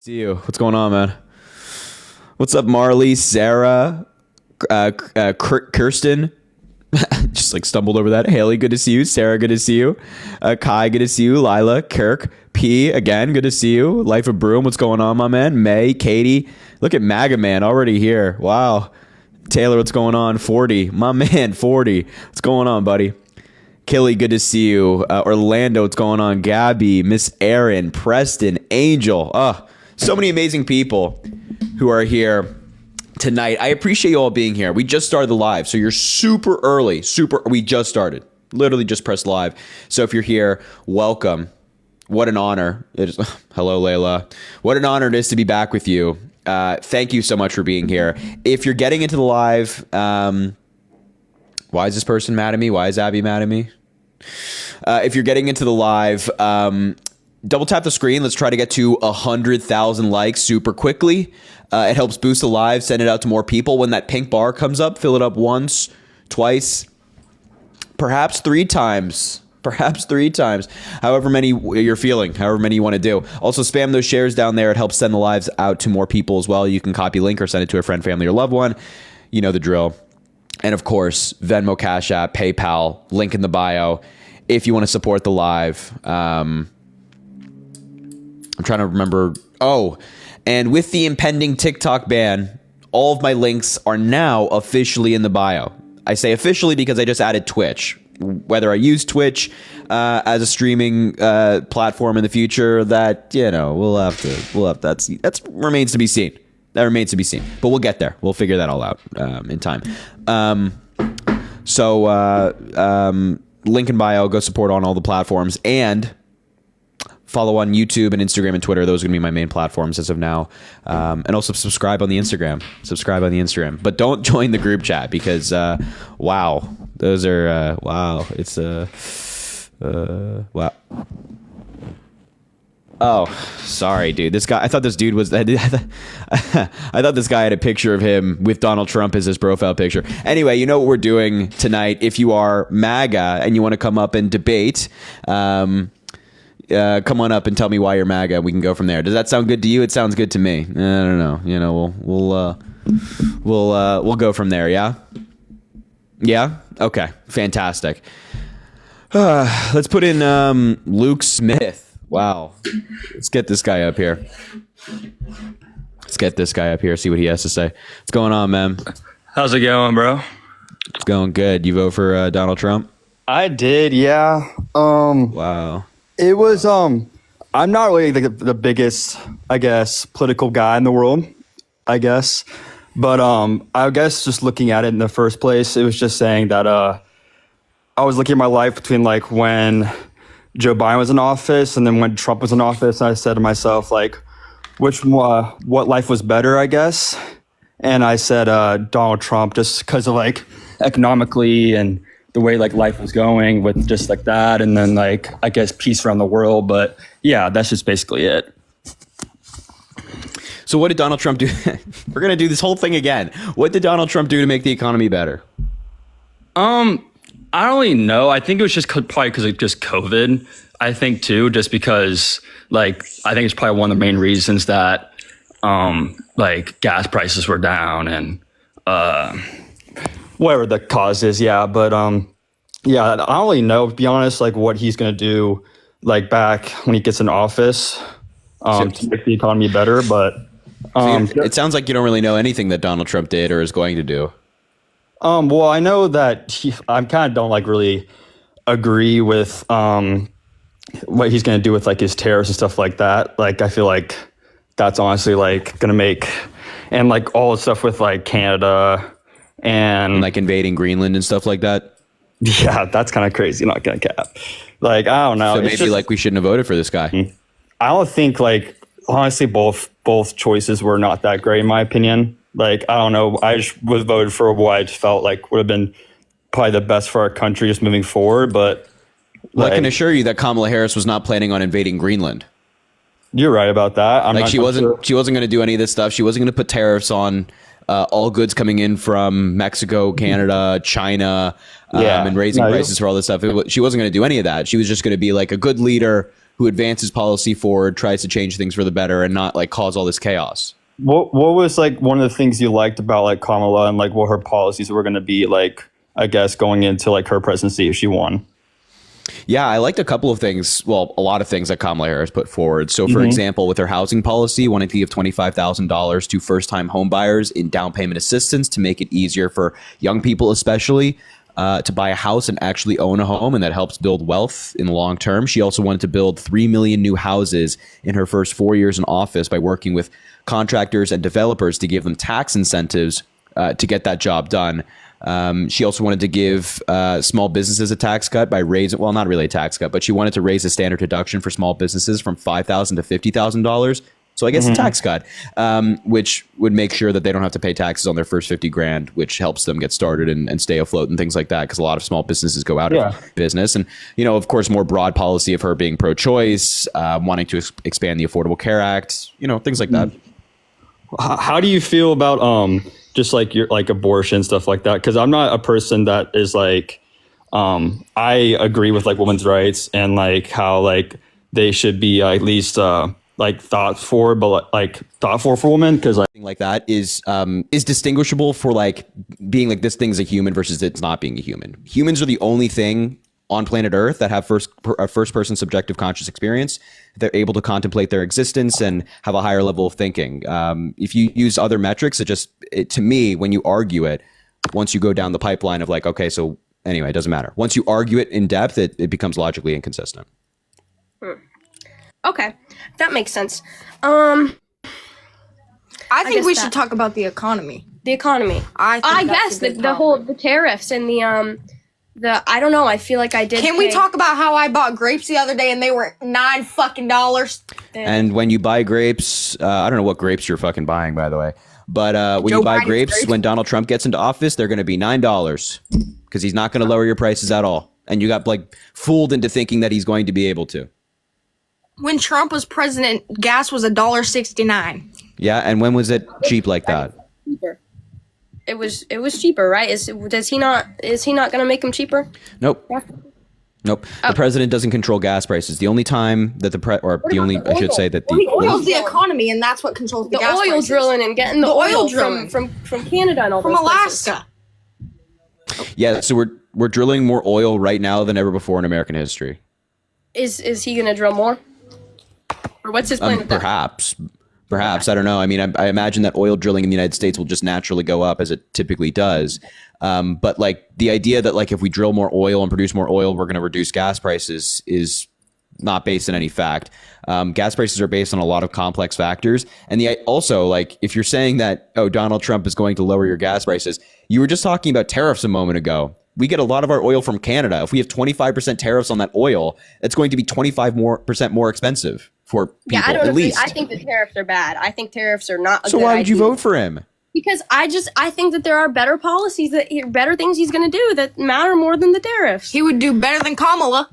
See you. What's going on, man? What's up, Marley, Sarah, Kirsten? Just like stumbled over that. Haley, good to see you. Sarah, good to see you. Kai, good to see you. Lila, Kirk, P, again, good to see you. Life of Broom, what's going on, my man? May, Katie, look at MAGA Man already here. Wow. Taylor, what's going on? 40, my man, 40. What's going on, buddy? Killy, good to see you. Orlando, what's going on? Gabby, Miss Erin, Preston, Angel. So many amazing people who are here tonight. I appreciate you all being here. We just started the live, so you're super early. We just started. Literally just pressed live. So if you're here, welcome. What an honor. Hello, Layla. What an honor it is to be back with you. Thank you so much for being here. If you're getting into the live, why is this person mad at me? Why is Abby mad at me? If you're getting into the live, double tap the screen. Let's try to get to 100,000 likes super quickly. It helps boost the live, send it out to more people. When that pink bar comes up, fill it up once, twice, perhaps three times. However many you're feeling, however many you want to do. Also, spam those shares down there. It helps send the lives out to more people as well. You can copy link or send it to a friend, family, or loved one. You know the drill. And of course, Venmo, Cash App, PayPal, link in the bio if you want to support the live. I'm trying to remember. Oh, and with the impending TikTok ban, all of my links are now officially in the bio. I say officially because I just added Twitch. Whether I use Twitch as a streaming platform in the future, that we'll have that's remains to be seen. That remains to be seen. But we'll get there. We'll figure that all out in time. Link in bio. Go support on all the platforms and follow on YouTube and Instagram and Twitter. Those are going to be my main platforms as of now. And also subscribe on the Instagram. But don't join the group chat because, wow. Those are, wow. It's, wow. Oh, sorry, dude. This guy, I thought this dude was, I thought this guy had a picture of him with Donald Trump as his profile picture. Anyway, you know what we're doing tonight. If you are MAGA and you want to come up and debate, come on up and tell me why you're MAGA. We can go from there. Does that sound good to you? It sounds good to me. I don't know. We'll go from there. Yeah. Yeah. Okay. Fantastic. Let's put in Luke Smith. Wow. Let's get this guy up here. See what he has to say. What's going on, man? How's it going, bro? It's going good. You vote for Donald Trump? I did, yeah. Wow. It was I'm not really the biggest, I guess, political guy in the world, I guess. But I guess just looking at it in the first place, it was just saying that I was looking at my life between like when Joe Biden was in office and then when Trump was in office, and I said to myself, like, what life was better, I guess. And I said Donald Trump, just because of like economically and the way like life was going with just like that, and then like I guess peace around the world. But yeah, that's just basically it. So what did Donald Trump do? We're gonna do this whole thing again. What did Donald Trump do to make the economy better? I don't really know. I think it was just probably because of just COVID. I think too, just because like I think it's probably one of the main reasons that like gas prices were down and whatever the cause is. Yeah, but yeah, I don't really know, to be honest, like what he's gonna do like back when he gets in office to make the economy better. But it sounds like you don't really know anything that Donald Trump did or is going to do. Well, I know that I kind of don't like really agree with what he's going to do with like his tariffs and stuff like that. Like, I feel like that's honestly like going to make, and like all the stuff with like Canada and like invading Greenland and stuff like that. Yeah, that's kind of crazy. Not going to cap. Like, I don't know. So maybe like we shouldn't have voted for this guy. I don't think like, honestly, both choices were not that great in my opinion. Like, I don't know. I just was voted for what I just felt like would have been probably the best for our country just moving forward. But well, I can assure you that Kamala Harris was not planning on invading Greenland. You're right about that. She wasn't going to do any of this stuff. She wasn't going to put tariffs on all goods coming in from Mexico, Canada, China, and raising prices for all this stuff. She wasn't going to do any of that. She was just going to be like a good leader who advances policy forward, tries to change things for the better, and not like cause all this chaos. What was like one of the things you liked about like Kamala and like what her policies were going to be like, I guess, going into like her presidency if she won? Yeah, I liked a couple of things. Well, a lot of things that Kamala Harris put forward. So, for example, with her housing policy, wanting to give $25,000 to first-time homebuyers in down payment assistance to make it easier for young people, especially, to buy a house and actually own a home, and that helps build wealth in the long term. She also wanted to build 3 million new houses in her first 4 years in office by working with contractors and developers to give them tax incentives to get that job done. She also wanted to give small businesses a tax cut by raising, well, not really a tax cut, but she wanted to raise the standard deduction for small businesses from $5,000 to $50,000. So I guess a tax cut, which would make sure that they don't have to pay taxes on their first 50 grand, which helps them get started and stay afloat and things like that. Because a lot of small businesses go out of business. And, you know, of course, more broad policy of her being pro-choice, wanting to expand the Affordable Care Act, you know, things like that. How do you feel about just like your like abortion, stuff like that? Because I'm not a person that is like I agree with like women's rights and like how like they should be at least like thought for, but like thought for women, because like that is distinguishable for like being like this thing's a human versus it's not being a human. Humans are the only thing on planet Earth that have first person subjective conscious experience. They're able to contemplate their existence and have a higher level of thinking. If you use other metrics, to me, when you argue it, once you go down the pipeline of like, okay, so anyway, it doesn't matter. Once you argue it in depth, it becomes logically inconsistent. Okay, that makes sense. I think we should talk about the economy. The economy. I guess the tariffs and the I don't know. I feel like I did. Can we talk about how I bought grapes the other day and they were $9 fucking? And when you buy grapes, I don't know what grapes you're fucking buying, by the way. But when you buy grapes, when Donald Trump gets into office, they're going to be $9 because he's not going to lower your prices at all. And you got like fooled into thinking that he's going to be able to. When Trump was president, gas was $1.69. Yeah, and when was it cheap like that? Cheaper. It was cheaper, right? Is he not going to make them cheaper? Nope. Nope. Oh. The president doesn't control gas prices. The only time that I should say that he controls the economy, and that's what controls the gas prices. Oil drilling and getting the oil drilling from Canada and all those Alaska. Places. Yeah, so we're drilling more oil right now than ever before in American history. Is he going to drill more? Or what's his plan with that? Perhaps. I don't know. I mean, I imagine that oil drilling in the United States will just naturally go up as it typically does. But like the idea that like if we drill more oil and produce more oil, we're going to reduce gas prices is not based on any fact. Gas prices are based on a lot of complex factors. And also like if you're saying that, oh, Donald Trump is going to lower your gas prices, you were just talking about tariffs a moment ago. We get a lot of our oil from Canada. If we have 25% tariffs on that oil, it's going to be 25% more expensive for people, I don't at least. I think the tariffs are bad. I think tariffs are not a So good why would you idea. vote for him? Because I think that there are better policies, better things he's going to do that matter more than the tariffs. He would do better than Kamala.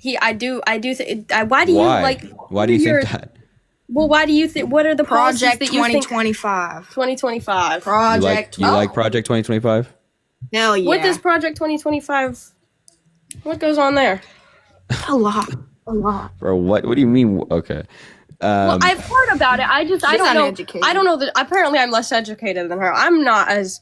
Why do you Why do you think that? Well, why do you think? What are the Project policies that you think? 2025. 2025. Project. You like Project 2025? Hell yeah. What does Project 2025? What goes on there? A lot. Bro, what do you mean? Okay. Well, I've heard about it. I don't know. Uneducated. I don't know that. Apparently, I'm less educated than her. I'm not as.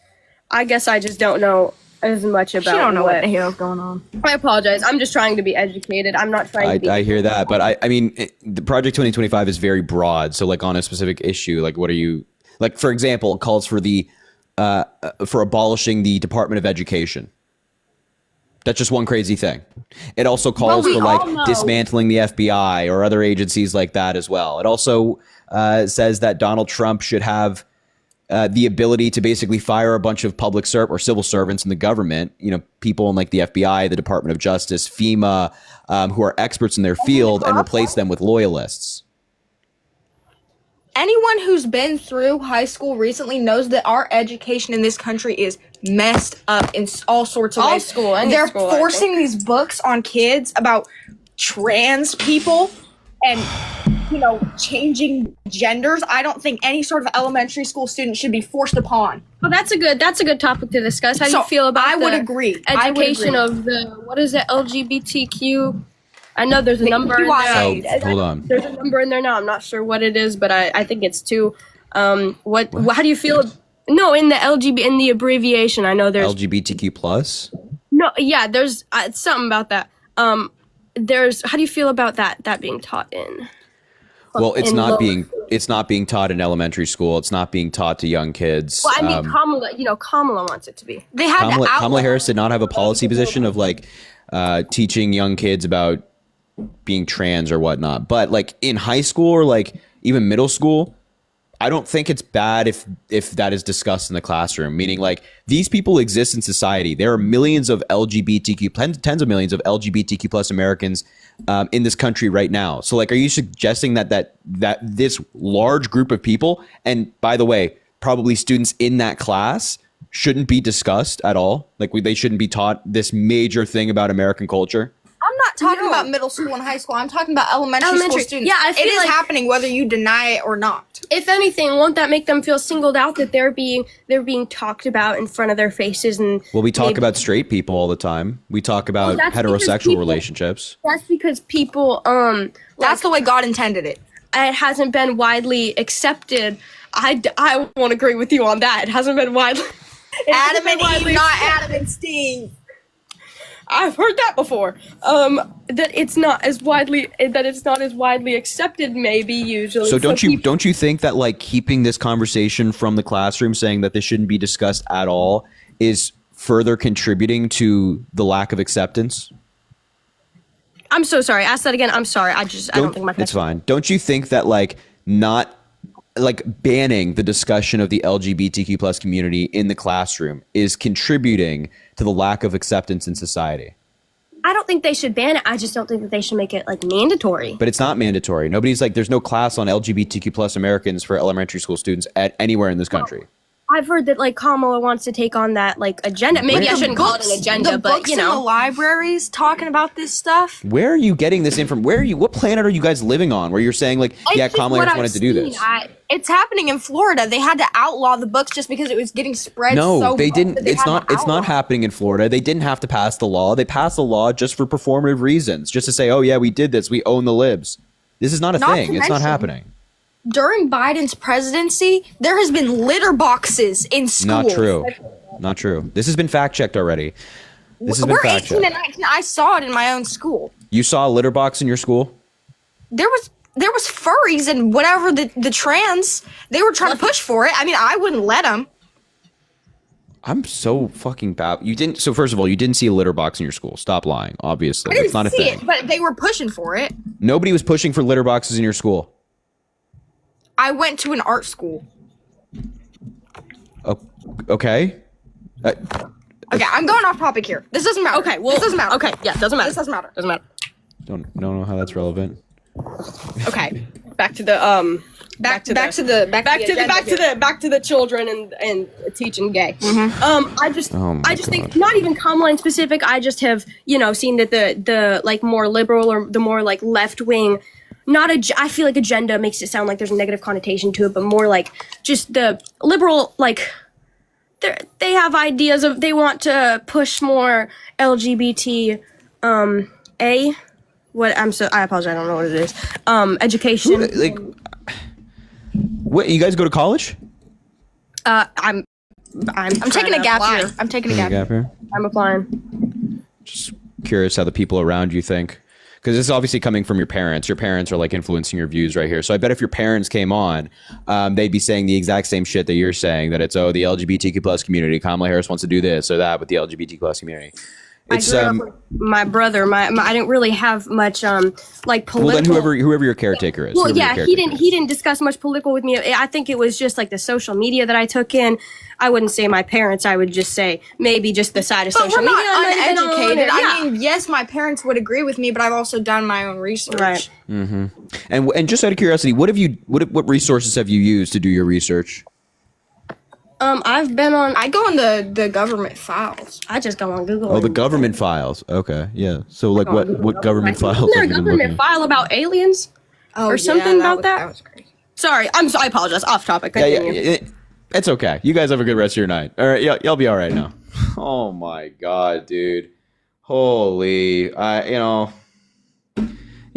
I guess I just don't know as much about. She don't know what the hell's going on. I apologize. I'm just trying to be educated. I'm not trying to be. I hear that, but I mean, the Project 2025 is very broad. So, like on a specific issue, like what are you like? For example, it calls for for abolishing the Department of Education. That's just one crazy thing. It also calls for like dismantling the FBI or other agencies like that as well. It also says that Donald Trump should have the ability to basically fire a bunch of public or civil servants in the government, you know, people in like the FBI, the Department of Justice, FEMA, who are experts in their field, and replace them with loyalists. Anyone who's been through high school recently knows that our education in this country is messed up in all sorts of ways. They're forcing these books on kids about trans people and, you know, changing genders. I don't think any sort of elementary school student should be forced upon. Well, that's a good topic to discuss. How do you feel about I would agree. Education of the, what is it, LGBTQ I know there's a number in So, there. hold on. There's a number in there now. I'm not sure what it is, but I think it's 2. How do you feel? No, in the LGB, in the abbreviation, I know there's LGBTQ plus. no. Yeah, there's something about that. There's how do you feel about that being taught in? Well, it's in not lower being school? it's not being taught in elementary school. It's not being taught to young kids. Well, I mean, Kamala wants it to be. They had to outlaw. Kamala Harris did not have a policy position of like teaching young kids about being trans or whatnot. But like in high school or like even middle school, I don't think it's bad if that is discussed in the classroom. Meaning like these people exist in society. There are millions of tens of millions of LGBTQ plus Americans in this country right now. So like, are you suggesting that this large group of people, and by the way, probably students in that class, shouldn't be discussed at all? Like they shouldn't be taught this major thing about American culture? I'm not talking No. about middle school and high school. I'm talking about elementary school students. Yeah, I feel it is like- happening whether you deny it or not. If anything, won't that make them feel singled out that they're being talked about in front of their faces? And Well, we talk maybe- about straight people all the time. We talk about that's because heterosexual people- relationships. That's because people That's the way God intended it. it hasn't been widely accepted. I won't agree with you on that. It hasn't been widely. it hasn't Adam been and widely Eve, not accepted. Adam and Steve. I've heard that before. That it's not as widely accepted. Maybe usually. So don't people- you think that like keeping this conversation from the classroom, saying that this shouldn't be discussed at all, is further contributing to the lack of acceptance? I'm so sorry. Ask that again. I'm sorry. I don't think my. It's fine. Don't you think that like not like banning the discussion of the LGBTQ plus community in the classroom is contributing to the lack of acceptance in society? I don't think they should ban it. I just don't think that they should make it like mandatory. But it's not mandatory. Nobody's like, there's no class on LGBTQ plus Americans for elementary school students at anywhere in this country. I've heard that like Kamala wants to take on that like agenda. Maybe I The shouldn't call it an books- agenda, the but books you in the know. libraries talking about this stuff. Where are you getting this information? What planet are you guys living on where you're saying like, yeah, It's just Kamala what Harris I've wanted to do seen. this? It's happening in Florida. They had to outlaw the books just because it was getting spread. No, so they much didn't. that they It's had to not. It's outlaw not happening in Florida. They didn't have to pass the law. They passed the law just for performative reasons, just to say, "Oh yeah, we did this. We own the libs." This is not a Not thing. to It's not mention- happening. During Biden's presidency, there has been litter boxes in schools. Not true. Not true. This has been fact checked already. This has been We're fact 18 and checked. 19. I saw it in my own school. You saw a litter box in your school? There was furries and whatever the trans. They were trying to push for it. I mean, I wouldn't let them. I'm so fucking bad. You didn't. So first of all, you didn't see a litter box in your school. Stop lying. Obviously, I didn't it's not a see thing. it, but they were pushing for it. Nobody was pushing for litter boxes in your school. I went to an art school. Oh, okay. Okay, I'm going off topic here. This doesn't matter. Okay, well, this doesn't matter. Okay, yeah, doesn't matter. This doesn't matter. Doesn't matter. Don't know how that's relevant. Okay, back to the Back to the children and teaching gay. Mm-hmm. I just Oh my think God. not even Kamala in specific. I just have seen that the like more liberal or the more like left wing. I feel like agenda makes it sound like there's a negative connotation to it, but more like just the liberal like they have ideas of they want to push more LGBT a what I apologize, I don't know what it is. Education. Like, what? You guys go to college? I'm taking a gap year. I'm taking a gap year. Gap here? I'm applying. Just curious how the people around you think, because this is obviously coming from your parents. Your parents are like influencing your views right here. So I bet if your parents came on, they'd be saying the exact same shit that you're saying, that it's, oh, the LGBTQ plus community, Kamala Harris wants to do this or that with the LGBT plus community. It's I grew up with my brother. My I didn't really have much like political. well, then whoever your caretaker is. Well, whoever your yeah, caretaker he is. didn't discuss much political with me. I think it was just like the social media that I took in. I wouldn't say my parents. I would just say maybe just the side of But social we're media. not I might have been on, uneducated. or- I yeah. mean, yes, my parents would agree with me, but I've also done my own research. Right. And just out of curiosity, what what resources have you used to do your research? I've been on. I go in the government files. I just go on Google. Oh, the and- government files. Okay, yeah. So like, what government files Isn't there have a you been looking government at? file about aliens? Oh, Or something about that? That was crazy. Sorry, I apologize. Off topic. Yeah, Continue. yeah, it's okay. You guys have a good rest of your night. All right, y'all be all right now. Oh my god, dude. Holy,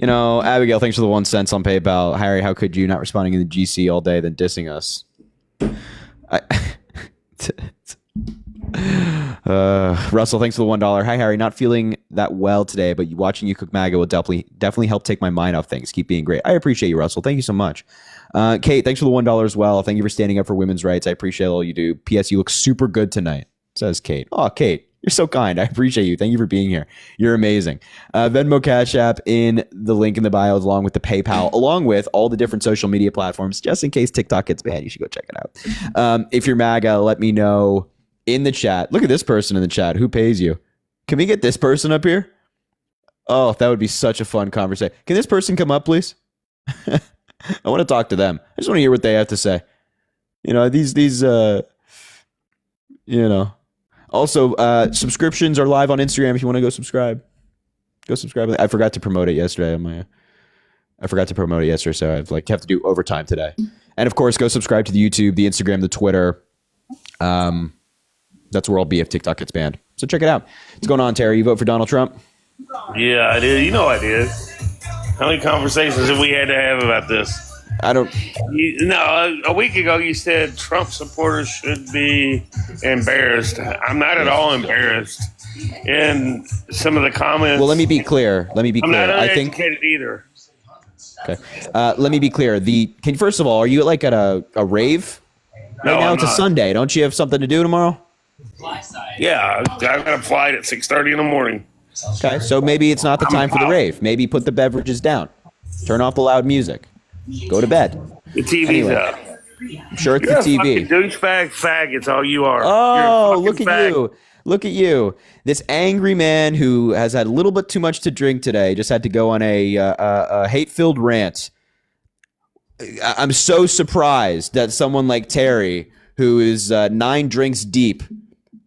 You know, Abigail, thanks for the 1 cent on PayPal. Harry, how could you not responding in the GC all day, then dissing us? Russell, thanks for the $1. Hi, Harry. Not feeling that well today, but watching you cook MAGA will definitely help take my mind off things. Keep being great. I appreciate you, Russell. Thank you so much. Kate, thanks for the $1 as well. Thank you for standing up for women's rights. I appreciate all you do. P.S. You look super good tonight, says Kate. Oh, Kate, you're so kind. I appreciate you. Thank you for being here. You're amazing. Venmo, Cash App in the link in the bio, along with the PayPal, along with all the different social media platforms, just in case TikTok gets banned. You should go check it out. If you're MAGA, let me know in the chat. Look at this person in the chat. Who pays you? Can we get this person up here? Oh, that would be such a fun conversation. Can this person come up, please? I want to talk to them. I just want to hear what they have to say. You know, these you know. Also, subscriptions are live on Instagram if you want to go subscribe. Go subscribe. I forgot to promote it yesterday. I forgot to promote it yesterday, so I've have to do overtime today. And of course, go subscribe to the YouTube, the Instagram, the Twitter. That's where I'll be if TikTok gets banned. So check it out. What's going on, Terry? You vote for Donald Trump? Yeah, I did. You know I did. How many conversations have we had to have about this? I don't. A week ago you said Trump supporters should be embarrassed. I'm not at all embarrassed. And some of the comments. Well, let me be clear. I'm not uneducated either. Okay. Let me be clear. First of all, are you at a rave? Right now it's a Sunday. Don't you have something to do tomorrow? Yeah, I got a flight at 6:30 in the morning. Okay, so maybe it's not the time for the rave. Maybe put the beverages down. Turn off the loud music. Go to bed. The TV's up. I'm sure it's You're the TV. A douchebag faggot. All you are. Oh, look at you. Look at you. This angry man who has had a little bit too much to drink today just had to go on a hate-filled rant. I'm so surprised that someone like Terry, who is 9 drinks deep,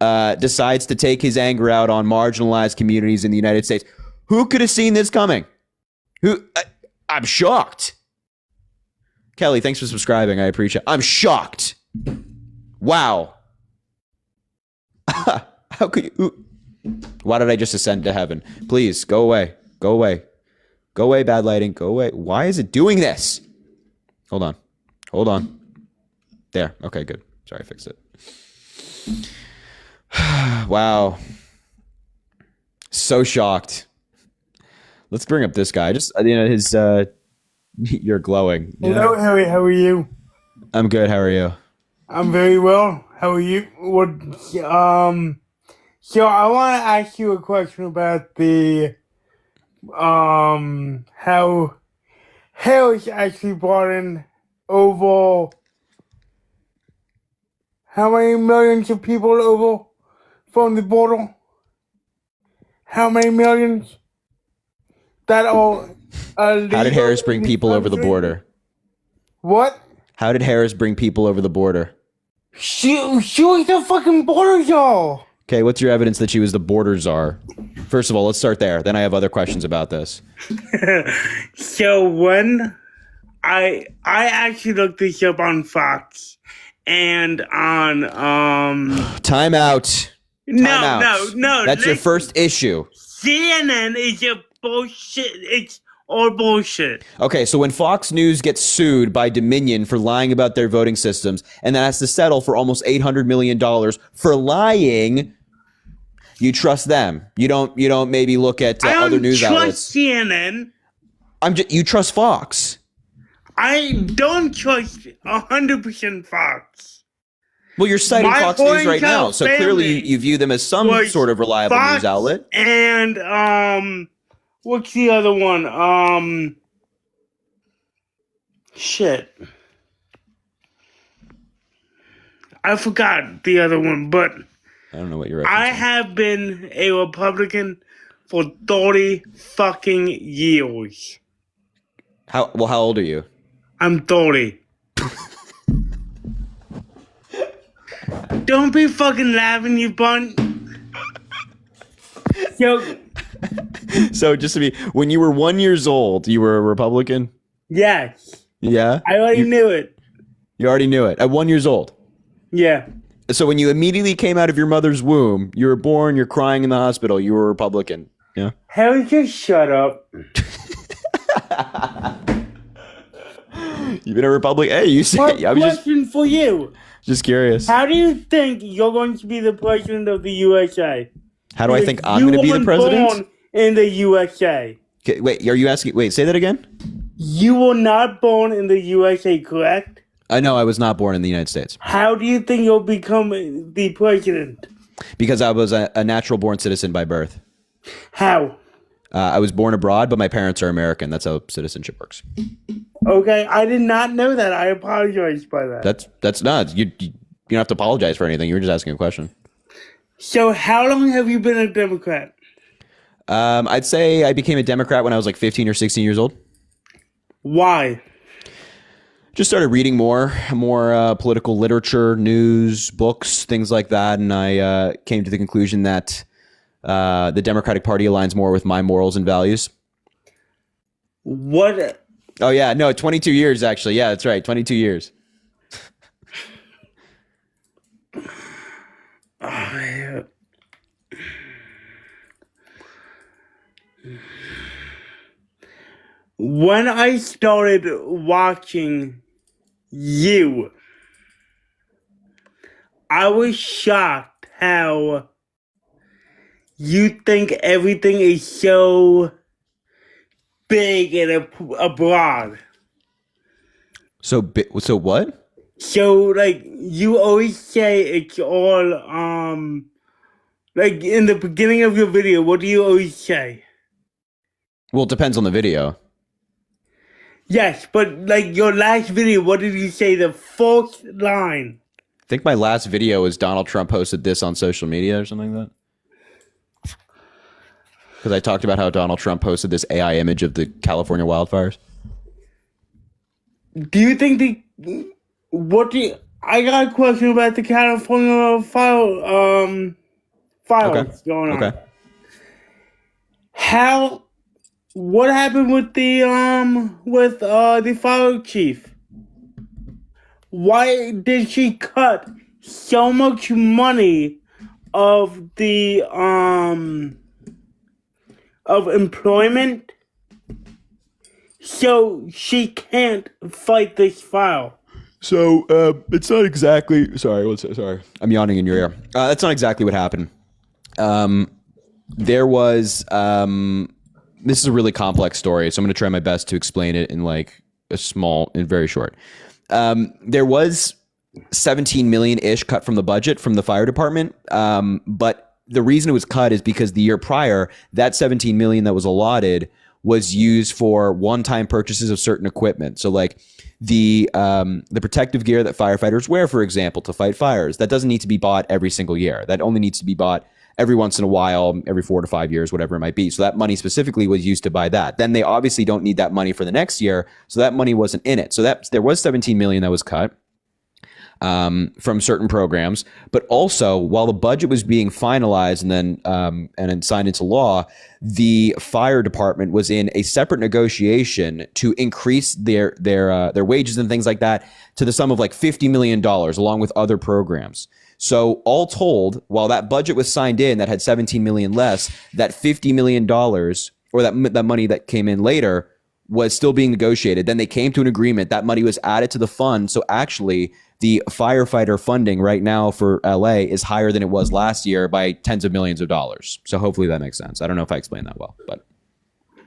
decides to take his anger out on marginalized communities in the United States. Who could have seen this coming? I'm shocked. Kelly, thanks for subscribing. I appreciate it. I'm shocked. Wow. How could you? Why did I just ascend to heaven? Please, go away. Go away. Go away, bad lighting. Go away. Why is it doing this? Hold on. Hold on. There. Okay, good. Sorry, I fixed it. Wow. So shocked. Let's bring up this guy. Just, his, you're glowing. Hello, Harry. How are you? I'm good. How are you? I'm very well. How are you? So I want to ask you a question about the, how Harris actually brought in over, how many millions of people over from the border? How many millions? That all. How did Harris bring people over the border? What? How did Harris bring people over the border? She was the fucking border czar. Okay, what's your evidence that she was the border czar? First of all, let's start there. Then I have other questions about this. So when I actually looked this up on Fox and on Time out. No. That's your first issue. CNN is a bullshit. It's all bullshit. Okay, so when Fox News gets sued by Dominion for lying about their voting systems and then has to settle for almost $800 million for lying, you trust them. You don't maybe look at other news outlets. I don't trust CNN. You trust Fox. I don't trust 100% Fox. Well, you're citing Fox News right now, so clearly you view them as some sort of reliable Fox news outlet. And what's the other one? Shit. I forgot the other one, but I don't know what you're referencing. I have been a Republican for 30 fucking years. How old are you? I'm 30. Don't be fucking laughing, you bunt. Yo. So just to be, when you were 1 year old, you were a Republican? Yes. Yeah? I already knew it. You already knew it at 1 year old? Yeah. So when you immediately came out of your mother's womb, you were born, you're crying in the hospital, you were a Republican. Yeah? Harry, just shut up. You've been a Republican. Hey, you say What I was question for you? just curious. How do you think you're going to be the president of the USA? How do I think I'm You going to be the weren't president? born in the USA. Okay, wait, are you asking? Wait, say that again. You were not born in the USA, correct? I know I was not born in the United States How do you think you'll become the president? because I was a natural born citizen by birth. How? I was born abroad, but my parents are American. That's how citizenship works. Okay, I did not know that. I apologize by that. That's not you. You don't have to apologize for anything. You were just asking a question. So how long have you been a Democrat? I'd say I became a Democrat when I was like 15 or 16 years old. Why? Just started reading more political literature, news, books, things like that, and I came to the conclusion that the Democratic Party aligns more with my morals and values. What? Oh yeah, no, 22 years actually. Yeah, that's right, 22 years. When I started watching you, I was shocked how you think everything is so big and abroad. So what? So, like, you always say it's all, like, in the beginning of your video, what do you always say? Well, it depends on the video. Yes, but, like, your last video, what did you say? The fourth line. I think my last video was Donald Trump posted this on social media or something like that. Because I talked about how Donald Trump posted this AI image of the California wildfires. Do you think I got a question about the California fires going on. Okay. What happened with the fire chief? Why did she cut so much money of the of employment so she can't fight this fire? So it's not exactly. Sorry. I'm yawning in your ear. That's not exactly what happened. There was. This is a really complex story, so I'm going to try my best to explain it in like very short. There was 17 million ish cut from the budget from the fire department, but the reason it was cut is because the year prior, that 17 million that was allotted was used for one-time purchases of certain equipment. So like the protective gear that firefighters wear, for example, to fight fires, that doesn't need to be bought every single year. That only needs to be bought every once in a while, every 4 to 5 years, whatever it might be. So that money specifically was used to buy that. Then they obviously don't need that money for the next year. So that money wasn't in it. So there was 17 million that was cut from certain programs. But also, while the budget was being finalized and then signed into law, the fire department was in a separate negotiation to increase their wages and things like that to the sum of like $50 million, along with other programs. So all told, while that budget was signed in that had 17 million less, that $50 million or that money that came in later was still being negotiated. Then they came to an agreement. That money was added to the fund. So actually, the firefighter funding right now for LA is higher than it was last year by tens of millions of dollars. So hopefully that makes sense. I don't know if I explained that well, but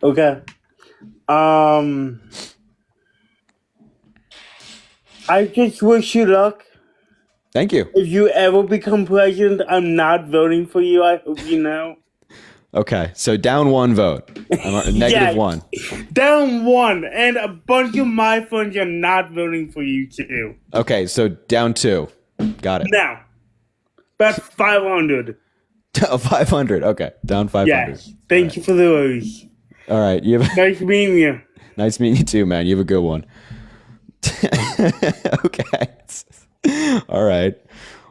okay. I just wish you luck. thank you. If you ever become president, I'm not voting for you. I hope you know. Okay, so down one vote. I'm negative one. Down one, and a bunch of my friends are not voting for you too. Okay, so down two. Got it. Now, that's 500. 500. Okay, down 500. Yes. Thank you for the rose. All right. You have Nice meeting you. nice meeting you too, man. You have a good one. Okay. All right.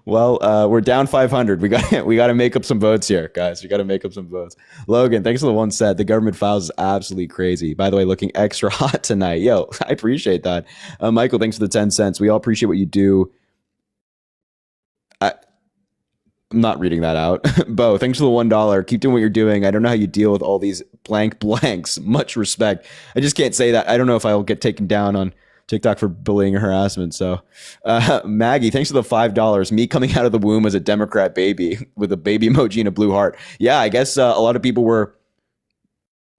Well, we're down 500. We got to make up some votes here, guys. We got to make up some votes. Logan, thanks for the one set. The government files is absolutely crazy. By the way, looking extra hot tonight. Yo, I appreciate that. Michael, thanks for the 10 cents. We all appreciate what you do. I'm not reading that out. Bo, thanks for the $1. Keep doing what you're doing. I don't know how you deal with all these blank blanks. Much respect. I just can't say that. I don't know if I'll get taken down on TikTok for bullying or harassment. So Maggie, thanks for the $5. Me coming out of the womb as a Democrat baby with a baby emoji and a blue heart. Yeah, I guess a lot of people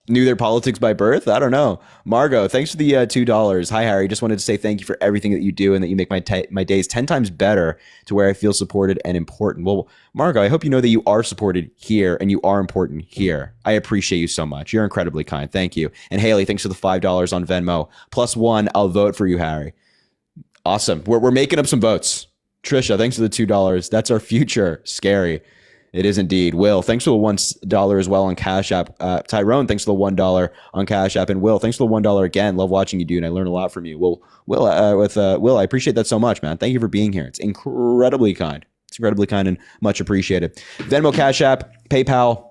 knew their politics by birth. I don't know. Margot, thanks for the $2. Hi, Harry. Just wanted to say thank you for everything that you do and that you make my days 10 times better to where I feel supported and important. Well, Margot, I hope you know that you are supported here and you are important here. I appreciate you so much. You're incredibly kind. Thank you. And Haley, thanks for the $5 on Venmo. +1, I'll vote for you, Harry. Awesome. We're making up some votes. Trisha, thanks for the $2. That's our future. Scary. It is indeed. Will, thanks for the $1 as well on Cash App. Tyrone, thanks for the $1 on Cash App. And Will, thanks for the $1 again. Love watching you, dude. And I learn a lot from you. Will, I appreciate that so much, man. Thank you for being here. It's incredibly kind. It's incredibly kind and much appreciated. Venmo, Cash App, PayPal,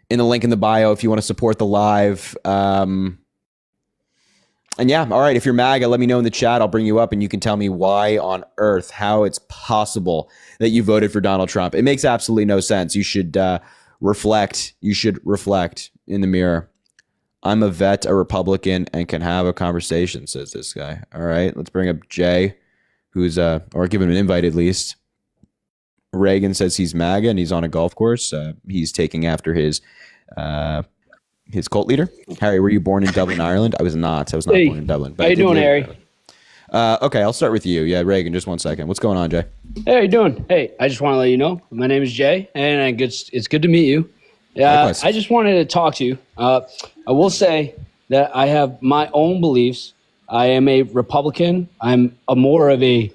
in the link in the bio if you want to support the live. And yeah, all right, if you're MAGA, let me know in the chat. I'll bring you up and you can tell me why on earth, how it's possible that you voted for Donald Trump. It makes absolutely no sense. You should reflect. You should reflect in the mirror. I'm a vet, a Republican, and can have a conversation, says this guy. All right, let's bring up Jay, who's, or give him an invite at least. Reagan says he's MAGA and he's on a golf course. He's taking after his cult leader. Harry, were you born in Dublin, Ireland? I was not. I was not born in Dublin. But how you doing, Harry? Okay, I'll start with you. Yeah, Reagan, just 1 second. What's going on, Jay? Hey, how you doing? Hey, I just want to let you know, my name is Jay, and it's good to meet you. I just wanted to talk to you. I will say that I have my own beliefs. I am a Republican. I'm more of a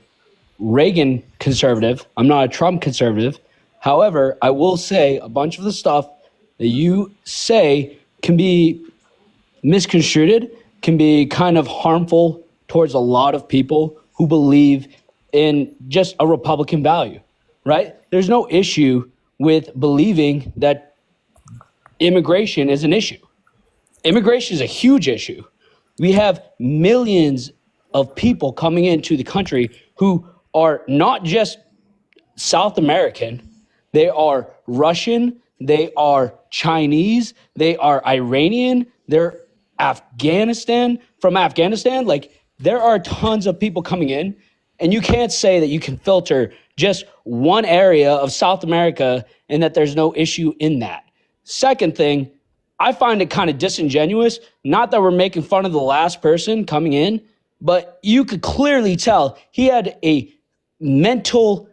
Reagan conservative. I'm not a Trump conservative. However, I will say a bunch of the stuff that you say can be misconstrued, can be kind of harmful towards a lot of people who believe in just a Republican value, right? There's no issue with believing that immigration is an issue. Immigration is a huge issue. We have millions of people coming into the country who are not just South American, they are Russian, they are Chinese, they are Iranian, they're from Afghanistan. Like, there are tons of people coming in, and you can't say that you can filter just one area of South America and that there's no issue in that. Second thing, I find it kind of disingenuous, not that we're making fun of the last person coming in, but you could clearly tell he had a mental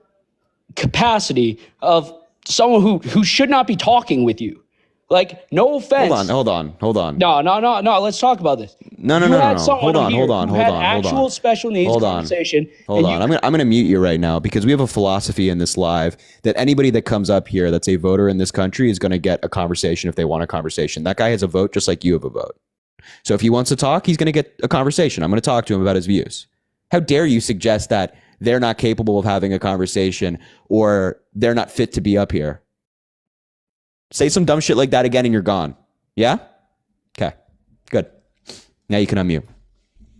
capacity of someone who should not be talking with you. Like, no offense. Hold on. No. Let's talk about this. No. Hold on. Actual special needs conversation. Hold on. I'm going to mute you right now because we have a philosophy in this live that anybody that comes up here that's a voter in this country is going to get a conversation if they want a conversation. That guy has a vote just like you have a vote. So if he wants to talk, he's going to get a conversation. I'm going to talk to him about his views. How dare you suggest that they're not capable of having a conversation or they're not fit to be up here? Say some dumb shit like that again and you're gone. Yeah? Okay. Good. Now you can unmute.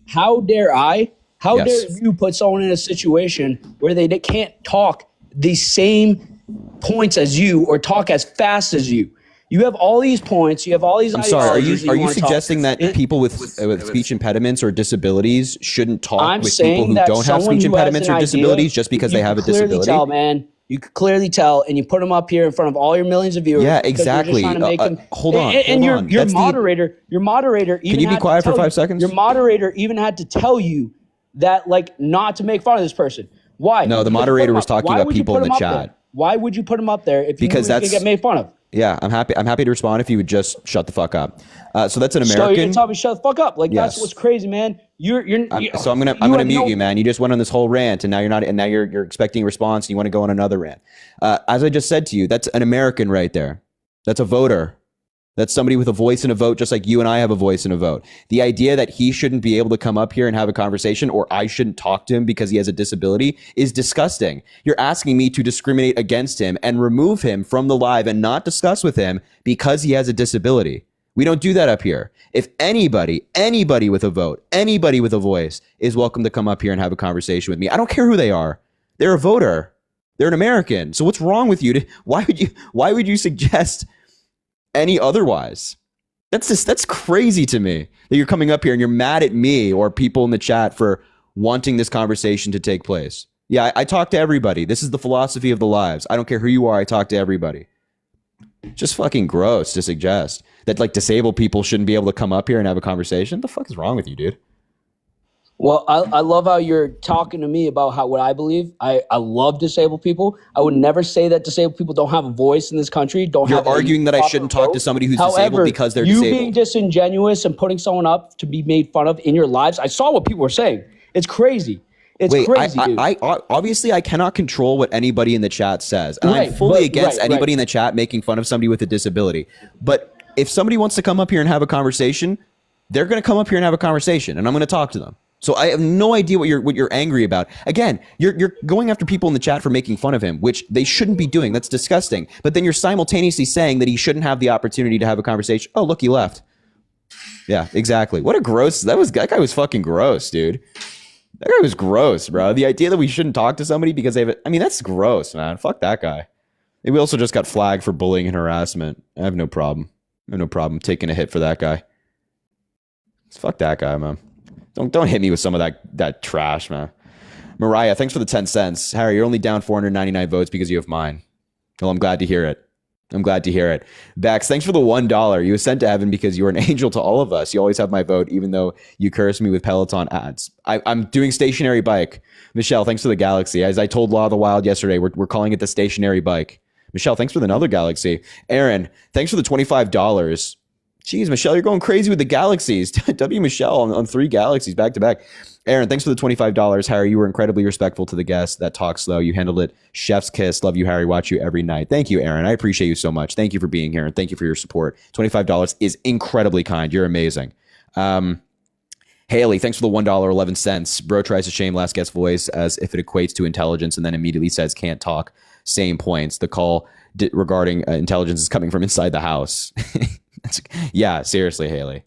How dare I? How dare you put someone in a situation where they can't talk the same points as you or talk as fast as you? You have all these points. You have all these. I'm sorry. Are you suggesting that people with speech impediments or disabilities shouldn't talk with people who don't have speech impediments or disabilities just because they have a disability? Tell, man. You could clearly tell, and you put them up here in front of all your millions of viewers. Yeah, exactly. Hold on. Your moderator. Even can you be quiet for 5 seconds? Your moderator even had to tell you that, like, not to make fun of this person. Why? No, the moderator was talking about people in the chat. Why would you put him up there if you knew he was going to get made fun of? Yeah, I'm happy to respond if you would just shut the fuck up. So that's an American. So you're gonna tell me shut the fuck up? Like, that's what's crazy, man. So I'm gonna mute you, man. You just went on this whole rant, and now you're not. And now you're expecting a response, and you want to go on another rant. As I just said to you, that's an American right there. That's a voter. That's somebody with a voice and a vote, just like you and I have a voice and a vote. The idea that he shouldn't be able to come up here and have a conversation, or I shouldn't talk to him because he has a disability, is disgusting. You're asking me to discriminate against him and remove him from the live and not discuss with him because he has a disability. We don't do that up here. If anybody with a vote, anybody with a voice is welcome to come up here and have a conversation with me. I don't care who they are. They're a voter. They're an American. So what's wrong with you? Why would you suggest any otherwise? That's crazy to me that you're coming up here and you're mad at me or people in the chat for wanting this conversation to take place. Yeah, I talk to everybody. This is the philosophy of the lives. I don't care who you are. I talk to everybody. Just fucking gross to suggest that like disabled people shouldn't be able to come up here and have a conversation. What the fuck is wrong with you, dude? Well, I love how you're talking to me about what I believe. I love disabled people. I would never say that disabled people don't have a voice in this country. You're arguing that I shouldn't talk to somebody who's disabled because they're disabled. You being disingenuous and putting someone up to be made fun of in your lives. I saw what people were saying. It's crazy. It's crazy, dude. I obviously I cannot control what anybody in the chat says. And I'm fully against anybody in the chat making fun of somebody with a disability. But if somebody wants to come up here and have a conversation, they're going to come up here and have a conversation, and I'm going to talk to them. So I have no idea what you're angry about. Again, you're going after people in the chat for making fun of him, which they shouldn't be doing. That's disgusting. But then you're simultaneously saying that he shouldn't have the opportunity to have a conversation. Oh, look, he left. Yeah, exactly. What a gross. That guy was fucking gross, dude. That guy was gross, bro. The idea that we shouldn't talk to somebody because that's gross, man. Fuck that guy. And we also just got flagged for bullying and harassment. I have no problem. I have no problem taking a hit for that guy. Fuck that guy, man. Don't hit me with some of that trash, man. Mariah, thanks for the 10 cents. Harry, you're only down 499 votes because you have mine. Well, I'm glad to hear it. I'm glad to hear it. Bax, thanks for the $1. You were sent to heaven because you're an angel to all of us. You always have my vote, even though you curse me with Peloton ads. I'm doing stationary bike. Michelle, thanks for the Galaxy. As I told Law of the Wild yesterday, we're calling it the stationary bike. Michelle, thanks for another Galaxy. Aaron, thanks for the $25. Jeez, Michelle, you're going crazy with the galaxies. W. Michelle on 3 galaxies back to back. Aaron, thanks for the $25. Harry, you were incredibly respectful to the guest that talks slow. You handled it. Chef's kiss. Love you, Harry. Watch you every night. Thank you, Aaron. I appreciate you so much. Thank you for being here and thank you for your support. $25 is incredibly kind. You're amazing. Haley, thanks for the $1.11. Bro tries to shame last guest voice as if it equates to intelligence and then immediately says can't talk. Same points. The call regarding intelligence is coming from inside the house. Yeah, seriously, Haley.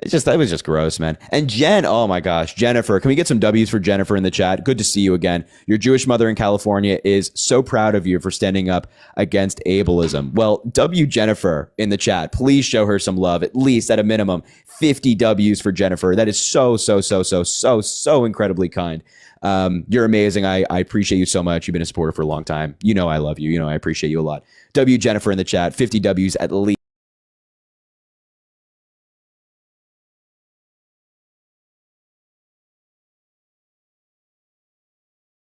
That was just gross, man. And Jen, oh my gosh, Jennifer, can we get some W's for Jennifer in the chat? Good to see you again. Your Jewish mother in California is so proud of you for standing up against ableism. Well, W Jennifer in the chat, please show her some love, at least at a minimum, 50 W's for Jennifer. That is so incredibly kind. You're amazing. I appreciate you so much. You've been a supporter for a long time. You know I love you. You know I appreciate you a lot. W Jennifer in the chat, 50 W's at least.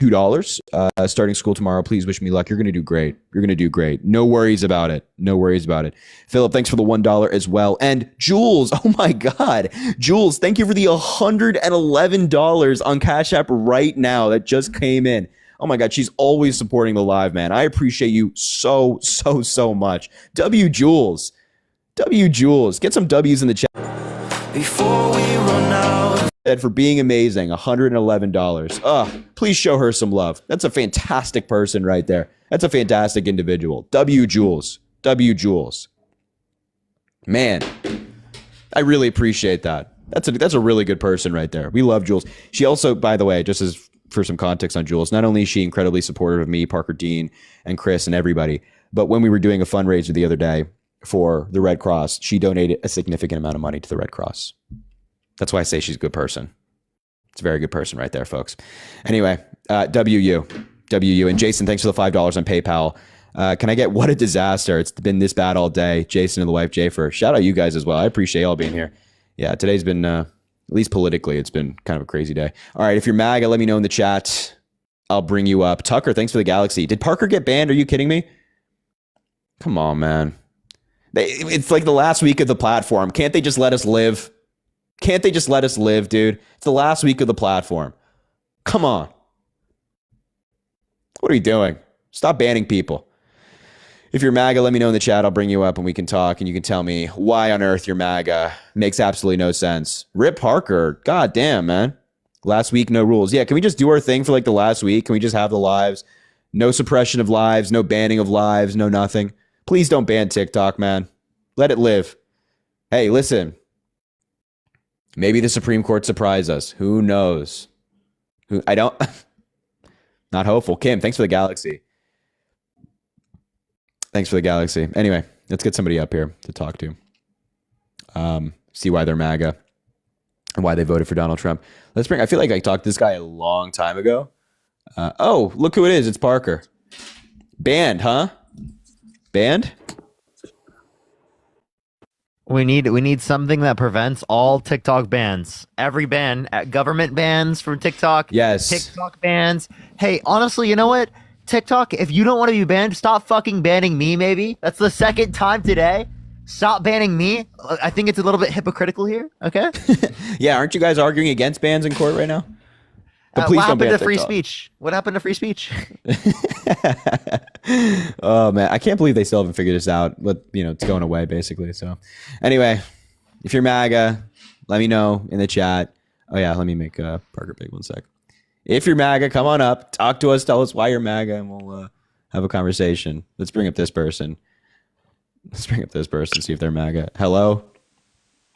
$2. Starting school tomorrow. Please wish me luck. You're going to do great. You're going to do great. No worries about it. No worries about it. Philip, thanks for the $1 as well. And Jules, oh my God. Jules, thank you for the $111 on Cash App right now. That just came in. Oh my God. She's always supporting the live, man. I appreciate you so much. W Jules. W Jules. Get some W's in the chat. Before we run out. For being amazing, $111. Please show her some love. That's a fantastic person right there. That's a fantastic individual. W Jules. W Jules. Man, I really appreciate that. That's a really good person right there. We love Jules. She also, by the way, just as for some context on Jules, not only is she incredibly supportive of me, Parker Dean, and Chris and everybody, but when we were doing a fundraiser the other day for the Red Cross, she donated a significant amount of money to the Red Cross. That's why I say she's a good person. It's a very good person right there, folks. Anyway, WU. And Jason, thanks for the $5 on PayPal. Can I get what a disaster? It's been this bad all day. Jason and the wife, Jafer. Shout out you guys as well. I appreciate y'all being here. Yeah, today's been, at least politically, it's been kind of a crazy day. All right, if you're MAGA, let me know in the chat. I'll bring you up. Tucker, thanks for the Galaxy. Did Parker get banned? Are you kidding me? Come on, man. It's like the last week of the platform. Can't they just let us live? Can't they just let us live, dude? It's the last week of the platform. Come on. What are you doing? Stop banning people. If you're MAGA, let me know in the chat. I'll bring you up and we can talk and you can tell me why on earth you're MAGA. Makes absolutely no sense. Rip Parker. God damn, man. Last week, no rules. Yeah, can we just do our thing for like the last week? Can we just have the lives? No suppression of lives, no banning of lives, no nothing. Please don't ban TikTok, man. Let it live. Hey, listen. Maybe the Supreme Court surprise us. Who knows? I Not hopeful. Kim, thanks for the galaxy. Thanks for the galaxy. Anyway, let's get somebody up here to talk to. See why they're MAGA and why they voted for Donald Trump. I feel like I talked to this guy a long time ago. Oh, look who it is. It's Parker. Banned, huh? Banned? We need something that prevents all TikTok bans. Every ban, government bans from TikTok. Yes. TikTok bans. Hey, honestly, you know what? TikTok, if you don't want to be banned, stop fucking banning me, maybe. That's the second time today. Stop banning me. I think it's a little bit hypocritical here, okay? Yeah, aren't you guys arguing against bans in court right now? But please what don't happened ban to free TikTok. speech? What happened to free speech? Oh man, I can't believe they still haven't figured this out. But it's going away basically. So anyway, if you're MAGA, let me know in the chat. Oh yeah, let me make Parker big 1 sec. If you're MAGA, come on up, talk to us, tell us why you're MAGA, and we'll have a conversation. Let's bring up this person. See if they're MAGA. Hello?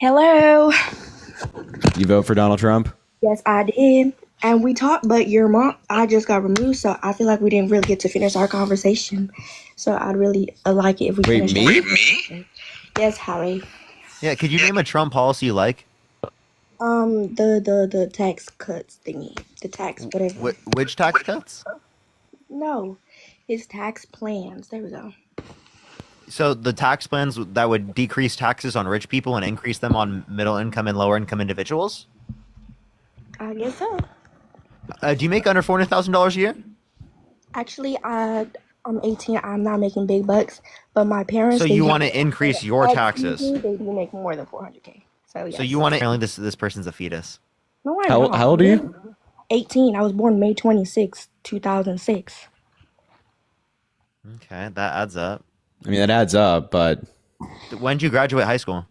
Hello. You vote for Donald Trump? Yes, I did. And we talked, but your mom, I just got removed, so I feel like we didn't really get to finish our conversation. So I'd really like it if we Wait, finish. me? Yes, Harry. Yeah, could you name a Trump policy you like? The tax cuts thingy. The tax whatever. Which tax cuts? No, his tax plans. There we go. So the tax plans that would decrease taxes on rich people and increase them on middle income and lower income individuals? I guess so. Do you make under $400,000 a year? Actually, I'm 18. I'm not making big bucks, but my parents. So you want to increase your taxes? They do make more than $400K. So yeah. So you want to? Apparently, this person's a fetus. No, How old are you? 18. I was born May 26, 2006. Okay, that adds up. I mean, that adds up, but When did you graduate high school?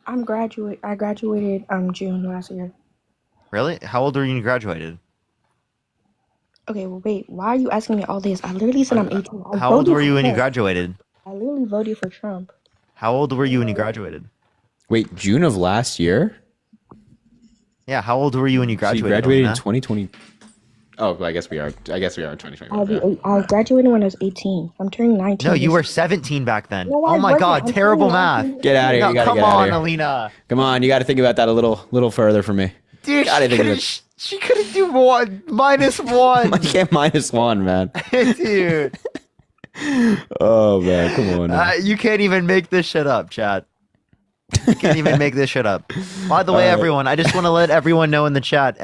I graduated June last year. Really? How old were you when you graduated? Okay, well wait, why are you asking me all this? I literally said I'm 18. How old were you when you graduated? I literally voted for Trump. How old were you when you graduated? wait, June of last year? Yeah, how old were you when you So you graduated? graduated in Alina? 2020. Oh, well, I guess we are in 2021. I graduated when I was 18. I'm turning 19. No, you this were year. 17 back then. No, I Oh my wasn't. God, I'm terrible turning math. 19. Get out of here. No, You gotta come get out on, of here. Alina. Come on, you got to think about that a little further for me. Dude, Gotta think of it. she couldn't do one. -1. I can't -1, man. Dude. Oh man, come on. Man. You can't even make this shit up, Chad. You can't even make this shit up. By the way, everyone, I just want to let everyone know in the chat,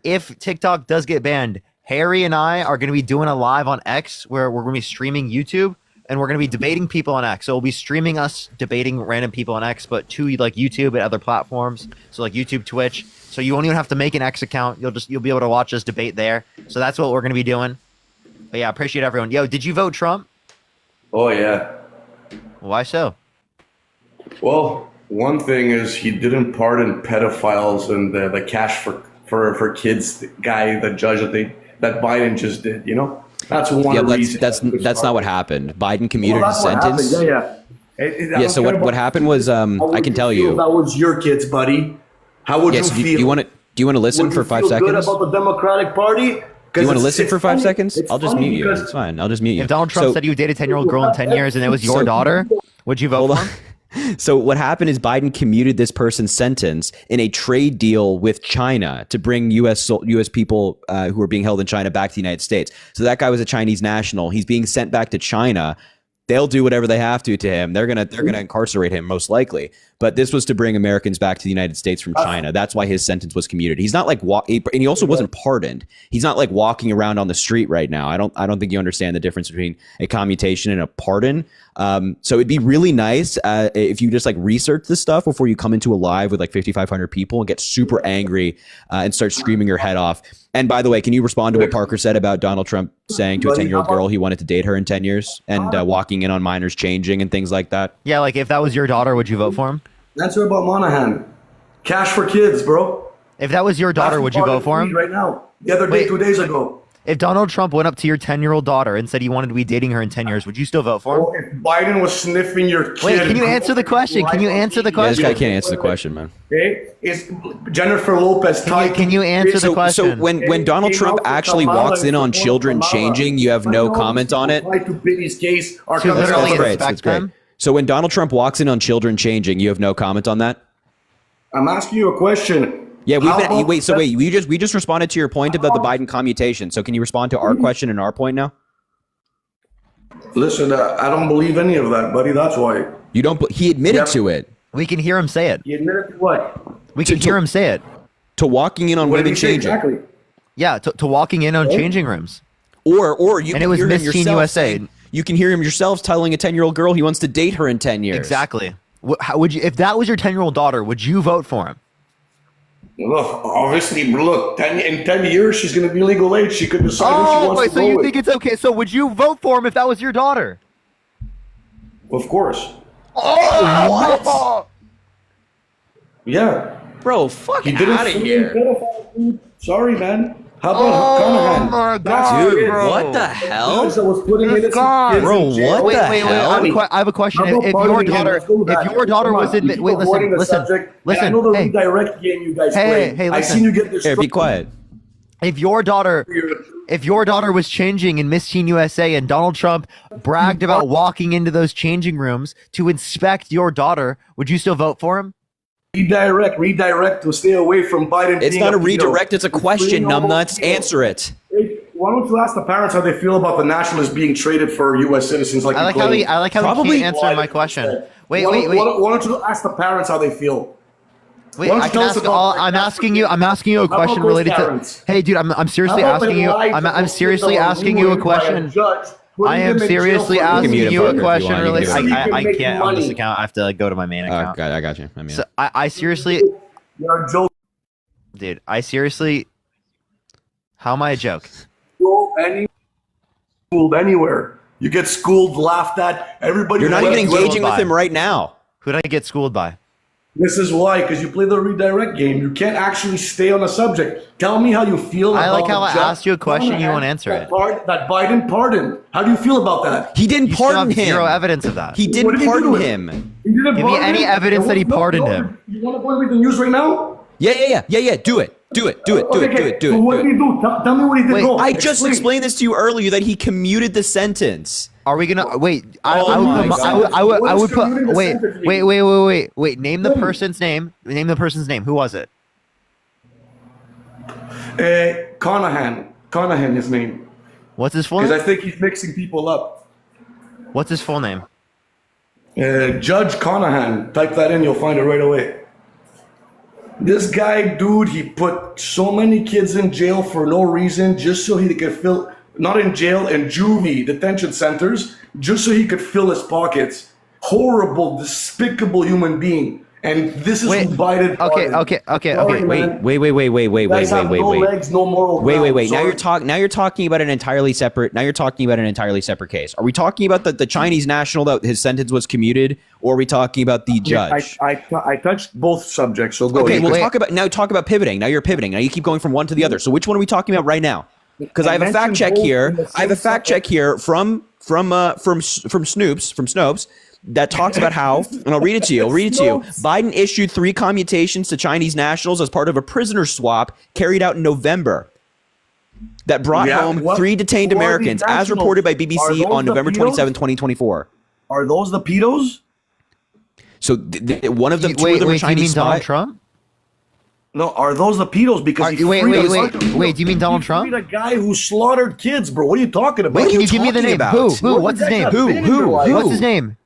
if TikTok does get banned, Harry and I are going to be doing a live on X where we're going to be streaming YouTube and we're going to be debating people on X. So we'll be streaming us debating random people on X, but to like YouTube and other platforms. So like YouTube, Twitch. So you won't even have to make an X account. You'll be able to watch us debate there. So that's what we're going to be doing. But yeah, appreciate everyone. Yo, did you vote Trump? Oh, yeah. Why so? Well, one thing is he didn't pardon pedophiles and the cash for kids guy, the judge that Biden just did, you know? That's one reason. That's not what happened. Biden commuted his Well, that's what sentence. happened. Yeah. Yeah, so what happened was I can tell you. If that was your kids, buddy, how would you Yes, feel? do you want to listen Would for you 5 feel seconds? good about the Democratic Party? Do you want to listen It's for 5 funny. seconds? It's I'll just funny mute you. because- It's fine. I'll just mute you. If Donald Trump said you dated a 10-year-old girl in 10 years and it was your daughter, would you vote Hold for on. him? So what happened is Biden commuted this person's sentence in a trade deal with China to bring U.S. people who are being held in China back to the United States. So that guy was a Chinese national. He's being sent back to China. They'll do whatever they have to him. They're gonna incarcerate him most likely. But this was to bring Americans back to the United States from China. That's why his sentence was commuted. He's not like and he also wasn't pardoned. He's not like walking around on the street right now. I don't think you understand the difference between a commutation and a pardon. So it'd be really nice if you just like research this stuff before you come into a live with like 5,500 people and get super angry and start screaming your head off. And by the way, can you respond to what Parker said about Donald Trump saying to a 10-year-old girl he wanted to date her in 10 years and walking in on minors changing and things like that? Yeah, like if that was your daughter, would you vote for him? Answer about Monahan. Cash for kids, bro. If that was your daughter, would you vote for him? Right now. The other day, 2 days ago. If Donald Trump went up to your 10-year-old daughter and said he wanted to be dating her in 10 years, would you still vote for him? Well, if Biden was sniffing your kid. Wait, can you answer the question? Can you answer the Yeah, question? this guy can't answer the question, man. Okay, is Jennifer Lopez tight? Can you answer the question? So when Donald Trump actually walks in on children changing, you have no comment on it? To Biddy's case, To literally That's great. inspect That's great. them? So when Donald Trump walks in on children changing, you have no comment on that? I'm asking you a question. Yeah, How about- we just responded to your point about the Biden commutation. So can you respond to our question and our point now? Listen, I don't believe any of that, buddy. That's why. You don't. He admitted Yep. to it. We can hear him say it. You admitted to what? We can hear him say it. To walking in on What did women he say changing, exactly? Yeah, to walking in on changing rooms. or you And can it was hear him Miss Teen yourself USA. saying- you can hear him yourself telling a 10-year-old girl he wants to date her in 10 years. Exactly. How would you, if that was your 10-year-old daughter, would you vote for him? Look, obviously, look. In 10 years, she's going to be legal age. She could decide who she wants to so go you with. think it's okay? So would you vote for him if that was your daughter? Of course. What? Yeah. Bro, fuck He didn't out of see here. pedophile, dude. Sorry, man. How about Conahan? my That's God, Dude, bro. what the the hell? guys that was putting innocent God. kids Bro, in jail. what the Wait. hell? I have a question. How about If your pardoning him? daughter, Let's go with that. if your daughter Come was on, in, you keep wait, avoiding the listen. subject. And I know the Hey, redirect game you guys Hey, play. hey, I listen. seen you get this. Here, be quiet. if your daughter was changing in Miss Teen USA and Donald Trump bragged about walking into those changing rooms to inspect your daughter, would you still vote for him? Redirect to stay away from Biden. It's being not a pedo. redirect, it's a question, numbnuts. Answer it. Hey, why don't you ask the parents how they feel about the nationalists being traded for U.S. citizens? Like I like you how claim? he Probably- can't answer my question. Wait. Why don't you ask the parents how they feel? Wait, Why don't I you can tell us ask. about- I'm asking you a about question those related parents? to. Hey, dude, I'm seriously How about asking they you. lied to I'm those seriously kids that were asking you a ruined by question. judge, putting I them am in jail seriously for asking mute him, you fucker, a if you question want. You related. can do it. I Make can't on this money. account. I have to like go to my main Oh, account. God, I got you. I mean, So I seriously, You're a joke. dude. I seriously. How am I a joke? Go schooled anywhere. You get schooled, laughed at. Everybody. you're not even Well, engaging with bye. him right now. Who did I get schooled by? This is why, because you play the redirect game. You can't actually stay on the subject. Tell me how you feel. I like about how I Jeff asked you a question, you won't Conahan, answer that it. That Biden pardon. How do you feel about that? He didn't You still pardon have him. zero evidence of that. He What didn't did he do pardon to him. He didn't Give me pardon any him? evidence that he pardoned him. You want to go with the news right now? Yeah. Do it. Do it. So what did he do? Tell me what he did Wait, wrong. I just Explain. explained this to you earlier that he commuted the sentence. Are we gonna wait? Oh my God. I What would is commuting put the wait, sentence wait, mean? wait, wait, wait, wait. Name the person's name. Name the person's name. Who was it? Conahan, his name. What's his full Because I name? think he's mixing people up. What's his full name? Judge Conahan. Type that in, you'll find it right away. This guy, dude, he put so many kids in jail for no reason, just so he could fill, not in jail, in juvie detention centers, just so he could fill his pockets. Horrible, despicable human being. And this is Wait, who Biden. okay, Sorry, wait, man. Wait. You guys have no legs, no moral Wait. ground. Now Sorry. you're talking about an entirely separate. Now you're talking about an entirely separate case. Are we talking about the Chinese national that his sentence was commuted, or are we talking about the judge? I touched both subjects, so go Okay, ahead. we'll talk about pivoting. Now you're pivoting. Now you keep going from one to the other. So which one are we talking about right now? Because I have a fact check here. I have a fact check here from Snopes that talks about how, and I'll read it to you. Biden issued 3 commutations to Chinese nationals as part of a prisoner swap carried out in November that brought home 3 detained who are these Americans, as nationals? reported by Are BBC those on the November pedos? 27, 2024. Are those the pedos? So one of them, two of Wait, them were wait. Do you mean Chinese Donald spy. Trump? No, are those the pedos? Because he Wait, freed wait, a wait, bunch of- wait. Do you mean Donald he Trump? freed a guy who slaughtered kids, bro. What are you talking about? Wait, Can are you you give me the talking name? about? Who? What's his name? Who? What's his name?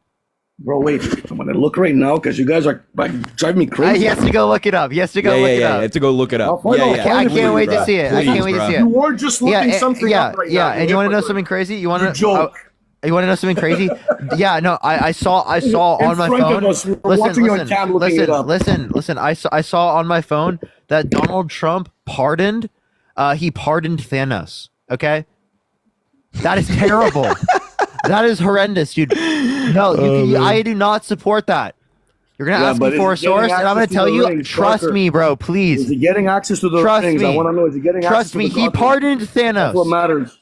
Bro, wait. I'm gonna look right now because you guys are like, driving me crazy. He has to go look it up. He has to go Yeah. look it You up. have to go look it up. I'll find out. I can't wait Please, to see it. bruh. I can't Please, wait to bruh. see it. You weren't just looking Yeah, something yeah, up right yeah. now. And you want to know something crazy? You want You to joke. You want to know something crazy? Yeah, no, I saw on my front of phone. us, we were watching on cam looking it up. Listen. I saw on my phone that Donald Trump pardoned. He pardoned Thanos. Okay, that is terrible. That is horrendous, dude. No, I do not support that. You're gonna Yeah, ask but me is for a he getting source, and I'm gonna access to tell the you. rings, Trust Parker? me, bro. Is Please. he getting access to the Trust things? me. I want to know. Is he getting access Trust to me. the He gauntlet? pardoned That's what Thanos. matters.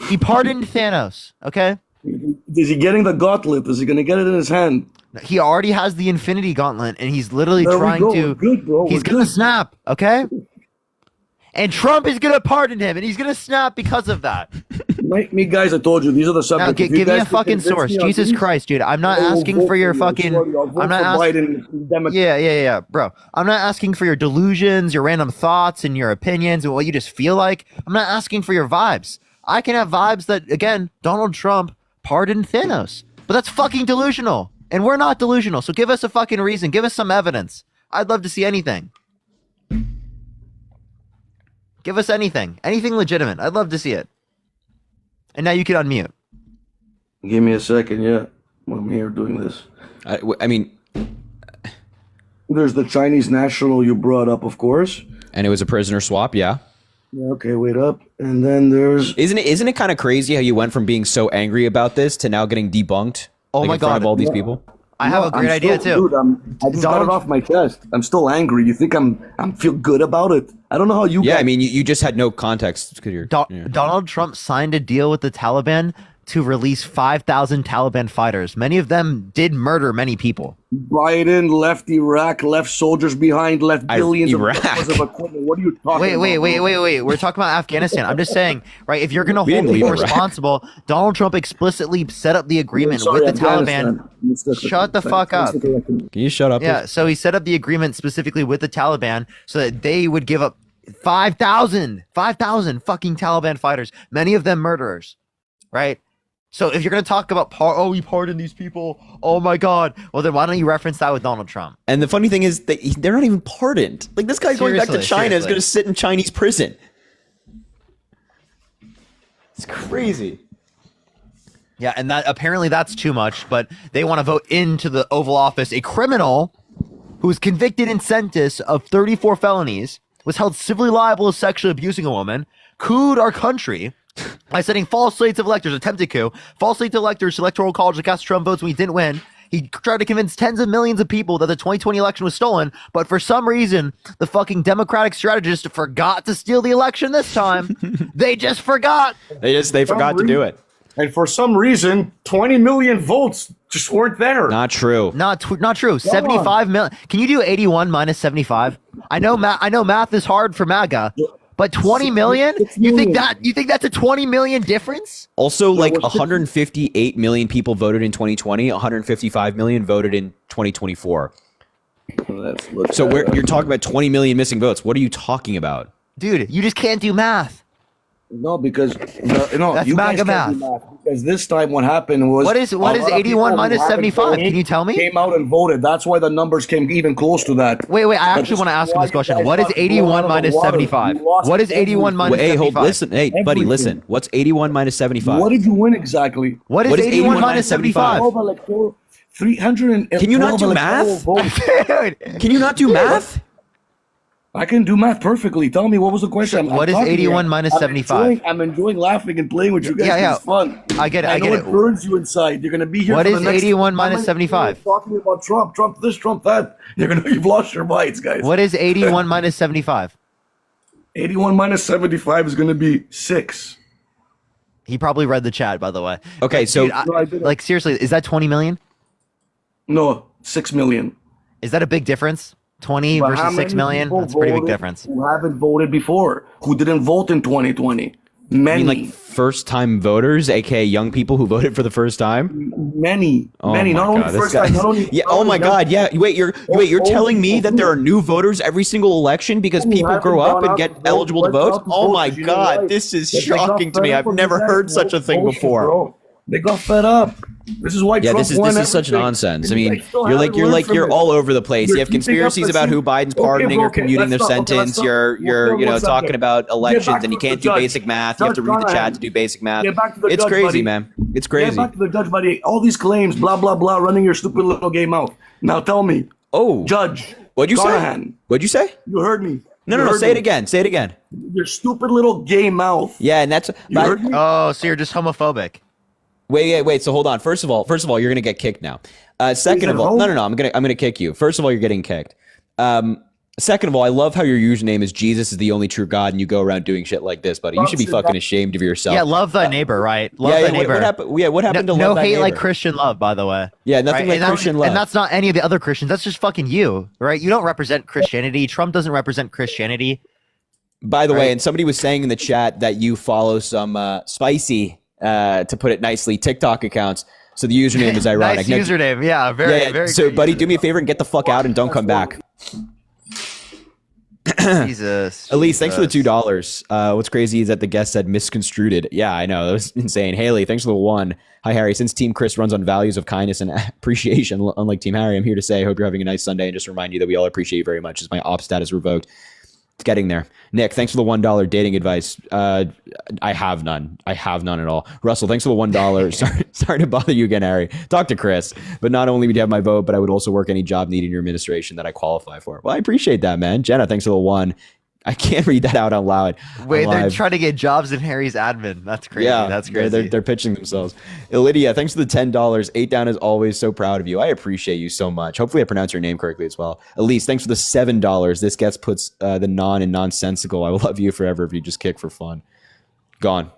He pardoned Thanos. Okay. Is he getting the gauntlet? Is he going to get it in his hand? He already has the Infinity Gauntlet, and he's literally There we trying go. to. We're good, bro. He's We're gonna good. snap. Okay. And Trump is gonna pardon him, and he's gonna snap because of that. Me guys, I told you these are the subjects. Now, If you give me guys a can fucking convince source. me on Jesus these, Christ, dude. I'm not I will asking vote for your you. fucking. Sorry, I'll vote I'm not for asking. Biden. Democrat. Yeah, bro. I'm not asking for your delusions, your random thoughts, and your opinions, and what you just feel like. I'm not asking for your vibes. I can have vibes that, again, Donald Trump pardoned Thanos, but that's fucking delusional, and we're not delusional. So give us a fucking reason. Give us some evidence. I'd love to see anything. Give us anything legitimate. I'd love to see it. And now you can unmute. Give me a second. Yeah, I'm here doing this. I mean, There's the Chinese national you brought up, of course. and it was a prisoner swap. Yeah. Yeah, okay, wait up. And then there's Isn't it kind of crazy how you went from being so angry about this to now getting debunked? Oh like, my in front God. of all these people. I have a great idea too. Dude, I just got Donald- it off my chest. I'm still angry. You think I'm feel good about it? I don't know how you. Yeah, guys- I mean, you just had no context because you're. yeah. Donald Trump signed a deal with the Taliban to release 5,000 Taliban fighters. Many of them did murder many people. Biden left Iraq, left soldiers behind, left billions Iraq. of dollars of equipment. What are you talking about? Wait. We're talking about Afghanistan. I'm just saying, right? If you're going to We hold didn't leave people Iraq. responsible, Donald Trump explicitly set up the agreement Sorry, with the Afghanistan. Taliban. Shut the fuck up. Can you shut up? Yeah, please? so he set up the agreement specifically with the Taliban so that they would give up 5,000 fucking Taliban fighters, many of them murderers, right? So if you're going to talk about, we pardoned these people, oh my God, well then why don't you reference that with Donald Trump? And the funny thing is that they're not even pardoned. Like this guy going back to China is Seriously. going to sit in Chinese prison. It's crazy. Yeah, and that apparently that's too much, but they want to vote into the Oval Office a criminal who was convicted and sentenced of 34 felonies, was held civilly liable of sexually abusing a woman, cooed our country by sending false slates of electors, attempted coup, false slates of electors to electoral college to cast Trump votes when he didn't win. He tried to convince tens of millions of people that the 2020 election was stolen, but for some reason, the fucking Democratic strategist forgot to steal the election this time. They just forgot. They forgot to do it. And for some reason, 20 million votes just weren't there. Not true. Not true. 75 million. Can you do 81 minus 75? I know math is hard for MAGA, but 20 million? You think that's a 20 million difference? Also, like 158 million people voted in 2020. 155 million voted in 2024. So you're talking about 20 million missing votes. What are you talking about? Dude, you just can't do math. No, because That's you guys MAGA can't do math. Because this time, what happened was What is a lot of 81 people who minus haven't 75? voted Can you tell me? Came out and voted. That's why the numbers came even close to that. Wait, I But actually this want to is ask him why this you question. guys What is got blown 81 out of the minus water. 75? You lost What is 81 minus Hey, 75? hold, listen. Hey, buddy, Everything. listen. What's 81 minus 75? What did you win exactly? What is 81 minus 75? 300. Can you not do math? Can you not do math? I can do math perfectly. Tell me, what was the question? What is 81 minus 75? I'm enjoying laughing and playing with you guys. Yeah. It's fun. I get it, I know get it it. burns you inside. You're gonna be here. What for is the next 81 how minus many 75? years Talking about Trump this, Trump that. You've lost your minds, guys. What is 81 minus 75? 81 minus 75 is gonna be 6. He probably read the chat, by the way. Okay, so No, I didn't. Like, seriously, is that 20 million? No, 6 million. Is that a big difference? 20 But how versus 6 many million? people That's a pretty big voted difference. Who haven't voted before? Who didn't vote in 2020? I Many. mean, like first-time voters, aka young people who voted for the first time. Many. Oh Many. my Not only God, this first guy- time, not only. Yeah. not Oh only my young God. Yeah. Wait. You're telling me that there are new voters every single election because Who people haven't grow up gone and out get to vote, eligible to went vote. out to Oh vote, my 'cause you know God. why? This is They got shocking to fed me. up I've with never this heard such a thing bullshit, before. bro. They got fed up. This is why Yeah, Trump this won is such everything. nonsense. I And you mean, guys still you're haven't learned from you're it. all over the place. You're You have keeping up conspiracies the about who same- Biden's Okay, pardoning or okay, commuting their let's stop. Okay, let's sentence. stop. You're We'll talking subject. about Get elections back and you to the can't do judge. basic math. You have to Judge read the chat Conrad. to do basic math. Get back to the It's judge, crazy, buddy. man. It's Get crazy. back to the judge, buddy. All these claims, blah blah blah, running your stupid little game mouth. Now tell me, Oh, Judge. what'd you say? Carnahan, What'd you say? You heard me. No, You no. heard Say it me. again. Say it again. Your stupid little gay mouth. Yeah, and that's. You heard me? Oh, so you're just homophobic. Wait. So hold on. First of all, you're gonna get kicked now. Second of all, no. I'm gonna kick you. First of all, you're getting kicked. Second of all, I love how your username is Jesus is the only true God, and you go around doing shit like this, buddy. You should be fucking ashamed of yourself. Yeah, love thy neighbor, right? Love thy neighbor. What happened to no love thy hate neighbor? like Christian love, by the way. Yeah, nothing right? like Christian love. And that's not any of the other Christians. That's just fucking you, right? You don't represent Christianity. Trump doesn't represent Christianity. By the way, and somebody was saying in the chat that you follow some spicy, to put it nicely, TikTok accounts. So the username is ironic. Nice username. Yeah, very. So, buddy, do me a favor and get the fuck out and don't come back. Jesus. Elise, thanks for the $2. What's crazy is that the guest said misconstrued it. Yeah, I know. That was insane. Haley, thanks for the 1. Hi, Harry. Since Team Chris runs on values of kindness and appreciation, unlike Team Harry, I'm here to say I hope you're having a nice Sunday and just remind you that we all appreciate you very much as my op status revoked. It's getting there. Nick, thanks for the $1 dating advice. I have none. I have none at all. Russell, thanks for the $1. Sorry to bother you again, Harry. Talk to Chris. But not only would you have my vote, but I would also work any job needing your administration that I qualify for. Well, I appreciate that, man. Jenna, thanks for the 1. I can't read that out loud. Wait, they're trying to get jobs in Harry's admin. That's crazy. Yeah, that's crazy. They're pitching themselves. Lydia, thanks for the $10. 8 down as always. So proud of you. I appreciate you so much. Hopefully I pronounce your name correctly as well. Elise, thanks for the $7. This gets puts the non and nonsensical. I will love you forever if you just kick for fun. Gone.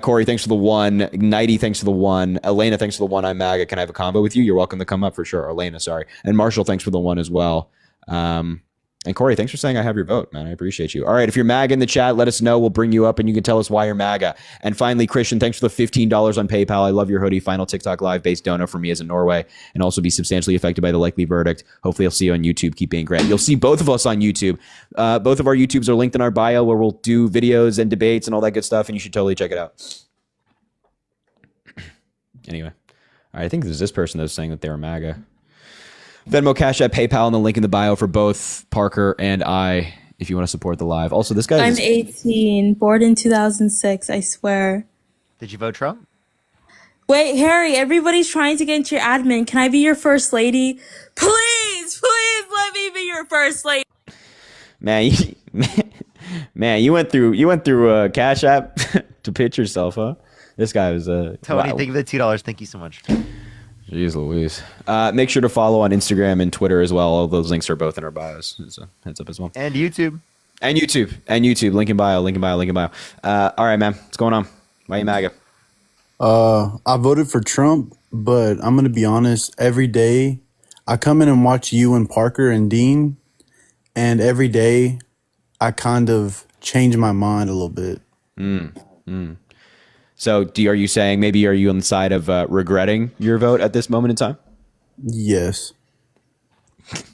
Corey, thanks for the 1. Nighty, thanks for the 1. Elena, thanks for the 1. I'm MAGA. Can I have a combo with you? You're welcome to come up for sure. Elena, sorry. And Marshall, thanks for the 1 as well. And Corey, thanks for saying I have your vote, man. I appreciate you. All right, if you're MAGA in the chat, let us know. We'll bring you up and you can tell us why you're MAGA. And finally, Christian, thanks for the $15 on PayPal. I love your hoodie. Final TikTok live-based donor for me as in Norway and also be substantially affected by the likely verdict. Hopefully, I'll see you on YouTube. Keep being great. You'll see both of us on YouTube. Both of our YouTubes are linked in our bio where we'll do videos and debates and all that good stuff, and you should totally check it out. Anyway, all right, I think there's this person that was saying that they were MAGA. Venmo, Cash App, PayPal, and the link in the bio for both Parker and I if you want to support the live. Also, this guy I'm 18, born in 2006, I swear. Did you vote Trump? Wait, Harry, everybody's trying to get into your admin. Can I be your first lady? Please let me be your first lady. Man, you went through Cash App to pitch yourself, huh? This guy was Tony, wow. thank you for the $2. Thank you so much. Jeez Louise. Make sure to follow on Instagram and Twitter as well. All those links are both in our bios. So heads up as well. And YouTube. And YouTube. Link in bio. All right, man. What's going on? Why are you MAGA? I voted for Trump, but I'm going to be honest. Every day I come in and watch you and Parker and Dean, and every day I kind of change my mind a little bit. So are you saying are you on the side of regretting your vote at this moment in time? Yes.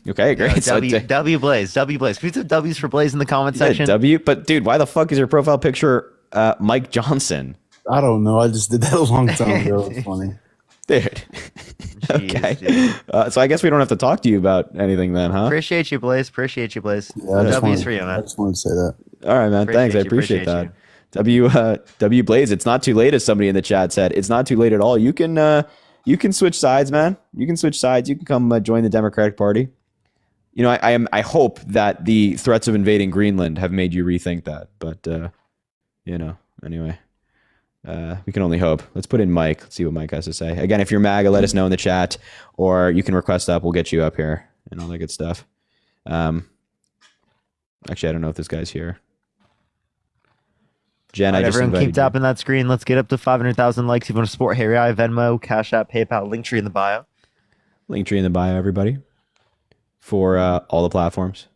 Okay, great. W Blaze. Can we put W's for Blaze in the comment section? W, but dude, why the fuck is your profile picture Mike Johnson? I don't know. I just did that a long time ago. It's funny. Dude. Okay. So I guess we don't have to talk to you about anything then, huh? Appreciate you, Blaze. Yeah, W's for you, man. I just wanted to say that. All right, man. Thanks. I appreciate that. W Blaze, it's not too late, as somebody in the chat said. It's not too late at all. You can switch sides, man. You can switch sides. You can come join the Democratic Party. You know, I hope that the threats of invading Greenland have made you rethink that. But anyway. We can only hope. Let's put in Mike. Let's see what Mike has to say. Again, if you're MAGA, let us know in the chat, or you can request up. We'll get you up here and all that good stuff. Actually, I don't know if this guy's here. Jen, I just everyone keep invited tapping that screen. Let's get up to 500,000 likes. If you want to support Harry I, Venmo, Cash App, PayPal, Linktree in the bio. Linktree in the bio, everybody, for all the platforms.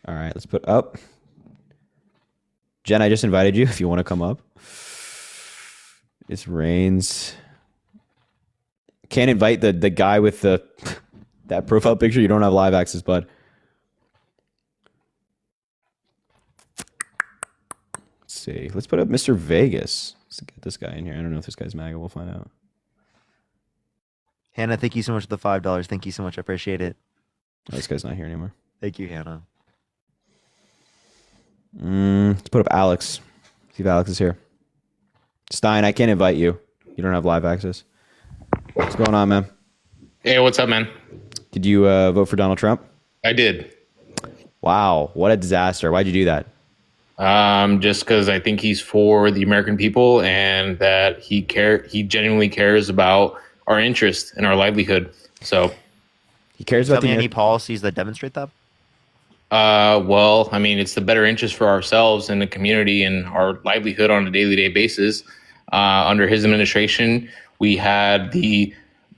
All right, let's put up. Jen, I just invited you if you want to come up. It's Reigns. Can't invite the guy with that profile picture. You don't have live access, bud. Let's see. Let's put up Mr. Vegas. Let's get this guy in here. I don't know if this guy's MAGA. We'll find out. Hannah, thank you so much for the $5. Thank you so much. I appreciate it. Oh, this guy's not here anymore. Thank you, Hannah. Let's put up Alex. See if Alex is here. Stein, I can't invite you. You don't have live access. What's going on, man? Hey, what's up, man? Did you vote for Donald Trump? I did. Wow, what a disaster. Why'd you do that? Just because I think he's for the American people and that he genuinely cares about our interest and our livelihood. So he cares Tell about me any policies that demonstrate that. well, I mean, it's the better interest for ourselves and the community and our livelihood on a day-to-day basis. Under his administration, we had the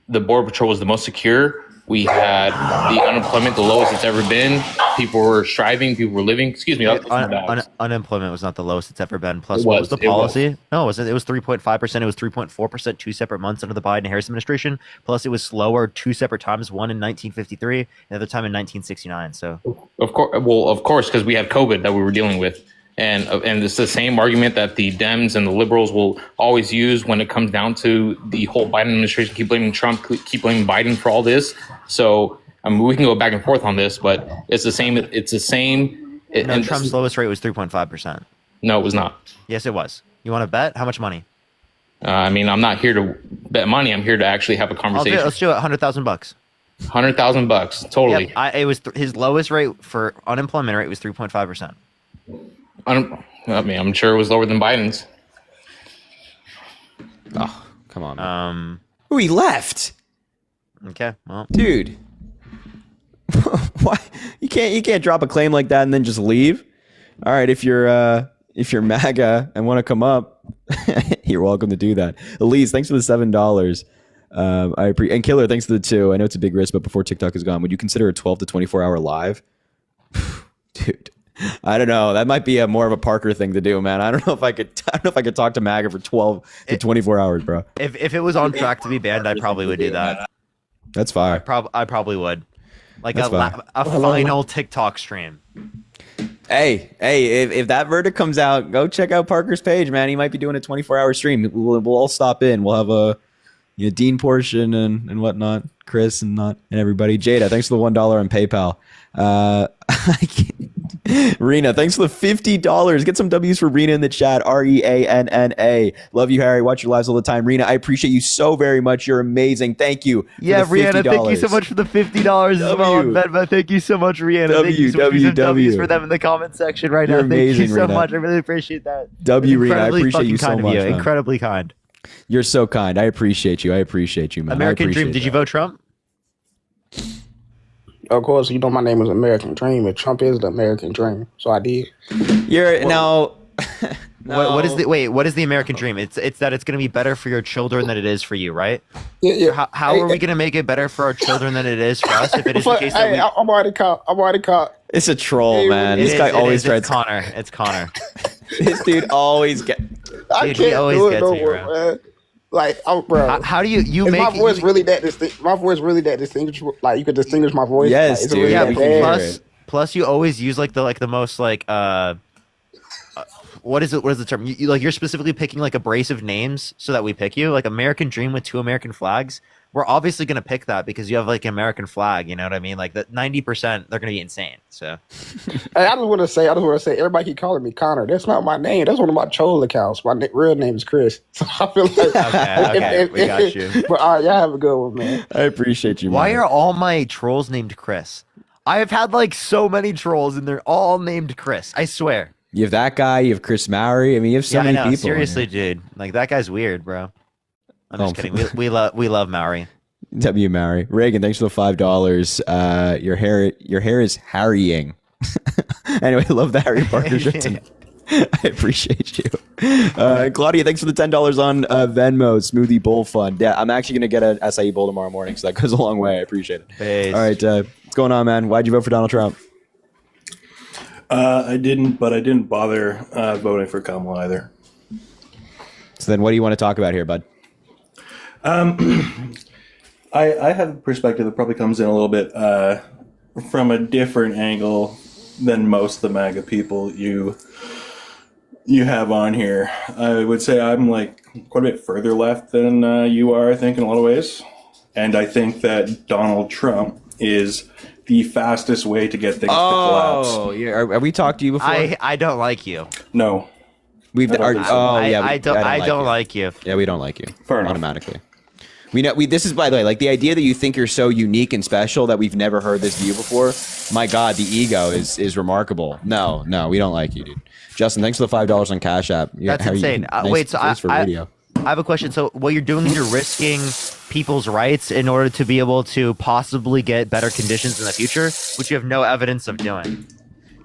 border patrol was the most secure. We had the unemployment the lowest it's ever been. People were striving. People were living. Excuse me. Unemployment was not the lowest it's ever been. Plus, what was the policy? No, it wasn't. It was 3.5%. It was 3.4% 2 separate months under the Biden-Harris administration. Plus, it was slower 2 separate times. One in 1953, and the other time in 1969. So, of course, because we had COVID that we were dealing with. And it's the same argument that the Dems and the liberals will always use when it comes down to the whole Biden administration. Keep blaming Trump, keep blaming Biden for all this. So I mean, we can go back and forth on this, but it's the same. It's the same. No, Trump's lowest rate was 3.5%. No, it was not. Yes, it was. You want to bet? How much money? I mean, I'm not here to bet money. I'm here to actually have a conversation. Let's do it. $100,000. $100,000, totally. Yep, it was his lowest rate for unemployment rate was 3.5%. I mean, I'm sure it was lower than Biden's. Oh, come on, man. Ooh, he left. Okay, well, dude, why you can't drop a claim like that and then just leave? All right, if you're MAGA and want to come up, you're welcome to do that. Elise, thanks for the $7. And Killer, thanks for the 2. I know it's a big risk, but before TikTok is gone, would you consider a 12 to 24 hour live? Dude, I don't know. That might be more of a Parker thing to do, man. I don't know if I could talk to MAGA for 12 to 24 hours, bro. If it was on track to be banned, I probably would do that. That's fire. I probably would. Like a final TikTok stream. Hey, if that verdict comes out, go check out Parker's page, man. He might be doing a 24-hour stream. We'll all stop in. We'll have a Dean portion and whatnot, Chris and everybody. Jada, thanks for the $1 on PayPal. Rena, thanks for the $50. Get some W's for Rena in the chat. REANNA. Love you, Harry. Watch your lives all the time. Rena, I appreciate you so very much. You're amazing. Thank you. Yeah, Rihanna, thank you so much for the $50 as well. Venmo. Thank you so much, Rihanna. Thank you so much for some W's for them in the comment section right now. Amazing, thank you so Rena. much. I really appreciate that. Rena, I appreciate you so much. Man. Incredibly kind. You're so kind. I appreciate you. Man. American Dream. Did you vote Trump? Of course, you know my name is American Dream, and Trump is the American Dream, so I did. No. What is the American Dream? It's that it's going to be better for your children than it is for you, right? Yeah. How are we going to make it better for our children than it is for us? If it is the case that I'm already caught. It's a troll, man. This guy always tries. It's Connor. This dude always gets. He always gets me, bro. Man. Like, bro. How do you make my voice really that distinct? My voice really that distinguishable? Like, you could distinguish my voice. Yes, like, dude. Really plus, you always use the most what is the term? You're specifically picking like abrasive names so that we pick you. Like American Dream with 2 American flags. We're obviously gonna pick that because you have like an American flag. You know what I mean? Like that 90%, they're gonna be insane. So, hey, I just want to say, everybody keep calling me Connor. That's not my name. That's one of my troll accounts. My real name is Chris. So I feel like okay, we got you. But all right, y'all have a good one, man. I appreciate you. Why man. are all my trolls named Chris? I have had like so many trolls and they're all named Chris. I swear. You have that guy. You have Chris Mowry. I mean, you have so many people. Seriously, dude. Like that guy's weird, bro. I'm just kidding. We love Mowry. W. Mowry. Reagan, thanks for the $5. Your hair is harrying. Anyway, I love the Harry Potter shirt tonight. I appreciate you. Claudia, thanks for the $10 on Venmo, Smoothie Bowl Fund. Yeah, I'm actually going to get an acai bowl tomorrow morning, so that goes a long way. I appreciate it. Peace. All right, what's going on, man? Why'd you vote for Donald Trump? I didn't bother voting for Kamala either. So then what do you want to talk about here, bud? I have a perspective that probably comes in a little bit from a different angle than most of the MAGA people you have on here. I would say I'm like quite a bit further left than you are, I think, in a lot of ways. And I think that Donald Trump is the fastest way to get things to collapse. Oh, yeah. Are we talked to you before? I don't like you. No. I don't like you. Yeah, we don't like you. Fair enough. Automatically. We know this is, by the way, like the idea that you think you're so unique and special that we've never heard this view before. My God, the ego is remarkable. No, we don't like you, dude. Justin, thanks for the $5 on Cash App. That's insane. Nice Wait, so for radio. I have a question. So what you're doing is you're risking people's rights in order to be able to possibly get better conditions in the future, which you have no evidence of doing.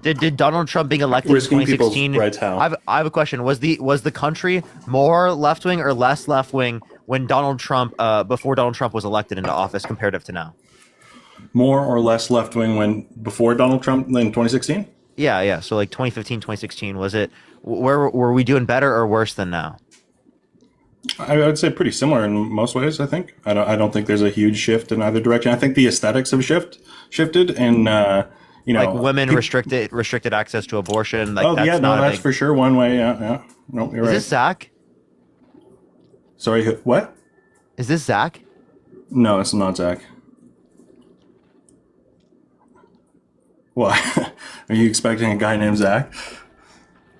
Did Donald Trump being elected Risking in 2016? people's rights how? I have a question. Was the country more left wing or less left wing when Donald Trump before Donald Trump was elected into office comparative to now? More or less left wing when before Donald Trump in 2016? Yeah. So like 2015, 2016, was it where were we doing better or worse than now? I would say pretty similar in most ways. I think I don't think there's a huge shift in either direction. I think the aesthetics have shifted, and like women restricted access to abortion. Like that's for sure one way. Yeah. No, you're right. Is this Zach? Sorry, what? Is this Zach? No, it's not Zach. What? Are you expecting a guy named Zach?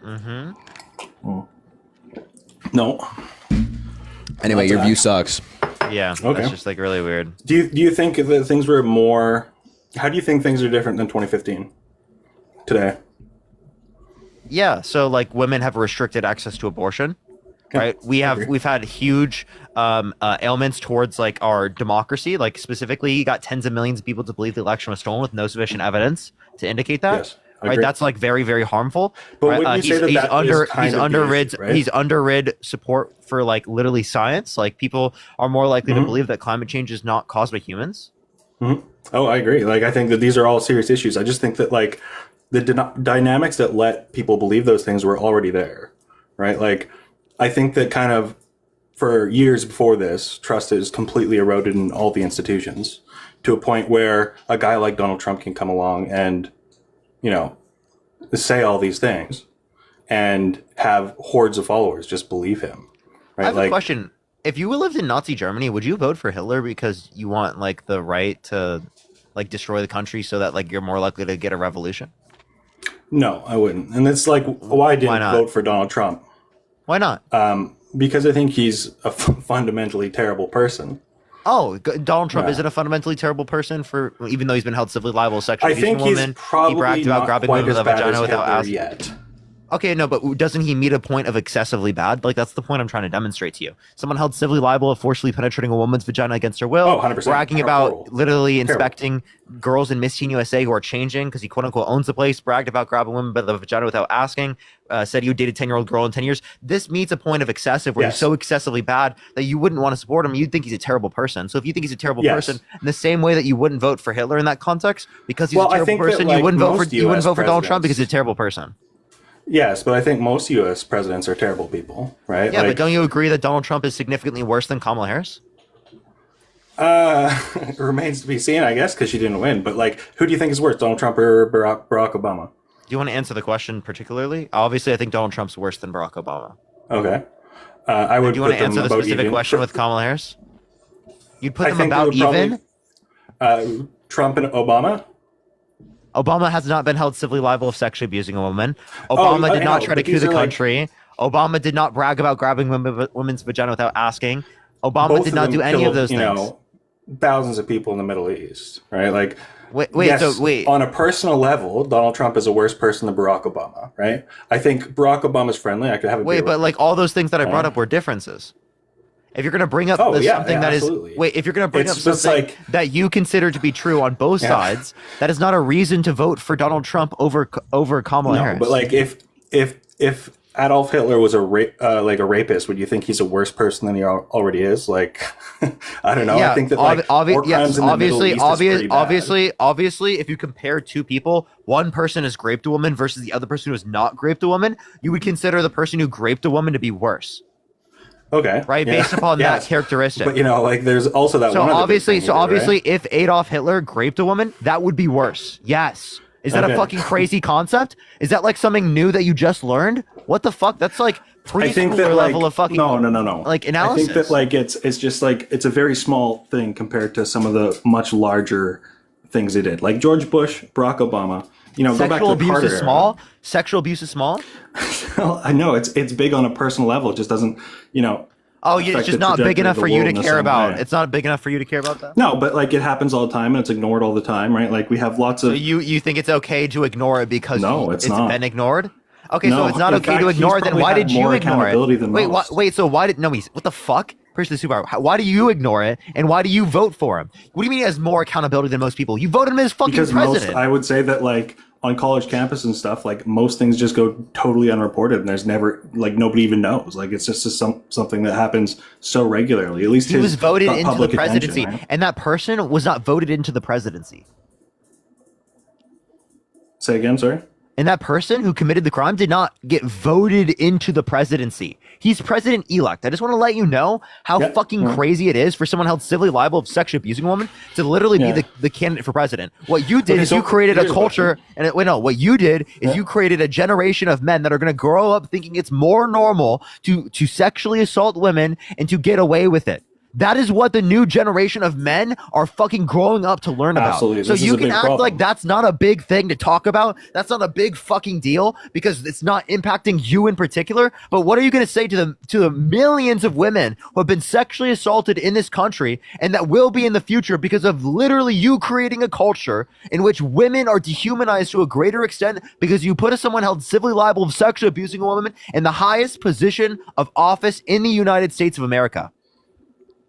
Mm-hmm. Oh. No. Anyway, your view sucks. Yeah. Okay. That's just like really weird. Do you think that things were more? How do you think things are different than 2015 today? Yeah. So like women have restricted access to abortion. Right. We've had huge ailments towards like our democracy. Like specifically, you got tens of millions of people to believe the election was stolen with no sufficient evidence to indicate that. Yes, right. That's like very, very harmful. But right? wouldn't you say he's underrid support for like literally science. Like people are more likely to believe that climate change is not caused by humans. Mm-hmm. Oh, I agree. Like I think that these are all serious issues. I just think that like the dynamics that let people believe those things were already there. Right. Like I think that kind of for years before this, trust is completely eroded in all the institutions to a point where a guy like Donald Trump can come along and, say all these things and have hordes of followers just believe him. Right? I have a question. If you lived in Nazi Germany, would you vote for Hitler because you want like the right to like destroy the country so that like you're more likely to get a revolution? No, I wouldn't. And it's like why I didn't vote for Donald Trump. Why not? Because I think he's a fundamentally terrible person. Oh, Donald Trump isn't a fundamentally terrible person for even though he's been held civilly liable sexually abusing a woman. Probably he bragged about grabbing women with a vagina without asking. Yet. Okay, no, but doesn't he meet a point of excessively bad? Like, that's the point I'm trying to demonstrate to you. Someone held civilly liable of forcibly penetrating a woman's vagina against her will. 100%. Bragging about literally inspecting girls in Miss Teen USA who are changing because he quote-unquote owns the place. Bragged about grabbing women by the vagina without asking. Said you dated 10-year-old girl in 10 years. This meets a point of excessive where he's so excessively bad that you wouldn't want to support him. You'd think he's a terrible person. So if you think he's a terrible person, in the same way that you wouldn't vote for Hitler in that context because he's a terrible person, you wouldn't vote for Donald Trump because he's a terrible person. Yes, but I think most U.S. presidents are terrible people, right? Yeah, but don't you agree that Donald Trump is significantly worse than Kamala Harris? It remains to be seen, I guess, because she didn't win. But like, who do you think is worse, Donald Trump or Barack Obama? Do you want to answer the question particularly? Obviously, I think Donald Trump's worse than Barack Obama. Okay. I would. Do you want to answer the specific question with Kamala Harris? You'd put them about even? Trump and Obama? Obama has not been held civilly liable of sexually abusing a woman. Obama did not try to coup the country. Obama did not brag about grabbing women's vagina without asking. Obama did not do any of those things. Thousands of people in the Middle East, right? Like, wait. On a personal level, Donald Trump is a worse person than Barack Obama, right? I think Barack Obama's friendly. I could have a wait, but like all those things that I brought up were differences. If you're going to bring up something that absolutely. is if you're going to bring up something that you consider to be true on both sides, that is not a reason to vote for Donald Trump over Kamala Harris. But like if Adolf Hitler was a rapist, would you think he's a worse person than he already is? Like, I don't know. Yeah, I think that obviously, if you compare two people, one person has raped a woman versus the other person who has not raped a woman, you would consider the person who raped a woman to be worse. Okay. Right, based upon that characteristic. But like, there's also that. So obviously, if Adolf Hitler raped a woman, that would be worse. Yes. Is that a fucking crazy concept? Is that like something new that you just learned? What the fuck? That's like preschooler level of fucking no. Like analysis. I think that like it's just like it's a very small thing compared to some of the much larger things they did. Like George Bush, Barack Obama. Go back to the Carter era. Sexual abuse is small. Well, I know it's big on a personal level. It just doesn't, it's just not big enough for you to care about. It's not big enough for you to care about that. No, but like it happens all the time and it's ignored all the time, right? Like we have lots of. So you think it's okay to ignore it because it's not. been ignored? Okay, so No, it's not in okay fact, to he's ignore it. Then probably why had did you more ignore accountability it? than Wait, most. wait. So why did no? What the fuck? Person the superpower. Why do you ignore it? And why do you vote for him? What do you mean he has more accountability than most people? You voted him as fucking Because president. I would say that like on college campus and stuff, like most things just go totally unreported, and there's never like nobody even knows. Like it's just something that happens so regularly. At least he was voted into the presidency, right? and that person was not voted into the presidency. Say again, sorry. And that person who committed the crime did not get voted into the presidency. He's president-elect. I just want to let you know how fucking crazy it is for someone held civilly liable of sexually abusing a woman to literally be the candidate for president. What you did is you created a culture, what you did is you created a generation of men that are going to grow up thinking it's more normal to sexually assault women and to get away with it. That is what the new generation of men are fucking growing up to learn about. Absolutely. So This is you a can big act problem. like that's not a big thing to talk about. That's not a big fucking deal because it's not impacting you in particular. But what are you going to say to the millions of women who have been sexually assaulted in this country and that will be in the future because of literally you creating a culture in which women are dehumanized to a greater extent because you put someone held civilly liable of sexually abusing a woman in the highest position of office in the United States of America?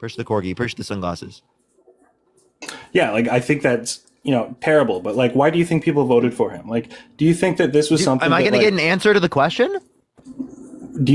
Push the corgi, push the sunglasses. Yeah, like I think that's terrible. But like, why do you think people voted for him? Like, do you think that this was something? Am I going to get an answer to the question? Do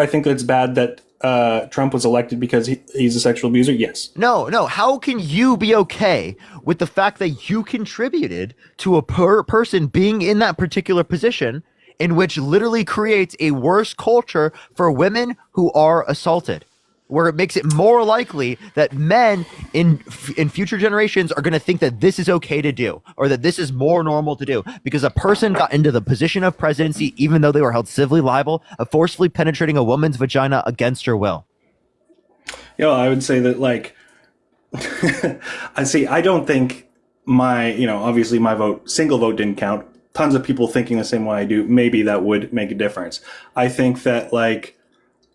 I think it's bad that Trump was elected because he's a sexual abuser? Yes. No. How can you be okay with the fact that you contributed to a person being in that particular position in which literally creates a worse culture for women who are assaulted? Where it makes it more likely that men in future generations are going to think that this is okay to do or that this is more normal to do because a person got into the position of presidency even though they were held civilly liable of forcefully penetrating a woman's vagina against her will. I would say that like I don't think my obviously my single vote didn't count. Tons of people thinking the same way I do, maybe that would make a difference. I think that like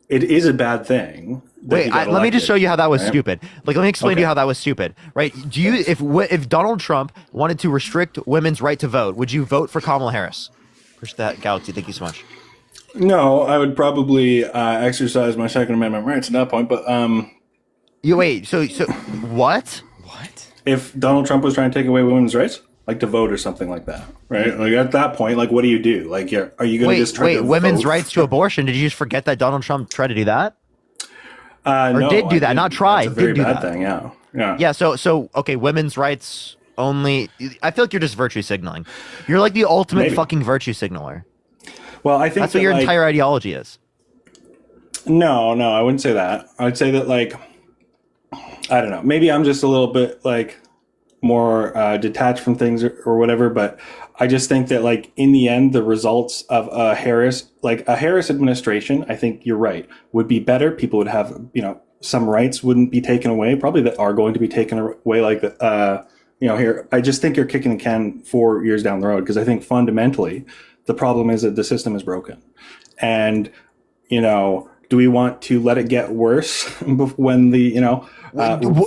it is a bad thing. Wait, let me just show you how that was stupid. Like, let me explain to you how that was stupid, right? Do you, if Donald Trump wanted to restrict women's right to vote, would you vote for Kamala Harris? Push that galaxy. Thank you so much. No, I would probably exercise my Second Amendment rights at that point. But you wait. So what? What? If Donald Trump was trying to take away women's rights, like to vote or something like that, right? Like at that point, like what do you do? Like, are you going to just try to women's vote rights to abortion? Did you just forget that Donald Trump tried to do that? Or no, did do that? Not try. It's a very did do bad that. thing. Yeah. Yeah. So okay, women's rights only. I feel like you're just virtue signaling. You're like the ultimate fucking virtue signaler. Well, I think that's what your entire ideology is. No, I wouldn't say that. I'd say that like I don't know. Maybe I'm just a little bit like more detached from things or whatever, but I just think that like in the end the results of a Harris administration, I think you're right, would be better. People would have some rights wouldn't be taken away, probably that are going to be taken away, like here I just think you're kicking the can 4 years down the road, because I think fundamentally the problem is that the system is broken. And do we want to let it get worse when the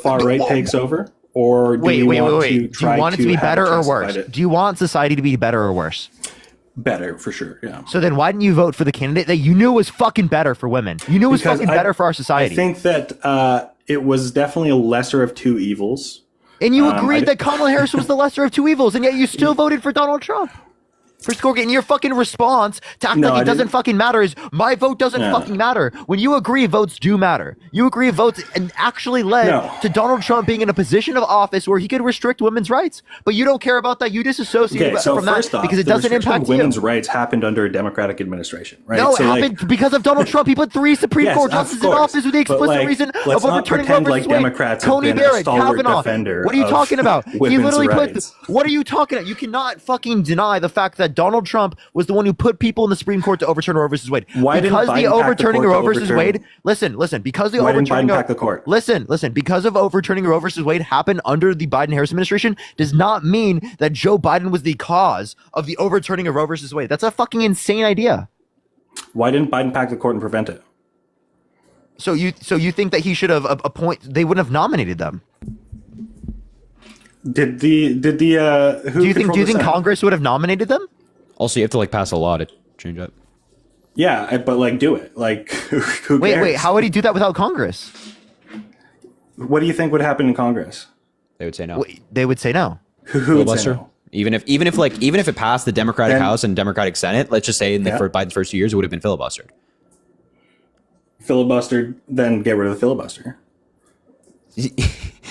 far right takes over? Or do we want to try do you want it to be better or worse? It? Do you want society to be better or worse? Better, for sure, yeah. So then why didn't you vote for the candidate that you knew was fucking better for women? You knew was fucking better for our society. I think that it was definitely a lesser of two evils. And you agreed that Kamala Harris was the lesser of two evils, and yet you still voted for Donald Trump. For Scorpion, and your fucking response to act like it doesn't fucking matter is my vote doesn't fucking matter. When you agree, votes do matter. You agree, votes and actually led to Donald Trump being in a position of office where he could restrict women's rights. But you don't care about that. You disassociate from that because it doesn't impact you. Women's rights happened under a Democratic administration, right? No, it happened because of Donald Trump. He put 3 Supreme Court justices in office with the explicit reason of overturning Roe versus Wade. Democrats Tony Barrett, Kavanaugh. Defender what are you talking about? He literally rights. What are you talking about? You cannot fucking deny the fact that Donald Trump was the one who put people in the Supreme Court to overturn Roe versus Wade. Why because didn't the Biden overturning pack the Roe court to versus overturn? Wade. Listen. Because the Why didn't overturning Biden pack the court? Listen. Because of overturning Roe versus Wade happened under the Biden-Harris administration does not mean that Joe Biden was the cause of the overturning of Roe versus Wade. That's a fucking insane idea. Why didn't Biden pack the court and prevent it? So you think that he should have they wouldn't have nominated them? Do you think Congress would have nominated them? Also, you have to pass a law to change up. Yeah, but like, do it. Like, who cares? Wait, how would he do that without Congress? What do you think would happen in Congress? They would say no. They would say no. Who would say no? Even if it passed the Democratic House and Democratic Senate, let's just say for Biden's first 2 years, it would have been filibustered. Filibustered, then get rid of the filibuster.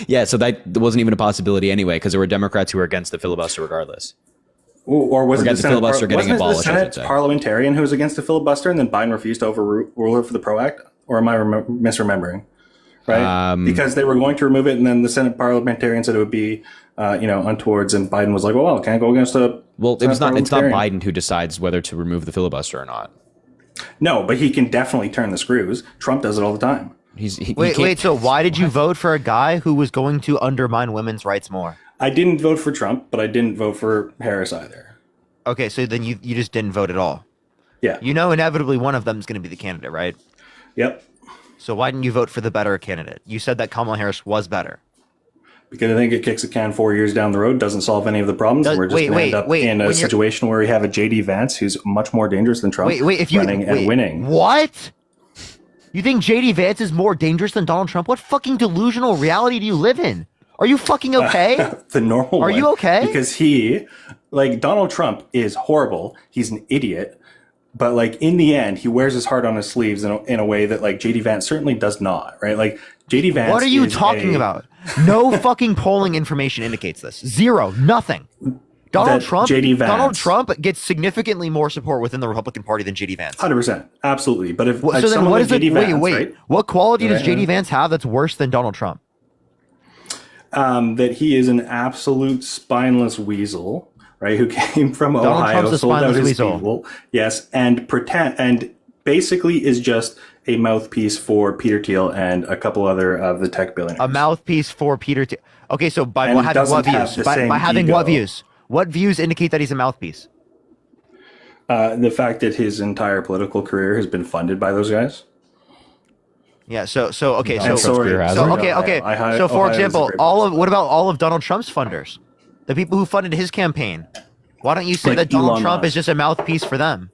Yeah, so that wasn't even a possibility anyway, because there were Democrats who were against the filibuster regardless. Or was it the Senate filibuster getting abolished? Wasn't it the Senate parliamentarian who was against the filibuster, and then Biden refused to overrule it for the PRO Act? Or am I misremembering? Right, because they were going to remove it, and then the Senate parliamentarian said it would be, untowards, and Biden was like, "Well, can't go against a." Well, it's not Biden who decides whether to remove the filibuster or not. No, but he can definitely turn the screws. Trump does it all the time. Wait. So why did you vote for a guy who was going to undermine women's rights more? I didn't vote for Trump, but I didn't vote for Harris either. Okay, so then you just didn't vote at all. Yeah. You know, inevitably one of them is going to be the candidate, right? Yep. So why didn't you vote for the better candidate? You said that Kamala Harris was better. Because I think it kicks the can 4 years down the road, doesn't solve any of the problems. We're just going to end up in a situation where we have a JD Vance who's much more dangerous than Trump running and winning. What? You think JD Vance is more dangerous than Donald Trump? What fucking delusional reality do you live in? Are you fucking okay? The normal Are one. you okay? Because Donald Trump is horrible. He's an idiot. But like in the end, he wears his heart on his sleeves in a way that like JD Vance certainly does not, right? Like JD Vance. What are you talking about? No fucking polling information indicates this. Zero. Nothing. Donald Trump gets significantly more support within the Republican Party than JD Vance. 100%, absolutely. But if so then what is it? Wait. Right? What quality does JD Vance have that's worse than Donald Trump? That he is an absolute spineless weasel, right? Who came from Donald Ohio, Trump's a sold out spineless his weasel. people, yes, and basically is just a mouthpiece for Peter Thiel and a couple other of the tech billionaires. A mouthpiece for Peter Thiel. Okay, so by having what views? By having what views? What views indicate that he's a mouthpiece? The fact that his entire political career has been funded by those guys. Yeah. So for example, what about all of Donald Trump's funders, the people who funded his campaign? Why don't you say that Donald Trump is just a mouthpiece for them?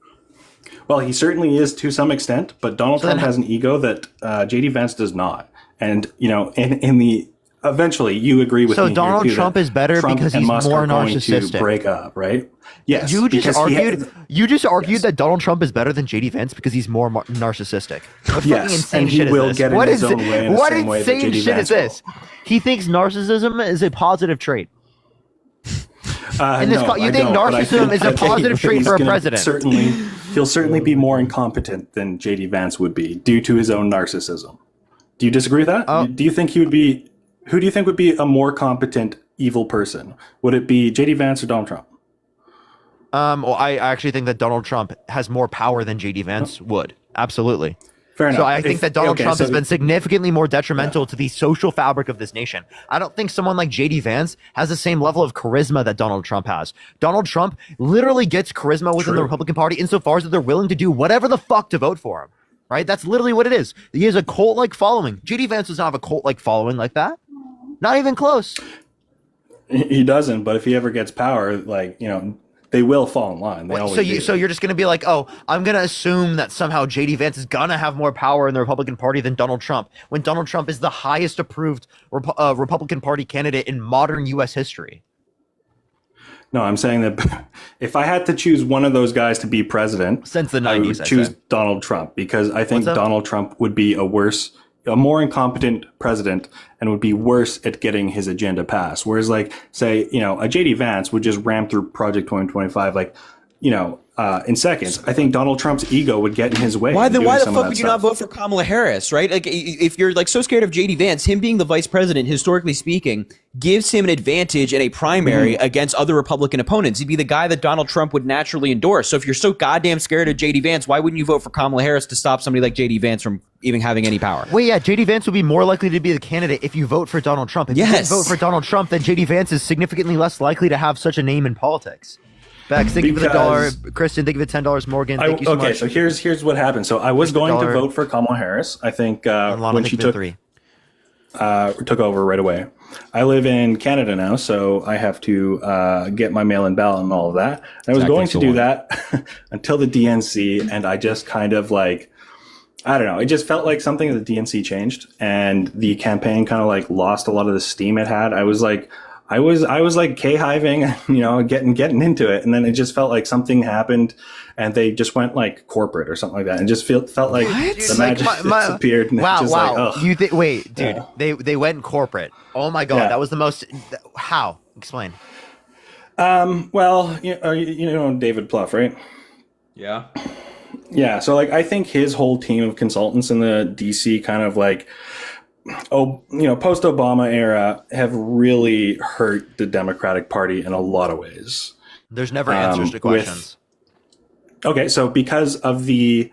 Well, he certainly is to some extent, but Donald Trump has an ego that JD Vance does not. And eventually you agree with me. So Donald Trump is better because he's more narcissistic. To break up, right? Yes. You just argued that Donald Trump is better than JD Vance because he's more narcissistic. What fucking insane shit is this? What insane shit is this? He thinks narcissism is a positive trait. You think narcissism is a positive trait for a president? He'll certainly be more incompetent than JD Vance would be due to his own narcissism. Do you disagree with that? Do you think he would be? Who do you think would be a more competent evil person? Would it be JD Vance or Donald Trump? Well, I actually think that Donald Trump has more power than JD Vance would. Absolutely. Fair enough. So I think that Donald Trump has been significantly more detrimental to the social fabric of this nation. I don't think someone like JD Vance has the same level of charisma that Donald Trump has. Donald Trump literally gets charisma within the Republican Party insofar as that they're willing to do whatever the fuck to vote for him. Right? That's literally what it is. He has a cult-like following. JD Vance does not have a cult-like following like that. Not even close. He doesn't, but if he ever gets power, they will fall in line. So you're just going to be like, oh, I'm going to assume that somehow JD Vance is going to have more power in the Republican Party than Donald Trump, when Donald Trump is the highest approved Republican Party candidate in modern U.S. history. No, I'm saying that if I had to choose one of those guys to be president since the 90s, I would choose Donald Trump, because I think Donald Trump would be a more incompetent president and would be worse at getting his agenda passed. Whereas a JD Vance would just ram through Project 2025, in seconds. I think Donald Trump's ego would get in his way. Why the fuck would you not vote for Kamala Harris, right? Like, if you're so scared of JD Vance, him being the vice president, historically speaking, gives him an advantage in a primary against other Republican opponents. He'd be the guy that Donald Trump would naturally endorse. So if you're so goddamn scared of JD Vance, why wouldn't you vote for Kamala Harris to stop somebody like JD Vance from even having any power? Wait, yeah, JD Vance would be more likely to be the candidate if you vote for Donald Trump. If you didn't vote for Donald Trump, then JD Vance is significantly less likely to have such a name in politics. Bex, thank you for the $1. Kristen, thank you for $10. Morgan, thank you so much. So here's what happened. So I was going to vote for Kamala Harris. I think when she took took over right away. I live in Canada now, so I have to get my mail-in ballot and all of that. And I was going to do that until the DNC, and I just kind of like, I don't know. It just felt like something that the DNC changed, and the campaign kind of like lost a lot of the steam it had. I was like K-hiving, you know, getting into it, and then it just felt like something happened, and they just went like corporate or something like that, and just felt like the magic disappeared. And wow, just wow. Like, You wait, dude. They went corporate. Oh my god, that was the most. How? Explain. Well, you know David Plouffe, right? Yeah. Yeah. So like, I think his whole team of consultants in the DC kind of like, post Obama era have really hurt the Democratic Party in a lot of ways. There's never answers to questions. Okay, so because of the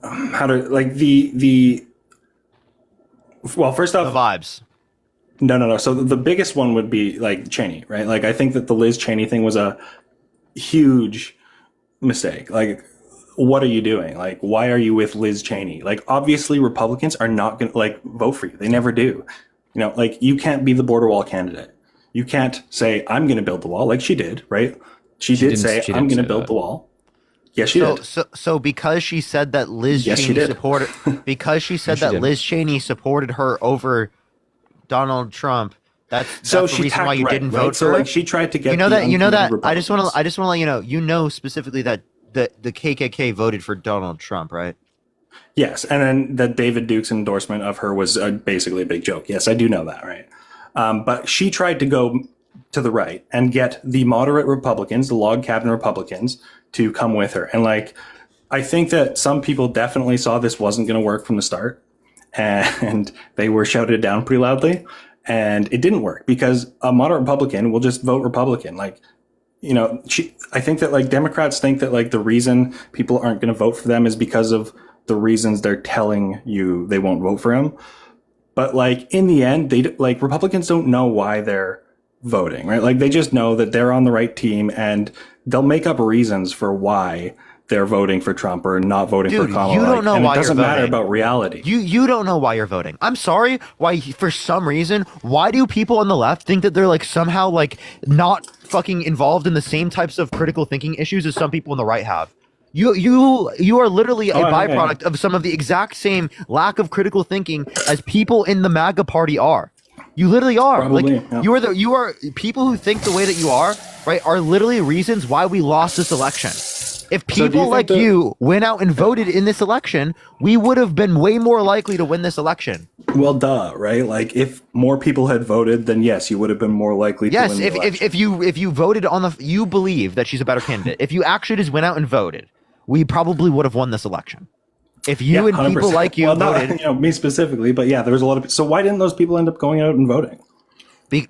first off, the vibes. No. So the biggest one would be like Cheney, right? Like I think that the Liz Cheney thing was a huge mistake. Like, what are you doing? Like, why are you with Liz Cheney? Like, obviously Republicans are not going to like vote for you. They never do. You know, like you can't be the border wall candidate. You can't say, I'm going to build the wall like she did, right? She did say, I'm going to build the wall. Yes, she did. So because she said that Liz Cheney supported, because she said that Liz Cheney supported her over Donald Trump, that's the reason why you didn't vote for her. Like she tried to get you know that I just want to let you know specifically that the KKK voted for Donald Trump, right? Yes, and then that David Duke's endorsement of her was basically a big joke. Yes, I do know that, right? But she tried to go to the right and get the moderate Republicans, the log cabin Republicans, to come with her. And like, I think that some people definitely saw this wasn't going to work from the start, and they were shouted down pretty loudly. And it didn't work because a moderate Republican will just vote Republican. Like, you know, I think that like Democrats think that like the reason people aren't going to vote for them is because of the reasons they're telling you they won't vote for him. But like in the end, Republicans don't know why they're voting, right? Like they just know that they're on the right team and they'll make up reasons for why they're voting for Trump or not voting for Kamala. You don't know why it doesn't you're matter voting. about reality. You don't know why you're voting. I'm sorry. Why, for some reason, why do people on the left think that they're like somehow like not fucking involved in the same types of critical thinking issues as some people on the right have? You are literally a byproduct of some of the exact same lack of critical thinking as people in the MAGA party are. You literally are. Probably, like you are people who think the way that you are, right, are literally reasons why we lost this election. If people like you went out and voted in this election, we would have been way more likely to win this election. Well, duh, right? Like if more people had voted, then yes, you would have been more likely to win the election. if you voted on you believe that she's a better candidate. If you actually just went out and voted, we probably would have won this election. If you and 100%. people like you voted, not me specifically, but yeah, there was a lot of. So why didn't those people end up going out and voting?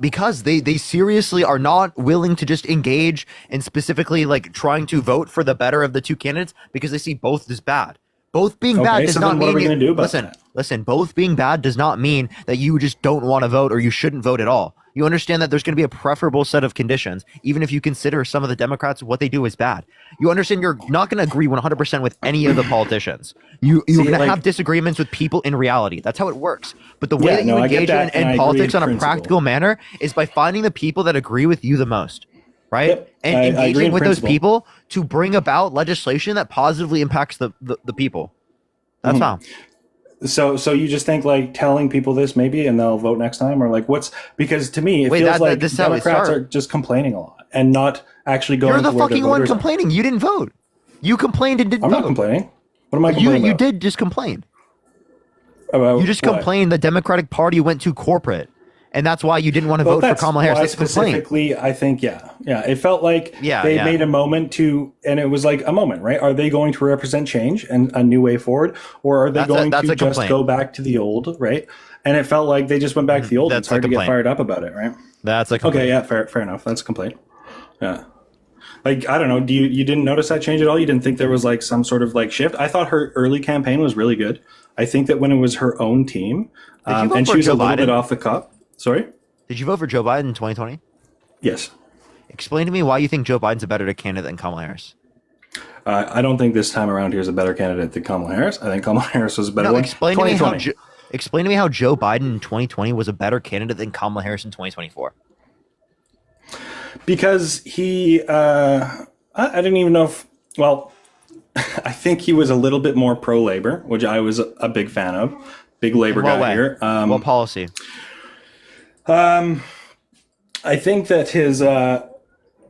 Because they seriously are not willing to just engage in specifically like trying to vote for the better of the two candidates because they see both as bad. Both being bad does not mean. What are we going to do about that? Listen. Both being bad does not mean that you just don't want to vote or you shouldn't vote at all. You understand that there's going to be a preferable set of conditions, even if you consider some of the Democrats what they do is bad. You understand you're not going to agree 100% with any of the politicians. You're going to have disagreements with people in reality. That's how it works. But the way that you engage in politics on a practical manner is by finding the people that agree with you the most, right? Yep. And engaging with those people to bring about legislation that positively impacts the people. That's how. So you just think like telling people this maybe and they'll vote next time, or like because to me it feels like Democrats are just complaining a lot and not actually going. You're the fucking one complaining. You didn't vote. You complained and didn't vote. I'm not complaining. What am I complaining about? You did just complain. About you just complained the Democratic Party went too corporate, and that's why you didn't want to vote for Kamala Harris. That's specifically, I think, it felt like they made a moment and it was like a moment, right? Are they going to represent change and a new way forward, or are they going to just go back to the old, right? And it felt like they just went back to the old. It's hard to get fired up about it, right? That's a complaint. Okay, yeah, fair enough. That's a complaint. Yeah. Like, I don't know. You didn't notice that change at all? You didn't think there was like some sort of like shift? I thought her early campaign was really good. I think that when it was her own team, and she was a little bit off the cuff. Sorry? Did you vote for Joe Biden in 2020? Yes. Explain to me why you think Joe Biden's a better candidate than Kamala Harris. I don't think this time around here is a better candidate than Kamala Harris. I think Kamala Harris was a better one. Explain to me Explain to me how Joe Biden in 2020 was a better candidate than Kamala Harris in 2024. Because he, I didn't even know if, well, I think he was a little bit more pro-labor, which I was a big fan of. Big labor guy here. What policy? I think that his,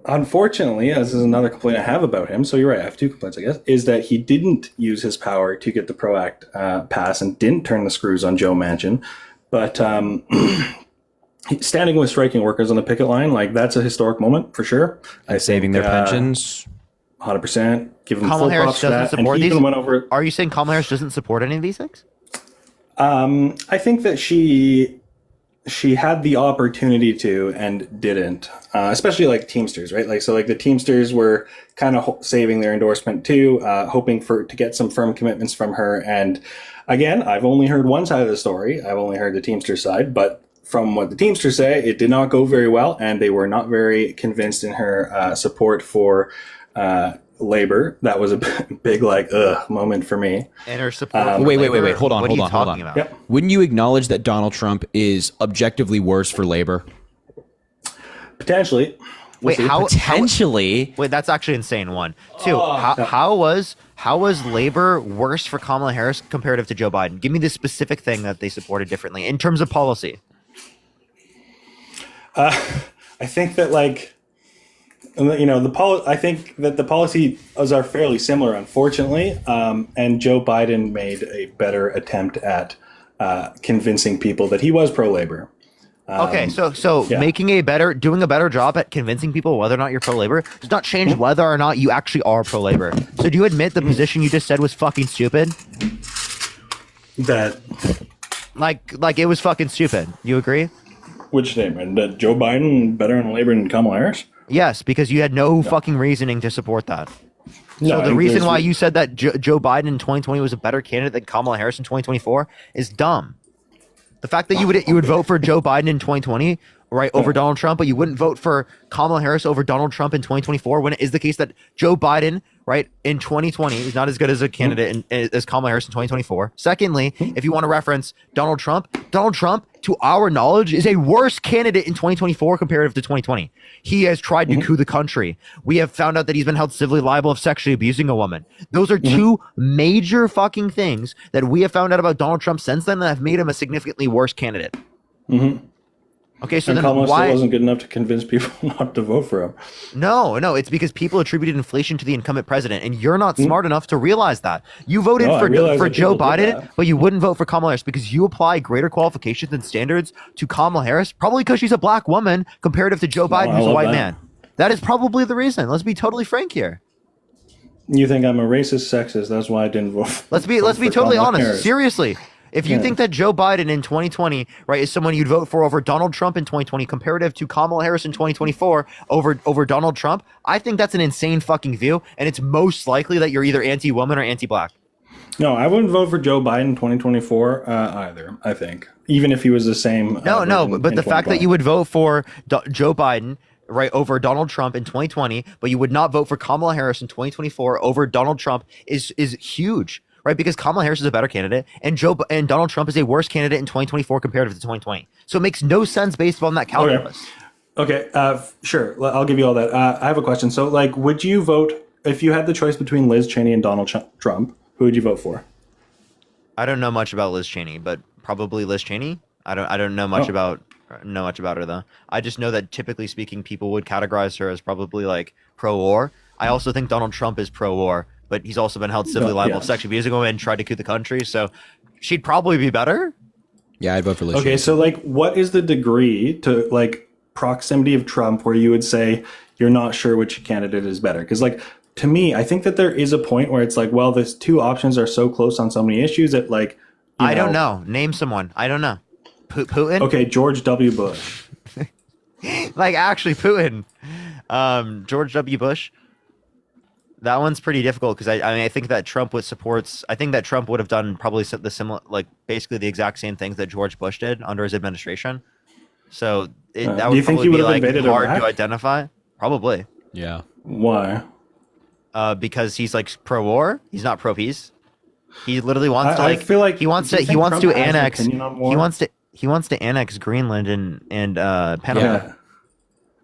unfortunately, as is another complaint I have about him, so you're right, I have two complaints, I guess, is that he didn't use his power to get the PRO Act passed and didn't turn the screws on Joe Manchin. But standing with striking workers on the picket line, like, that's a historic moment for sure. Saving their pensions. 100%. Give them Kamala full Harris props for doesn't that. support And he these? even went over. Are you saying Kamala Harris doesn't support any of these things? I think that she had the opportunity to and didn't, especially like Teamsters, right? Like, so like the Teamsters were kind of saving their endorsement too, hoping to get some firm commitments from her. And again, I've only heard one side of the story. I've only heard the Teamster side, but from what the Teamsters say, it did not go very well, and they were not very convinced in her support for labor. That was a big moment for me. And her support. Wait. Hold on. What are you talking about? Yep. Wouldn't you acknowledge that Donald Trump is objectively worse for labor? Potentially. Wait, how? Potentially. Wait, that's actually insane. 1, 2. How was labor worse for Kamala Harris comparative to Joe Biden? Give me the specific thing that they supported differently in terms of policy. I think that I think that the policies are fairly similar, unfortunately. And Joe Biden made a better attempt at convincing people that he was pro-labor. Okay, so yeah. doing a better job at convincing people whether or not you're pro-labor does not change whether or not you actually are pro-labor. So do you admit the position you just said was fucking stupid? That, like it was fucking stupid. You agree? which statement? That Joe Biden better on labor than Kamala Harris? Yes, because you had no fucking reasoning to support that. So the reason why you said that Joe Biden in 2020 was a better candidate than Kamala Harris in 2024 is dumb. The fact that you would vote for Joe Biden in 2020, right, over Donald Trump, but you wouldn't vote for Kamala Harris over Donald Trump in 2024, when it is the case that Joe Biden, right, in 2020 is not as good as a candidate as Kamala Harris in 2024. Secondly, if you want to reference Donald Trump, to our knowledge, is a worse candidate in 2024 comparative to 2020. He has tried to coup the country. We have found out that he's been held civilly liable of sexually abusing a woman. Those are two major fucking things that we have found out about Donald Trump since then that have made him a significantly worse candidate. Okay, so then Kamala why still wasn't good enough to convince people not to vote for him? No, it's because people attributed inflation to the incumbent president, and you're not smart enough to realize that. You voted for Joe Biden, but you wouldn't vote for Kamala Harris because you apply greater qualifications and standards to Kamala Harris, probably because she's a black woman comparative to Joe Biden, who's a white man. That is probably the reason. Let's be totally frank here. You think I'm a racist, sexist? That's why I didn't vote. Let's be totally honest. Seriously. If you think that Joe Biden in 2020, right, is someone you'd vote for over Donald Trump in 2020 comparative to Kamala Harris in 2024 over Donald Trump, I think that's an insane fucking view, and it's most likely that you're either anti-woman or anti-black. No, I wouldn't vote for Joe Biden in 2024 either, I think. Even if he was the same. But the fact that you would vote for Joe Biden, right, over Donald Trump in 2020, but you would not vote for Kamala Harris in 2024 over Donald Trump is huge. Right, because Kamala Harris is a better candidate, and Donald Trump is a worse candidate in 2024 comparative to 2020. So it makes no sense based on that calculus. Okay, sure. I'll give you all that. I have a question. So, would you vote if you had the choice between Liz Cheney and Donald Trump? Who would you vote for? I don't know much about Liz Cheney, but probably Liz Cheney. I don't know much about her though. I just know that typically speaking, people would categorize her as probably pro-war. I also think Donald Trump is pro-war, but he's also been held civilly liable of sexually abusing a woman and tried to coup the country. So she'd probably be better. Yeah, I'd vote for Liz. Okay, so what is the degree to proximity of Trump where you would say you're not sure which candidate is better? Because to me, I think that there is a point where it's well, these two options are so close on so many issues that I don't know. Name someone. I don't know. Putin. Okay, George W. Bush. Actually, Putin. George W. Bush. That one's pretty difficult because I think that Trump would have done probably the similar, basically the exact same things that George Bush did under his administration. So that would probably be hard to identify. Probably. Yeah. Why? Because he's pro-war. He's not pro-peace. He literally wants to I feel like he wants do you to think Trump has an annex opinion on war? he wants to annex Greenland and Panama. Yeah.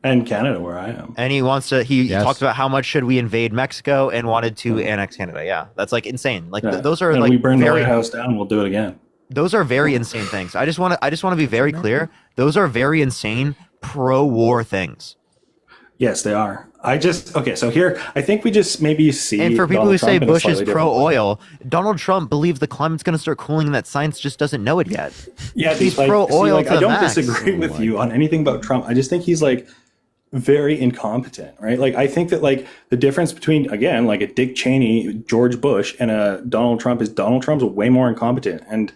And Canada, where I am. And he wants to he Yes. talked about how much should we invade Mexico and wanted to annex Canada. Yeah, that's like insane. Like Yeah. those are and like we burn the very White House down. We'll do it again. those are very insane things. I just want to be very clear. Those are very insane pro-war things. Yes, they are. So here, I think we just maybe see. And for people Donald who say Trump in a Bush is slightly different way. pro-oil, Donald Trump believes the climate's going to start cooling and that science just doesn't know it yet. Yeah, He's like, pro-oil to I the don't max. disagree with you on anything about Trump. I just think he's like very incompetent, right? Like I think that like the difference between again like a Dick Cheney, George Bush, and a Donald Trump is Donald Trump's way more incompetent. And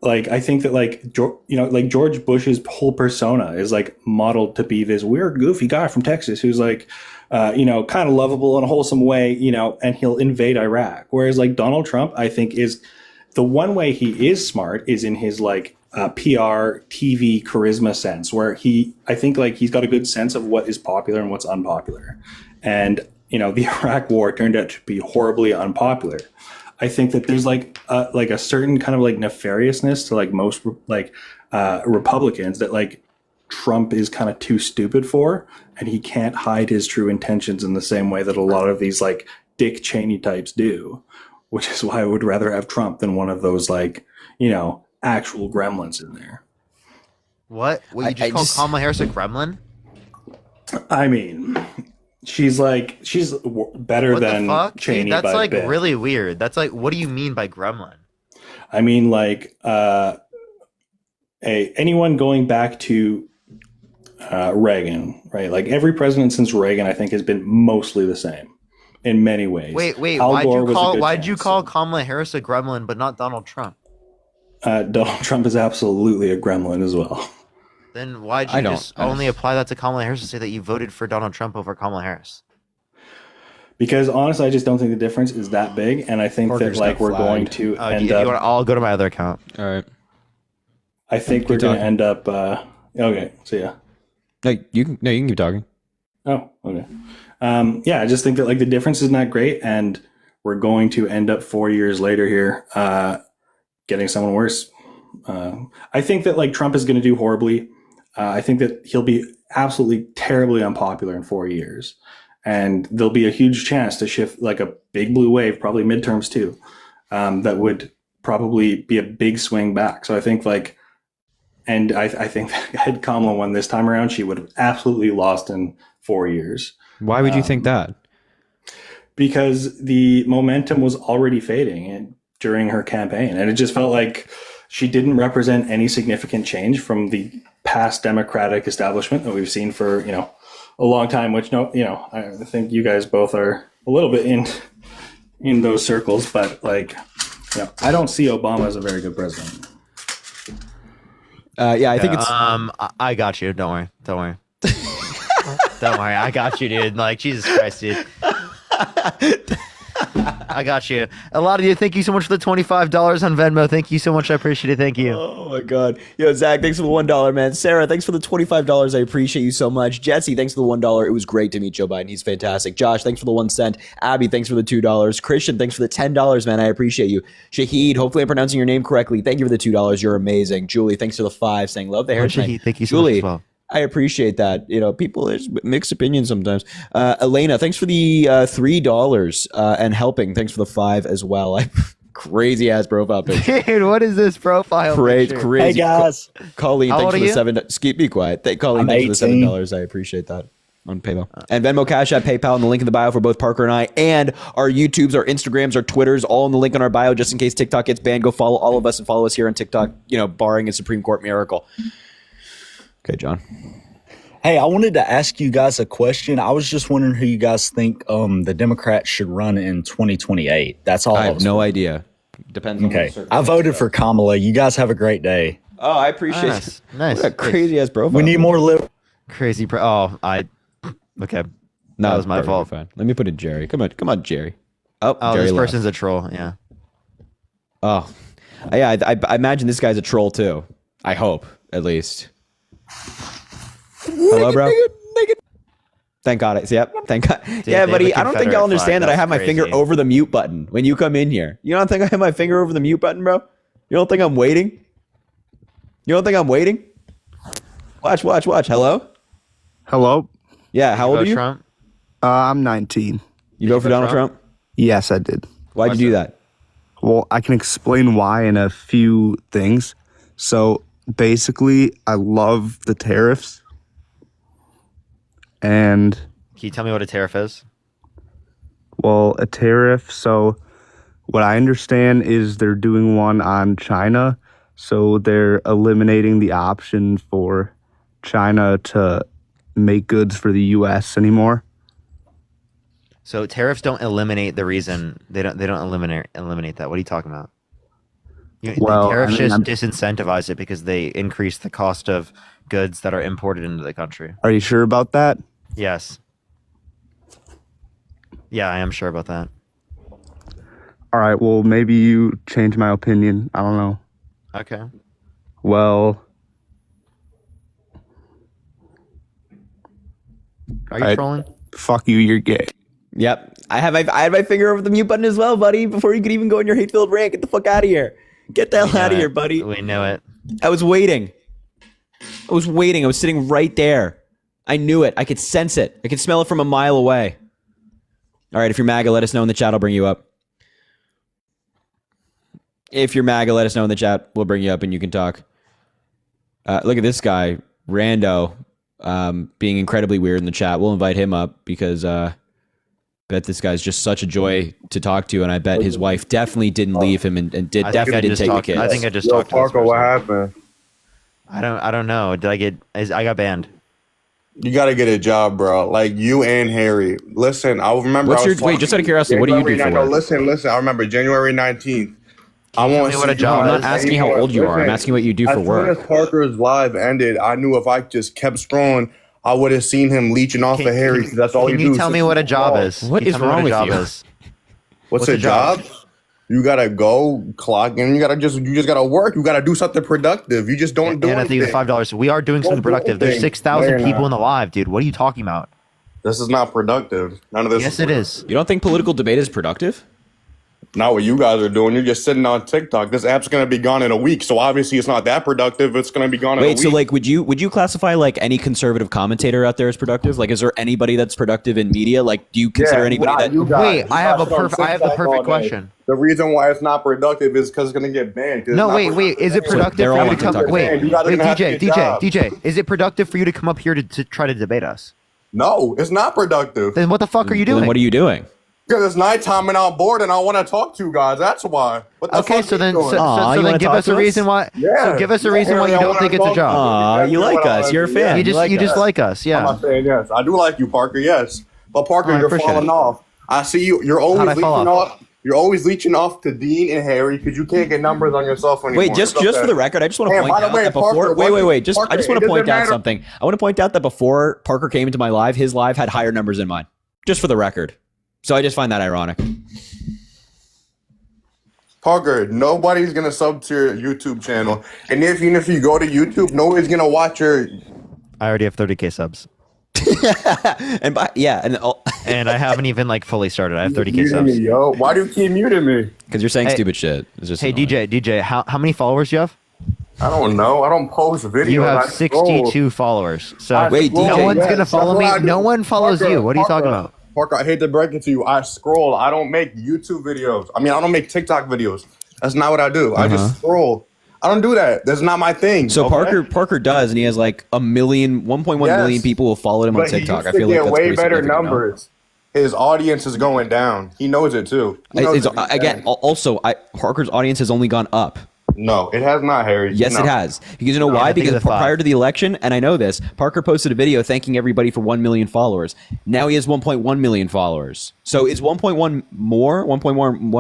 like I think that like like George Bush's whole persona is like modeled to be this weird, goofy guy from Texas who's like kind of lovable in a wholesome way, and he'll invade Iraq. Whereas like Donald Trump, I think is the one way he is smart is in his like PR, TV charisma sense, where I think like he's got a good sense of what is popular and what's unpopular. And, the Iraq war turned out to be horribly unpopular. I think that there's like a certain kind of like nefariousness to like most like Republicans that like Trump is kind of too stupid for, and he can't hide his true intentions in the same way that a lot of these like Dick Cheney types do, which is why I would rather have Trump than one of those like, actual gremlins in there. What? What you just call Kamala Harris a gremlin? I mean, she's better What than the fuck? Cheney. Dude, that's by a like bit. really weird. That's like, what do you mean by gremlin? I mean, like, anyone going back to Reagan, right? Like every president since Reagan, I think, has been mostly the same in many ways. Wait, Al Gore was a good why'd you chance. call Kamala Harris a gremlin, but not Donald Trump? Donald Trump is absolutely a gremlin as well. Then why'd you just only apply that to Kamala Harris and say that you voted for Donald Trump over Kamala Harris? Because honestly, I just don't think the difference is that big, and I think Parker's that like got we're flagged. going to end You up. want? I'll go to my other account. All right. I think we're going to end up. Okay, so yeah. No, you can keep talking. Oh, okay. Yeah, I just think that like the difference isn't that great, and we're going to end up 4 years later here getting someone worse. I think that like Trump is going to do horribly. I think that he'll be absolutely terribly unpopular in 4 years, and there'll be a huge chance to shift like a big blue wave, probably midterms too, that would probably be a big swing back. So I think like. And I think that had Kamala won this time around, she would have absolutely lost in 4 years. Why would you think that? Because the momentum was already fading during her campaign. And it just felt like she didn't represent any significant change from the past Democratic establishment that we've seen for, a long time, which, I think you guys both are a little bit in those circles. But like, I don't see Obama as a very good president. Yeah, I think it's. I got you. Don't worry. Don't worry. Don't worry. I got you, dude. Like, Jesus Christ, dude. I got you. A lot of you, thank you so much for the $25 on Venmo. Thank you so much. I appreciate it. Thank you. Oh my God. Yo, Zach, thanks for the $1, man. Sarah, thanks for the $25. I appreciate you so much. Jesse, thanks for the $1. It was great to meet Joe Biden. He's fantastic. Josh, thanks for the 1 cent. Abby, thanks for the $2. Christian, thanks for the $10, man. I appreciate you. Shahid, hopefully I'm pronouncing your name correctly. Thank you for the $2. You're amazing. Julie, thanks for the 5, saying love the hair. Shahid, thank you so Julie, much as well. I appreciate that. People, there's mixed opinions sometimes. Elena, thanks for the $3 and helping. Thanks for the 5 as well. Crazy ass profile picture. Dude, what is this profile picture? Crazy. Hey guys, Colleen, How thanks old for are the you? $7. Be quiet. Colleen, I'm thanks for 18. the $7. I appreciate that. On PayPal. And Venmo, Cash App, PayPal, and the link in the bio for both Parker and I, and our YouTubes, our Instagrams, our Twitters, all in the link in our bio, just in case TikTok gets banned. Go follow all of us and follow us here on TikTok, barring a Supreme Court miracle. Okay, John. Hey, I wanted to ask you guys a question. I was just wondering who you guys think the Democrats should run in 2028. That's all. I have no idea. Depends on Okay. the circumstance. I voted for Kamala. You guys have a great day. Oh, I appreciate it. Nice. What a crazy ass profile. We need more liberal. Crazy. Okay. No, that was my perfect, fault. Fine. Let me put in Jerry. Come on, Jerry. Oh, Jerry this left. person's a troll. Yeah. Oh, yeah. I imagine this guy's a troll too. I hope, at least. Hello, bro. Thank God. Yep. Thank God. Dude, Yeah, they buddy. have a I don't think y'all Confederate understand flag. that I have my That's finger crazy. over the mute button when you come in here. You don't think I have my finger over the mute button, bro? You don't think I'm waiting? You don't think I'm waiting? Watch. Hello? Hello? Yeah, how old are you? Trump? I'm 19. You vote for Donald Trump? Yes, I did. Why'd you do that? Well, I can explain why in a few things. So basically, I love the tariffs. And, Can you tell me what a tariff is? well, a tariff, so what I understand is they're doing one on China. So they're eliminating the option for China to make goods for the U.S. anymore. So tariffs don't eliminate the reason they don't eliminate that. What are you talking about? Well, tariffs I mean, just I'm- disincentivize it because they increase the cost of goods that are imported into the country. Are you sure about that? Yes. Yeah, I am sure about that. All right, well, maybe you change my opinion. I don't know. Okay. Well, Are you trolling? Fuck you, you're gay. Yep. I had my finger over the mute button as well, buddy, before you could even go in your hate-filled rant. Get the fuck out of here. Get the hell out of here, buddy. We know it. I was waiting. I was sitting right there. I knew it. I could sense it. I could smell it from a mile away. All right, if you're MAGA, let us know in the chat. I'll bring you up. If you're MAGA, let us know in the chat. We'll bring you up and you can talk. Look at this guy, Rando, being incredibly weird in the chat. We'll invite him up because bet this guy's just such a joy to talk to, and I bet his wife definitely didn't leave him and definitely didn't take the kids. I think I just talked to this Parker, what person. happened? I don't know. I got banned. You got to get a job, bro. Like you and Harry. Listen, I remember. Wait, just out of curiosity, what do you do for work? Listen. I remember January 19th. I want to what a job. I'm not asking how old you are. I'm asking what you do for work. As soon as Parker's live ended, I knew if I just kept scrolling, I would have seen him leaching off of Harry. Because that's all he do. Can you tell me what a job is? What is wrong with you? What's a job? You gotta go clock in. You just gotta work. You gotta do something productive. You just don't do And I think anything. the $5. We are doing something productive. There's 6,000 people in the live, dude. What are you talking about? This is not productive. None of this. Yes, it is. You don't think political debate is productive? Not what you guys are doing. You're just sitting on TikTok. This app's gonna be gone in a week, so obviously it's not that productive. It's gonna be gone in a week. Wait, so like, would you classify like any conservative commentator out there as productive? Like, is there anybody that's productive in media? Like, do you consider anybody that? Wait, I have the perfect question. The reason why it's not productive is because it's gonna get banned. No, wait. Is it productive for you to come? Wait, DJ. Is it productive for you to come up here to try to debate us? No, it's not productive. Then what the fuck are you doing? Then what are you doing? Because it's nighttime and I'm bored and I want to talk to you guys. That's why. What the Okay, fuck so are you then, doing? so then give us a reason why. Yeah. So give us a reason why you don't think it's a job. Aw, you like us. You're a fan. You just like us. I'm Yeah. not saying yes. I do like you, Parker. Yes, but Parker, Oh, I you're appreciate falling it. off. I see you. You're always How'd I leeching fall off. You're always leeching off to Dean and Harry because you can't get numbers on yourself anymore. Wait, just It's for okay. the record, I just want to And point by the out way, that before. Parker, Wait. I just Parker, want to it point doesn't out matter. something. I want to point out that before Parker came into my live, his live had higher numbers than mine. Just for the record. So I just find that ironic. Parker, nobody's gonna sub to your YouTube channel, and even if you go to YouTube, nobody's gonna watch your. I already have 30K subs. and and I haven't even like fully started. I have 30K Muting subs. me, yo. Why do you keep muting me? Because you're saying Hey- stupid shit. It's just Hey DJ, how many followers do you have? I don't know. I don't post videos. You I have scroll. 62 followers. So I Wait, scroll. no one's Yes, gonna follow that's me. what I do. No one follows Parker, you. What are you talking Parker, about? Parker, I hate to break it to you. I scroll. I don't make YouTube videos. I mean, I don't make TikTok videos. That's not what I do. I just scroll. I don't do that. That's not my thing. So okay? Parker does, and he has like 1.1 million people who followed him on But he TikTok. used I to feel like get that's way pretty better significant, no? numbers. His audience is going down. He knows it too. He knows it. Again, also, Parker's audience has only gone up. No, it has not, Harry. Yes, No. it has. Because you know why? I think Because it's a 5. prior to the election, and I know this, Parker posted a video thanking everybody for 1 million followers. Now he has 1.1 million followers. So is 1.1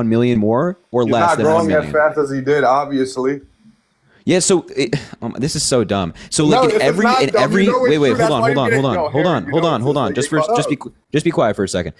million more or He's less not than 1 growing million? as fast as he did, obviously. Yeah, so this is so dumb. So No, like this in is every not dumb. You know it's wait, true. That's why you get it. No, Harry, you know it's true. hold on. Shut Just up. Just be quiet for a second.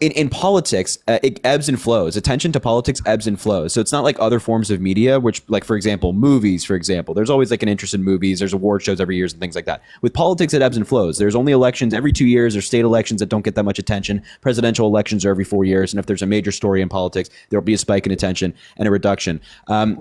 In politics, it ebbs and flows. Attention to politics ebbs and flows. So it's not like other forms of media, which, like, for example, movies, for example. There's always like an interest in movies. There's award shows every year and things like that. With politics, it ebbs and flows. There's only elections every 2 years. There's state elections that don't get that much attention. Presidential elections are every 4 years. And if there's a major story in politics, there'll be a spike in attention and a reduction.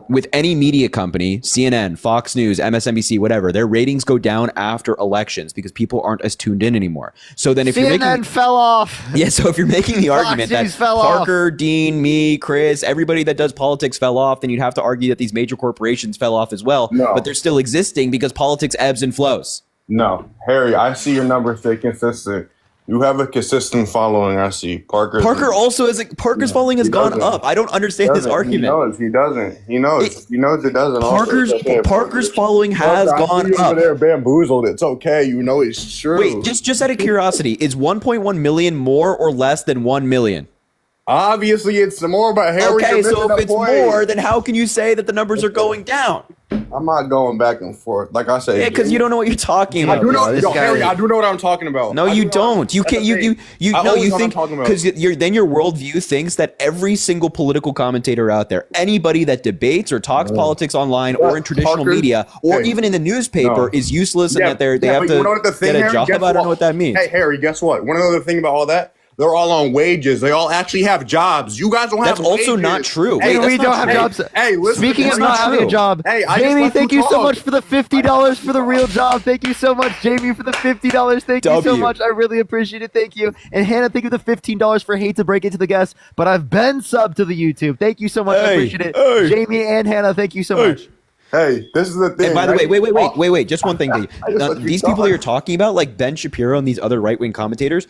With any media company, CNN, Fox News, MSNBC, whatever, their ratings go down after elections because people aren't as tuned in anymore. So then if you're making... fell off. Yeah, so if you're making the argument that Parker, Dean, me, Chris, everybody that does politics fell off, then you'd have to argue that these major corporations fell off as well. No. But they're still existing because politics ebbs and flows. No, Harry, I see your numbers stay consistent. You have a consistent following. I see Parker also is Parker's following has gone up. I don't understand his argument. He doesn't. He knows it doesn't. Parker's following has gone up. They're bamboozled. It's okay. You know it's true. Wait, just out of curiosity, is 1.1 million more or less than 1 million? Obviously, it's more. But Harry, okay, so if it's more, then how can you say that the numbers are going down? I'm not going back and forth. Like I said, yeah, because you don't know what you're talking about. I do know, Harry. I do know what I'm talking about. No, you don't. You can't. You think because then your worldview thinks that every single political commentator out there, anybody that debates or talks politics online or in traditional media or even in the newspaper is useless and that they have to get a job. I don't know what that means. Hey, Harry, guess what? One other thing about all that. They're all on wages. They all actually have jobs. You guys don't have. That's also not true. Hey, we don't have jobs. Hey, listen. Speaking of not having a job, Jamie, thank you so much for the $50 for the real job. Thank you so much, Jamie, for the $50. Thank you so much. I really appreciate it. Thank you. And Hannah, thank you for the $15 for hate to break it to the guests, but I've been subbed to the YouTube. Thank you so much. I appreciate it. Jamie and Hannah, thank you so much. Hey, this is the thing. And by the way, wait. Just one thing. These people that you're talking about, like Ben Shapiro and these other right-wing commentators,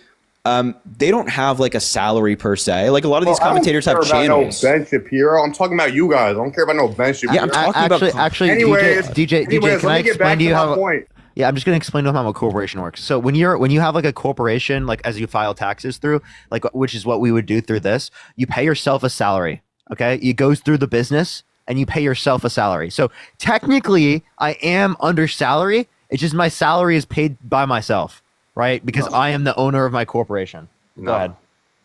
they don't have like a salary per se. Like a lot of these commentators have channels. No Ben Shapiro. I'm talking about you guys. I don't care about no Ben Shapiro. Yeah, I'm talking about. Actually, DJ, can I explain to you how? Yeah, I'm just gonna explain to him how a corporation works. So when you have like a corporation, like as you file taxes through, like which is what we would do through this, you pay yourself a salary. Okay, it goes through the business and you pay yourself a salary. So technically, I am under salary. It's just my salary is paid by myself. Right? Because I am the owner of my corporation. Go ahead.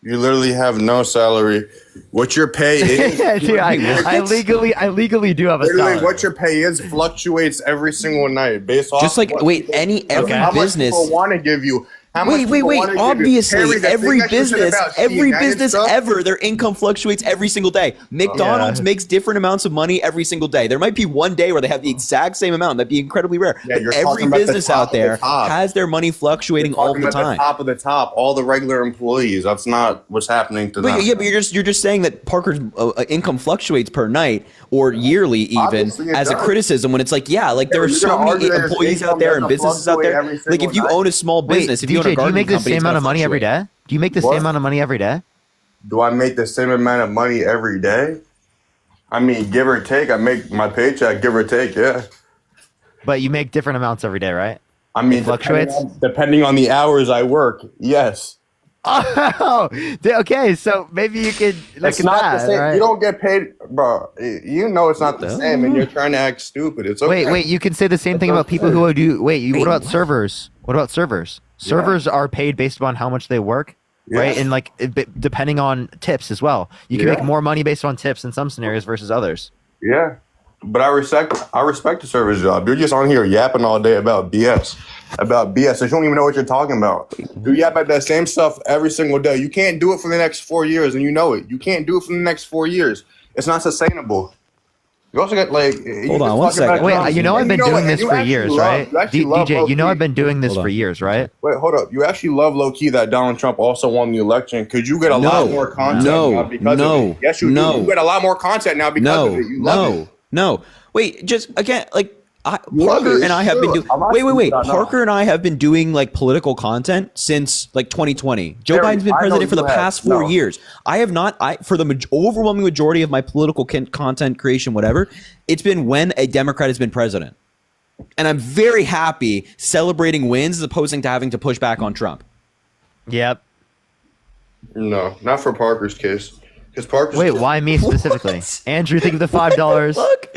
You literally have no salary. What your pay is. Dude, I legally do have a salary. What your pay is fluctuates every single night based off. Just like every how business. Much people want to give you. Wait. Obviously, every business ever, their income fluctuates every single day. McDonald's makes different amounts of money every single day. There might be one day where they have the exact same amount. That'd be incredibly rare. Yeah, but every business out there has their money fluctuating all the time. Top of the top, all the regular employees. That's not what's happening to them. Yeah, but you're just saying that Parker's income fluctuates per night or yearly even as a criticism when it's like, there are so many employees out there and businesses out there. Like if you own a small business, if you own a do you make the same amount of money every day? Do you make the same amount of money every day? Do I make the same amount of money every day? I mean, give or take. I make my paycheck, give or take, yeah. But you make different amounts every day, right? I mean, it fluctuates? Depending on the hours I work, yes. Oh, okay. So maybe you could look it's at not that, the same. right? You don't get paid, bro. You know it's not the same, and you're trying to act stupid. It's okay. Wait. You can say the same thing about people who do. What about servers? What about servers? Servers are paid based upon how much they work, right? And like depending on tips as well. You can make more money based on tips in some scenarios versus others. Yeah, but I respect the server's job. You're just on here yapping all day about BS. So you don't even know what you're talking about. You yap about that same stuff every single day. You can't do it for the next 4 years, and you know it. You can't do it for the next 4 years. It's not sustainable. You also got like. Hold on 1 second. Wait, I've been doing this for years, right? DJ, I've been doing this for years, right? Wait, hold up. You actually love low key that Donald Trump also won the election because you get a lot more content now because of it. Yes, you do. You get a lot more content now because of it. You love it. No. Wait, just again, like. Parker and I have been doing. Wait. Parker and I have been doing like political content since like 2020. Joe Biden's been president for the past 4 years. I have not. For the overwhelming majority of my political content creation, whatever, it's been when a Democrat has been president, and I'm very happy celebrating wins as opposed to having to push back on Trump. Yep. No, not for Parker's case. Because Parker's Wait, why me specifically? Andrew, thank you for the $5. Look.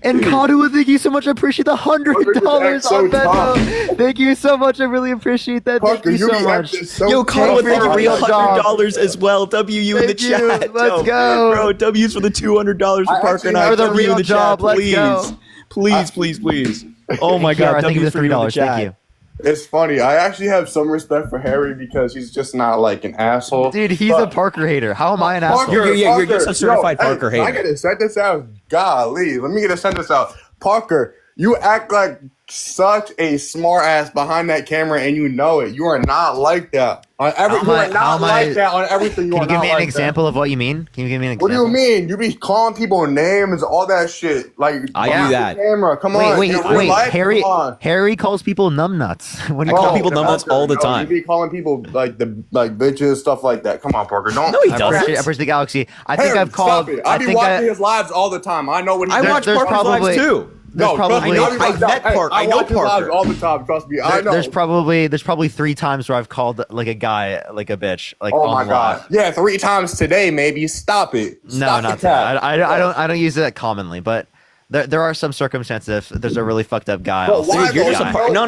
And Kadua, thank you so much. I appreciate the $100 so on Venmo. Thank you so much. I really appreciate that. Parker, thank you so be much. acting so Yo, Kadua, thank you for Real the job. $100 as well. W in the Thank you. chat. Let's go. Bro, W's for the $200 for Parker and I. For the W in real the job. chat, Let's please. go. Please. Oh my God, Thank you W's for the $3. Thank you. It's funny. I actually have some respect for Harry because he's just not like an asshole. Dude, he's a Parker hater. How am I an asshole? You're just a certified Parker hater. I gotta send this out. Golly, let me get a sentence out. Parker, you act like such a smart ass behind that camera, and you know it. You are not like that. On everything, you are not like that on everything. Can you give me an example of what you mean? Can you give me an What example? do you mean? You be calling people names, all that shit. Like I behind do that. the camera. Come on. Wait, In real life, Harry. come on. Harry calls people numbnuts. When I he call calls people numbnuts all the time. You be calling people like bitches, stuff like that. Come on, Parker. Don't. No, he I doesn't. appreciate the galaxy. I think Harry, I've called. Stop it. I be think watching his lives all the time. I know what he I does. watch there's Parker's probably- lives too. There's probably I've met Parker. I know watch his lives Parker. all the time. Trust me. I know. there's probably 3 times where I've called like a guy like a bitch. Like Oh on my god. live. Yeah, 3 times today. Maybe stop it. No, Stop not the that. cap. I don't use it commonly, but there are some circumstances. If there's a really fucked up guy. But I'll say why Dude, you're the just a guy. Parker. No.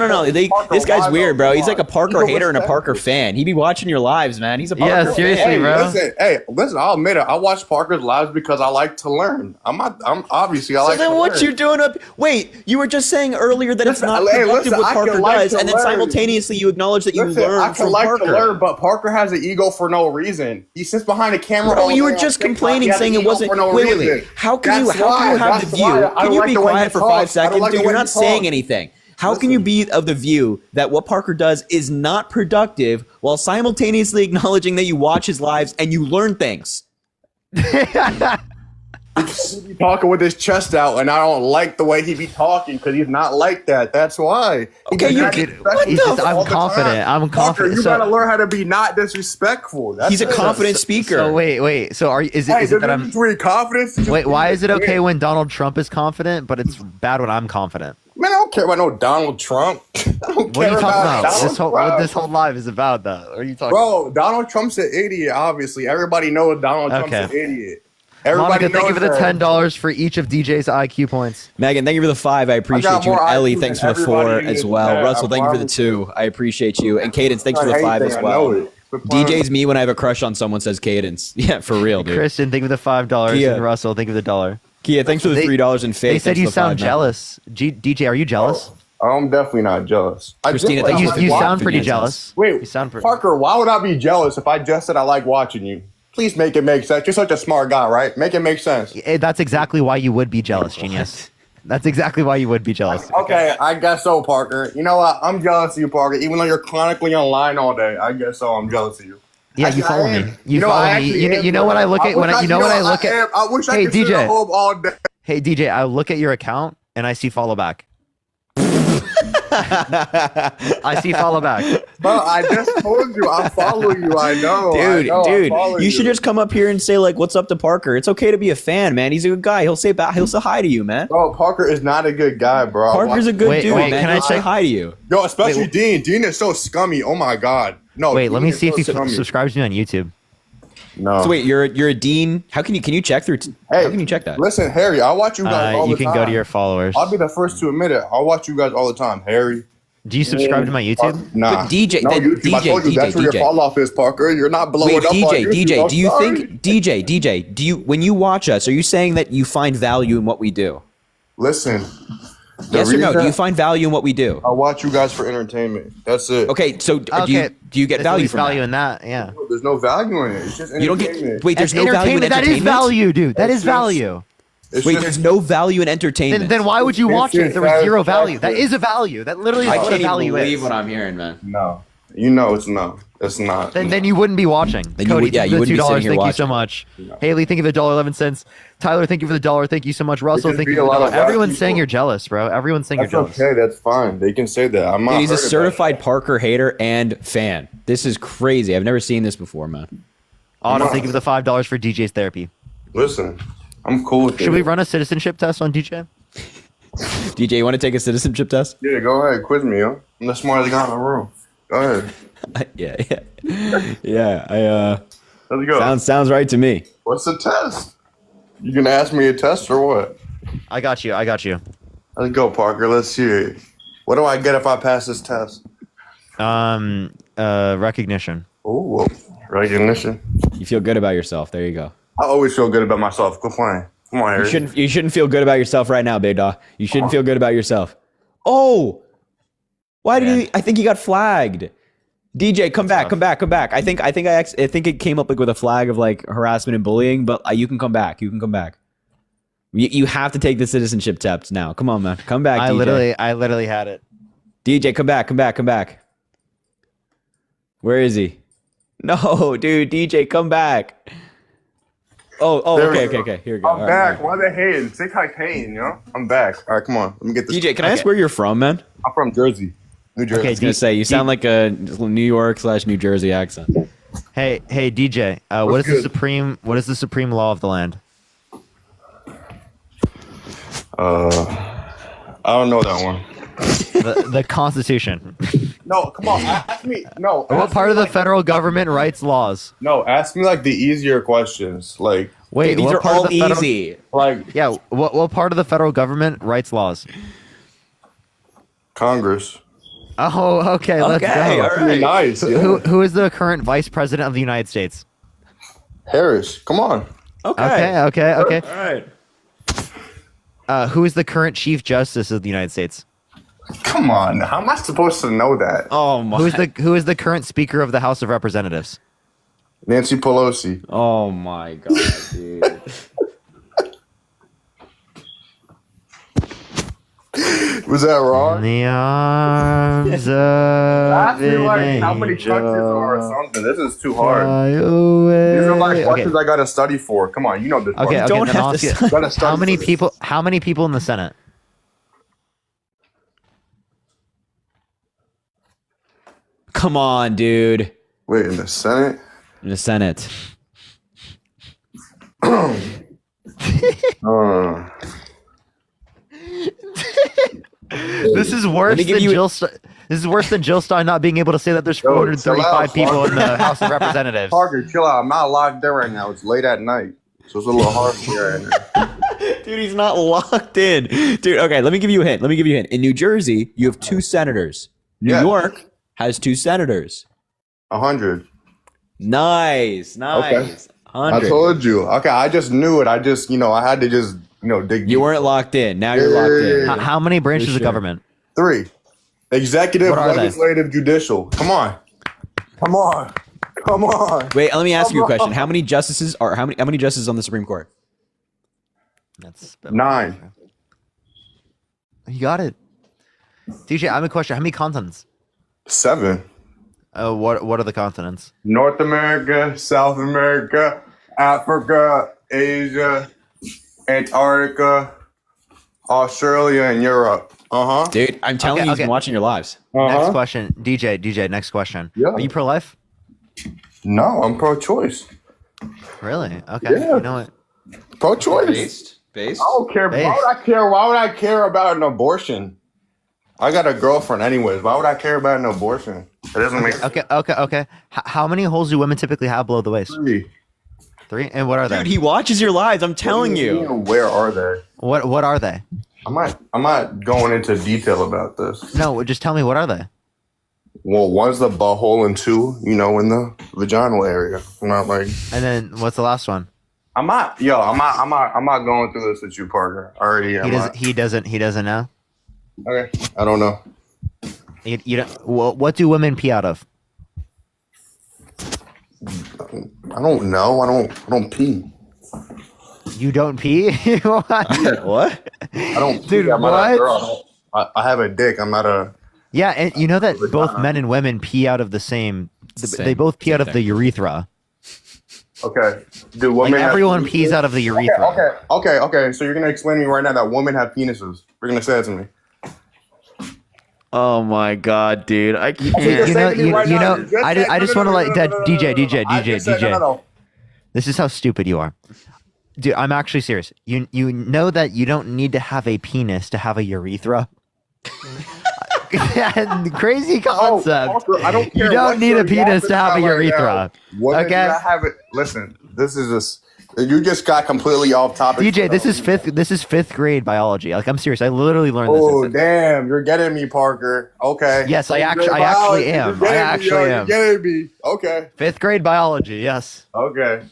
Parker, This guy's why weird, though? bro. He's Why? like a Parker He's a hater and a respectful- Parker fan. He be watching your lives, man. He's a Parker Yeah, fan. seriously, Hey, bro. listen. I'll admit it. I watch Parker's lives because I like to learn. I'm obviously I So like. then to what learn. you doing up? Wait, you were just saying earlier that it's not Listen, productive what I Parker can like does, to and then learn. simultaneously you acknowledge that you Listen, I learn can from like Parker. to learn, but Parker has an ego for no reason. He sits behind a camera. Bro, all you day were on just TikTok. complaining, He has saying an it ego wasn't. for no Wait. reason. How can you That's have why. the view? I Can don't you like be the way quiet he for talks. 5 I don't seconds, like the dude? way You're he not saying talks. anything. How can you be of the view that what Parker does is not productive while simultaneously acknowledging that you watch his lives and you learn things? He be talking with his chest out, and I don't like the way he be talking because he's not like that. That's why. Okay, you Dude, I'm confident. I'm Parker, confident. you So- gotta learn how to be not disrespectful. That's He's a it. confident speaker. So wait. So is it Hey, is it that I'm? between confidence? Wait, why is it okay when Donald Trump is confident, but it's bad when I'm confident? Man, I don't care about no Donald Trump. I don't What are care you talking about? Donald This whole Trump. what this whole live is about, though. What are you talking? Bro, Donald Trump's an idiot. Obviously, everybody knows Donald Trump's an idiot. Everybody Monica, thank you knows for the that. $10 for each of DJ's IQ points. Megan, thank you for the 5. I appreciate you. more And Ellie, IQ thanks than for the 4 everybody in as this well. chat. Russell, I thank you for the promise 2. I appreciate you. And Cadence, thanks for the 5 as I well. know it. DJ's me when I have a crush on someone, says Cadence. Yeah, for real, dude. Christian, thank you for the $5. Kia. And Russell, thank you for the $1. Kia, thanks for the $3 and Faith. They said thanks you for the 5, sound man. jealous. DJ, are you jealous? I'm definitely not jealous. Christina, just thank like You watching sound pretty you. jealous. Wait, You sound pretty. Parker, why would I be jealous if I just said I like watching you? Please make it make sense. You're such a smart guy, right? Make it make sense. That's exactly why you would be jealous, genius. That's exactly why you would be jealous. Okay, I guess so, Parker. You know what? I'm jealous of you, Parker. Even though you're chronically online all day, I guess so. I'm jealous of you. Yeah, you follow me. You follow I me. actually You know what I look at when I you know what I look at. I wish I Hey could sit DJ. at home all day. Hey DJ, I look at your account and I see follow back. I see follow back. Bro, I just told you I follow you. I know. Dude, I follow you should just come up here and say like, "What's up to Parker?" It's okay to be a fan, man. He's a good guy. He'll say hi to you, man. Bro, Parker is not a good guy, bro. Parker's a good dude, man. Can I He'll say check? hi to you. Yo, especially Dean. Dean is so scummy. Oh my god. No. Wait, let Dean me is see so if he scummy. subscribes to me on YouTube. No. So wait, you're a dean. How can you check through? How can you check that? Listen, Harry, I watch you guys all the You time. can go to your followers. I'll be the first to admit it. I watch you guys all the time, Harry. Do you subscribe to my YouTube? Nah. But DJ, no, then YouTube. I told you that's where your fall off is, Parker. You're not blowing Wait, up on YouTube. DJ, I'm do you sorry. think DJ, do you when you watch us, are you saying that you find value in what we do? Listen. Yes or no? Do you find value in what we do? I watch you guys for entertainment. That's it. Okay, so do you get There's at value least from value that? in that? Yeah. There's no value in it. It's just You don't entertainment. get. Wait, there's That's no value in entertainment. That is entertainment. value, dude. That It's is just- value. It's Wait, just- there's no value in entertainment. Then why would you watch it if there was zero value? That is a value. That literally is I what can't a even value believe is. what I'm hearing, man. No. You know it's no. It's not. Then you wouldn't be watching. Then you Cody, would- yeah, thank you you for wouldn't the be sitting $2. here Thank you so watching. much. Haley, thank you for the $1.11. Tyler, thank you for the $1. Thank you so much. Russell, could thank be you a for lot the of $1. Everyone's people. saying you're jealous, bro. Everyone's saying That's you're jealous. okay. That's fine. They can say that. I'm not. Dude, he's a hurt about it. certified Parker hater and fan. This is crazy. I've never seen this before, man. Autumn, thank you for the $5 for DJ's therapy. Listen, I'm cool with Should it. we run a citizenship test on DJ? DJ, you want to take a citizenship test? Yeah, go ahead. Quiz me, yo. I'm the smartest guy in the room. Go ahead. Yeah. I Let's go. sounds right to me. What's the test? You gonna ask me a test or what? I got you. Let's go, Parker. Let's see it. What do I get if I pass this test? Recognition. Oh, recognition. You feel good about yourself. There you go. I always feel good about myself. Go fine. Come on, Harry. You shouldn't feel good about yourself right now, big dog. You shouldn't feel good about yourself. Oh, why did he? I think he got flagged. DJ, come back. I think it came up like with a flag of like harassment and bullying, but you can come back. You have to take the citizenship test now. Come on, man. Come back, DJ. I literally had it. DJ, come back. Where is he? No, dude, DJ, come back. Okay. Here we go. I'm back. Why they hating? Say hating, you know? I'm back. All right, come on. Let me get this. DJ, can I ask where you're from, man? I'm from Jersey. New Jersey. Okay, I was gonna say you sound like a New York/New Jersey accent. Hey, DJ. What is the supreme law of the land? I don't know that one. The Constitution. No, come on. Ask me. No. What part of the federal government writes laws? No, ask me like the easier questions. Like, wait, these are all easy. Like, yeah, what part of the federal government writes laws? Congress. Oh, okay. Let's go. All right. Nice. Yeah. Who is the current vice president of the United States? Harris. Come on. Okay. All right. Who is the current chief justice of the United States? Come on. How am I supposed to know that? Oh my. Who is the current speaker of the House of Representatives? Nancy Pelosi. Oh my god, dude. Was that wrong? In the arms of Ask me like an how many angel, touches or something. This is too hard. fly away. These are like questions I gotta study for. Come on, you know this. Okay, one. then I'll ask you, Gotta study how many for this. people? How many people in the Senate? Come on, dude. Wait, in the Senate? In the Senate. This is worse than Jill. This is worse than Jill Stein not being able to say that there's 435 people in the House of Representatives. Parker, chill out. I'm not locked in right now. It's late at night, so it's a little hard for me right now. Dude, he's not locked in. Dude, okay, let me give you a hint. In New Jersey, you have 2 senators. New York has 2 senators. 100. Nice. Okay. 100. I told you. Okay, I just knew it. I just, I had to just, dig. You weren't locked in. Now you're locked in. How many branches of government? 3. Executive, What are they? legislative, judicial. Come on. Wait, let me ask you a question. How many justices on the Supreme Court? That's 9. You got it. DJ, I have a question. How many continents? 7. What are the continents? North America, South America, Africa, Asia, Antarctica, Australia, and Europe. Dude, I'm telling you, he's been watching your lives. Next question. DJ, next question. Yeah. Are you pro-life? No, I'm pro-choice. Really? Okay. Yeah. You know what? Pro-choice. Based? I don't care. Based. Why would I care? Why would I care about an abortion? I got a girlfriend anyways. Why would I care about an abortion? It doesn't make sense. Okay. How many holes do women typically have below the waist? 3. 3? And what are they? Dude, he watches your lives. I'm telling you. Where are they? What are they? I'm not going into detail about this. No, just tell me, what are they? Well, one's the butthole and 2, in the vaginal area. I'm not like. And then what's the last one? I'm not going through this with you, Parker. Already. He doesn't know. Okay. I don't know. You don't. What do women pee out of? I don't know. I don't pee. You don't pee? What? I don't pee. Dude, I'm not a what? girl. I have a dick. I'm not a. Yeah, and you know that both men and women pee out of the same. They both pee out of the urethra. Okay. Do women Like have everyone penises? pees out of the urethra. Okay. So you're gonna explain to me right now that women have penises. You're gonna say that to me. Oh my god, dude! I can't. I just want to let DJ. This is how stupid you are, dude. I'm actually serious. You know that you don't need to have a penis to have a urethra. Crazy concept. Parker, I don't care. You don't need a penis to have a urethra. Women Okay. that have it. Listen, this is You just got completely off topic. DJ, this is fifth grade biology. Like, I'm serious. I literally learned this. Oh, damn. You're getting me, Parker. Okay. Yes, I actually am. You're getting me. Okay. Fifth grade biology, yes. Okay.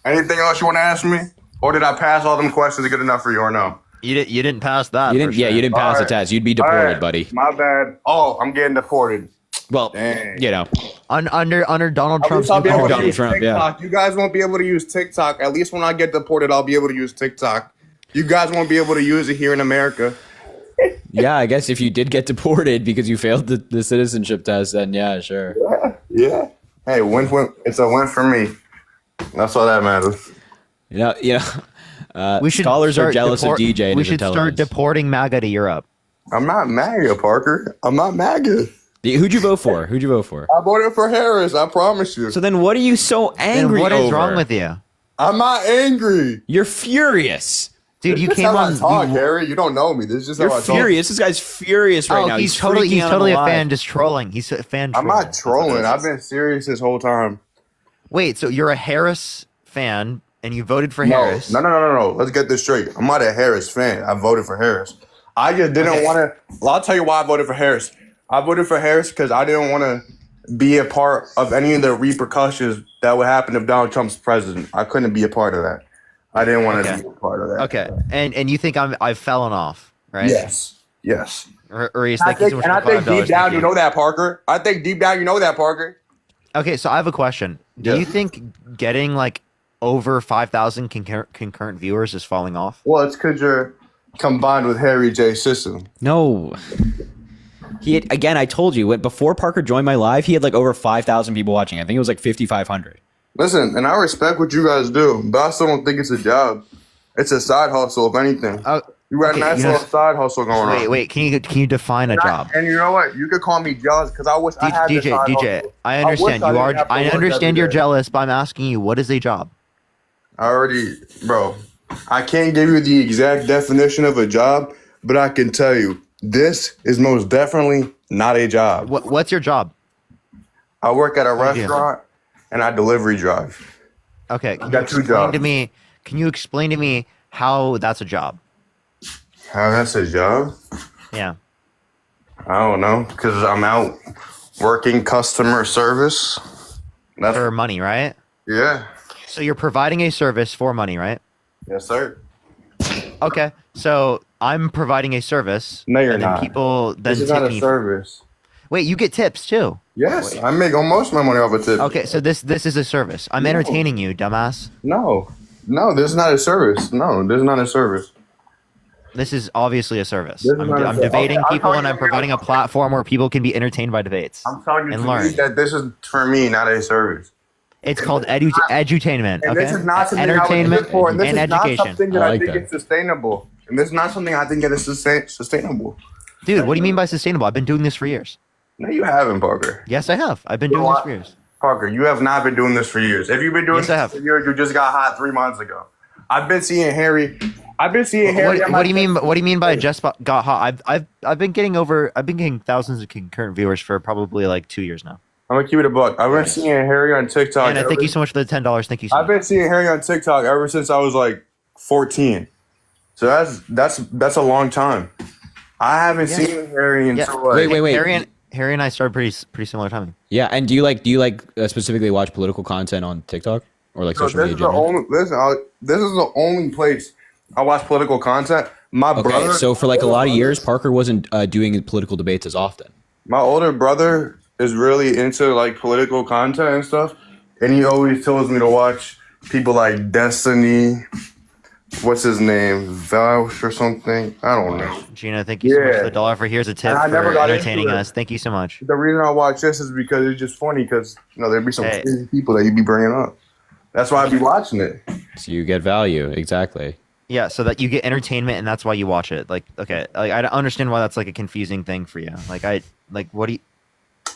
Anything else you want to ask me? Or did I pass all them questions good enough for you or no? You didn't pass that. You didn't. Yeah, you didn't pass the test. You'd be deported, buddy. My bad. Oh, I'm getting deported. Well, dang. You know, under Donald Trump's I'll be able to Donald use Trump, TikTok. You guys won't be able to use TikTok. At least when I get deported, I'll be able to use TikTok. You guys won't be able to use it here in America. Yeah, I guess if you did get deported because you failed the citizenship test, then yeah, sure. Yeah. Hey, win. It's a win for me. That's all that matters. We should scholars are jealous of DJ. And we should start deporting MAGA to Europe. I'm not MAGA, Parker. I'm not MAGA. Who'd you vote for? I voted for Harris. I promise you. So then, what are you so angry What over? is wrong with you? I'm not angry. You're furious. Dude, you This is came how on. I talk, Harry. You don't know me. This is just You're how I talk. furious. This guy's furious right now. He's totally a live. fan, just trolling. He's a fan. I'm not trolling. I've been serious this whole time. Wait, so you're a Harris fan and you voted for Harris? No. Let's get this straight. I'm not a Harris fan. I voted for Harris. I just didn't want to. Well, I'll tell you why I voted for Harris. I voted for Harris because I didn't want to be a part of any of the repercussions that would happen if Donald Trump's president. I couldn't be a part of that. I didn't want to be a part of that. Okay, and you think I've fallen off, right? Yes. Or he's I thank you think, so much and I for think $5. deep down Thank you know that, Parker. I think deep down you know that, Parker. Okay, so I have a question. Do you think getting like over 5,000 concurrent viewers is falling off? Well, it's because you're combined with Harry J. Sisson. No. I told you, before Parker joined my live, he had like over 5,000 people watching. I think it was like 5,500. Listen, and I respect what you guys do, but I still don't think it's a job. It's a side hustle, if anything. You got a nice little side hustle going on. Wait, can you define a job? And you know what? You could call me jealous because I wish I had this side hustle. I understand wish you I are. didn't have to I work understand every you're day. jealous, but I'm asking you, what is a job? I can't give you the exact definition of a job, but I can tell you this is most definitely not a job. What's your job? I work at a restaurant and I delivery drive. Okay, I got two jobs. Can you explain to me how that's a job? How that's a job? Yeah. I don't know, because I'm out working customer service. That's for money, right? Yeah. So you're providing a service for money, right? Yes, sir. Okay, so I'm providing a service. No, you're and then not. People then This is tip not a me. service. Wait, you get tips too? Yes, I make almost my money off of tips. Okay, so this is a service. I'm entertaining you, dumbass. No, this is not a service. No, this is not a service. This is obviously a service. This is I'm not a service. debating Okay, I'm people, telling and I'm you- providing a platform where people can be entertained by debates. I'm telling you and to learn. me that this is for me, not a service. It's called edutainment. And Okay, this is not something entertainment I would for, and this and is not education. something that I think is sustainable. And this is not something I think that is sustainable. Dude, what do you mean by sustainable? I've been doing this for years. No, you haven't, Parker. Yes, I have. I've been doing this for years. Parker, you have not been doing this for years. If you've been doing Yes, I this have. for years, you just got hot 3 months ago. I've been seeing Harry. I've been seeing Harry. What do you mean? What do you mean by just got hot? I've been getting thousands of concurrent viewers for probably like 2 years now. I'm gonna keep it a buck. I've been seeing Harry on TikTok. And I thank you so much for the $10. Thank you so much. I've been seeing Harry on TikTok ever since I was like 14. So that's a long time. I haven't seen Harry until like, Wait. Harry and I started pretty similar timing. Yeah, and do you like specifically watch political content on TikTok or like social this media? is the only this is the only place I watch political content. My brother. So for like a lot of years, Parker wasn't doing political debates as often. My older brother is really into like political content and stuff, and he always tells me to watch people like Destiny. What's his name? Vouch or something? I don't know. Gina, thank you so much for the $1. Here's a tip And I never for got entertaining into it. us. Thank you so much. The reason I watch this is because it's just funny because there'd be some Hey. crazy people that you'd be bringing up. That's why I'd be watching it. So you get value, exactly. Yeah, so that you get entertainment, and that's why you watch it. Like, okay, like I don't understand why that's like a confusing thing for you. What do you?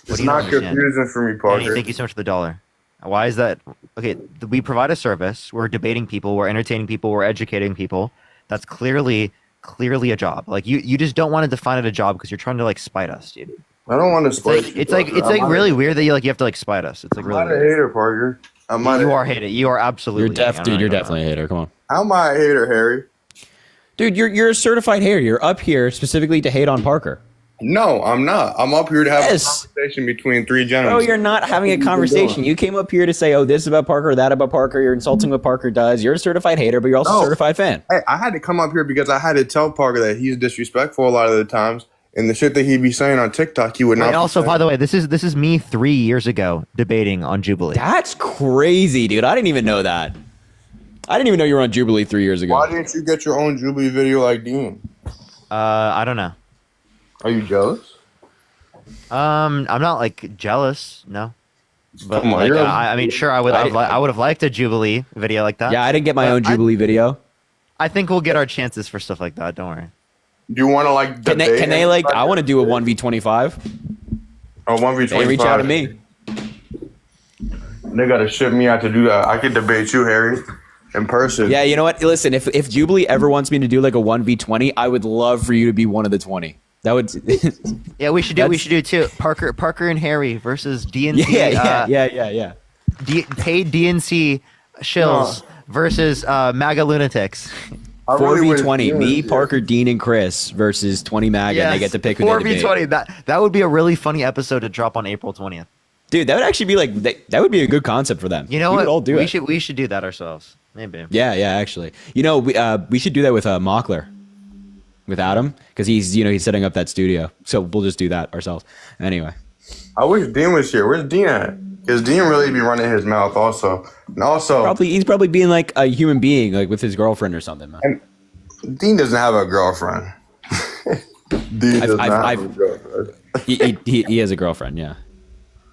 It's not confusing for me, Parker. Andy, thank you so much for the $1. Why is that? Okay, we provide a service. We're debating people. We're entertaining people. We're educating people. That's clearly a job. Like you just don't want to define it a job because you're trying to like spite us, dude. I don't want to spite. It's like really weird that you have to like spite us. It's like really I'm not a weird. hater, Parker. You are hated. You are absolutely. You're definitely a hater. Come on. How am I a hater, Harry? Dude, you're a certified hater. You're up here specifically to hate on Parker. No, I'm not. I'm up here to have a conversation between three gentlemen. Bro, you're not having a conversation. You came up here to say, oh, this is about Parker, that about Parker. You're insulting what Parker does. You're a certified hater, but you're also a certified fan. Hey, I had to come up here because I had to tell Parker that he's disrespectful a lot of the times. And the shit that he'd be saying on TikTok, he would not. And also, by the way, this is me 3 years ago debating on Jubilee. That's crazy, dude. I didn't even know that. I didn't even know you were on Jubilee 3 years ago. Why didn't you get your own Jubilee video like Dean? I don't know. Are you jealous? I'm not like jealous, no. But Come on, like, I mean, sure, I would have liked a Jubilee video like that. Yeah, I didn't get my own Jubilee video. I think we'll get our chances for stuff like that. Don't worry. Do you want to like Can they like? I want to do a 1v25. A 1v25. They reach out to me. They gotta ship me out to do that. I could debate you, Harry, in person. Yeah, you know what? Listen, if Jubilee ever wants me to do like a 1v20, I would love for you to be one of the 20 That would. Yeah, we should do it too. Parker and Harry versus DNC. Yeah. Paid DNC shills versus MAGA lunatics. 4v20. Me, Parker, Dean, and Chris versus 20 MAGA. And they get to pick who they debate. 4v20. That would be a really funny episode to drop on April 20th. Dude, that would actually be like that would be a good concept for them. You know we what? Would all do we it. We should do that ourselves. Maybe. Yeah, actually. You know, we should do that with Mockler. With Adam, because he's setting up that studio, so we'll just do that ourselves. Anyway, I wish Dean was here. Where's Dean at? Because Dean really be running his mouth also, and also he's probably being like a human being, like with his girlfriend or something. Man. And Dean doesn't have a girlfriend. Dean does not have a girlfriend. He has a girlfriend. Yeah,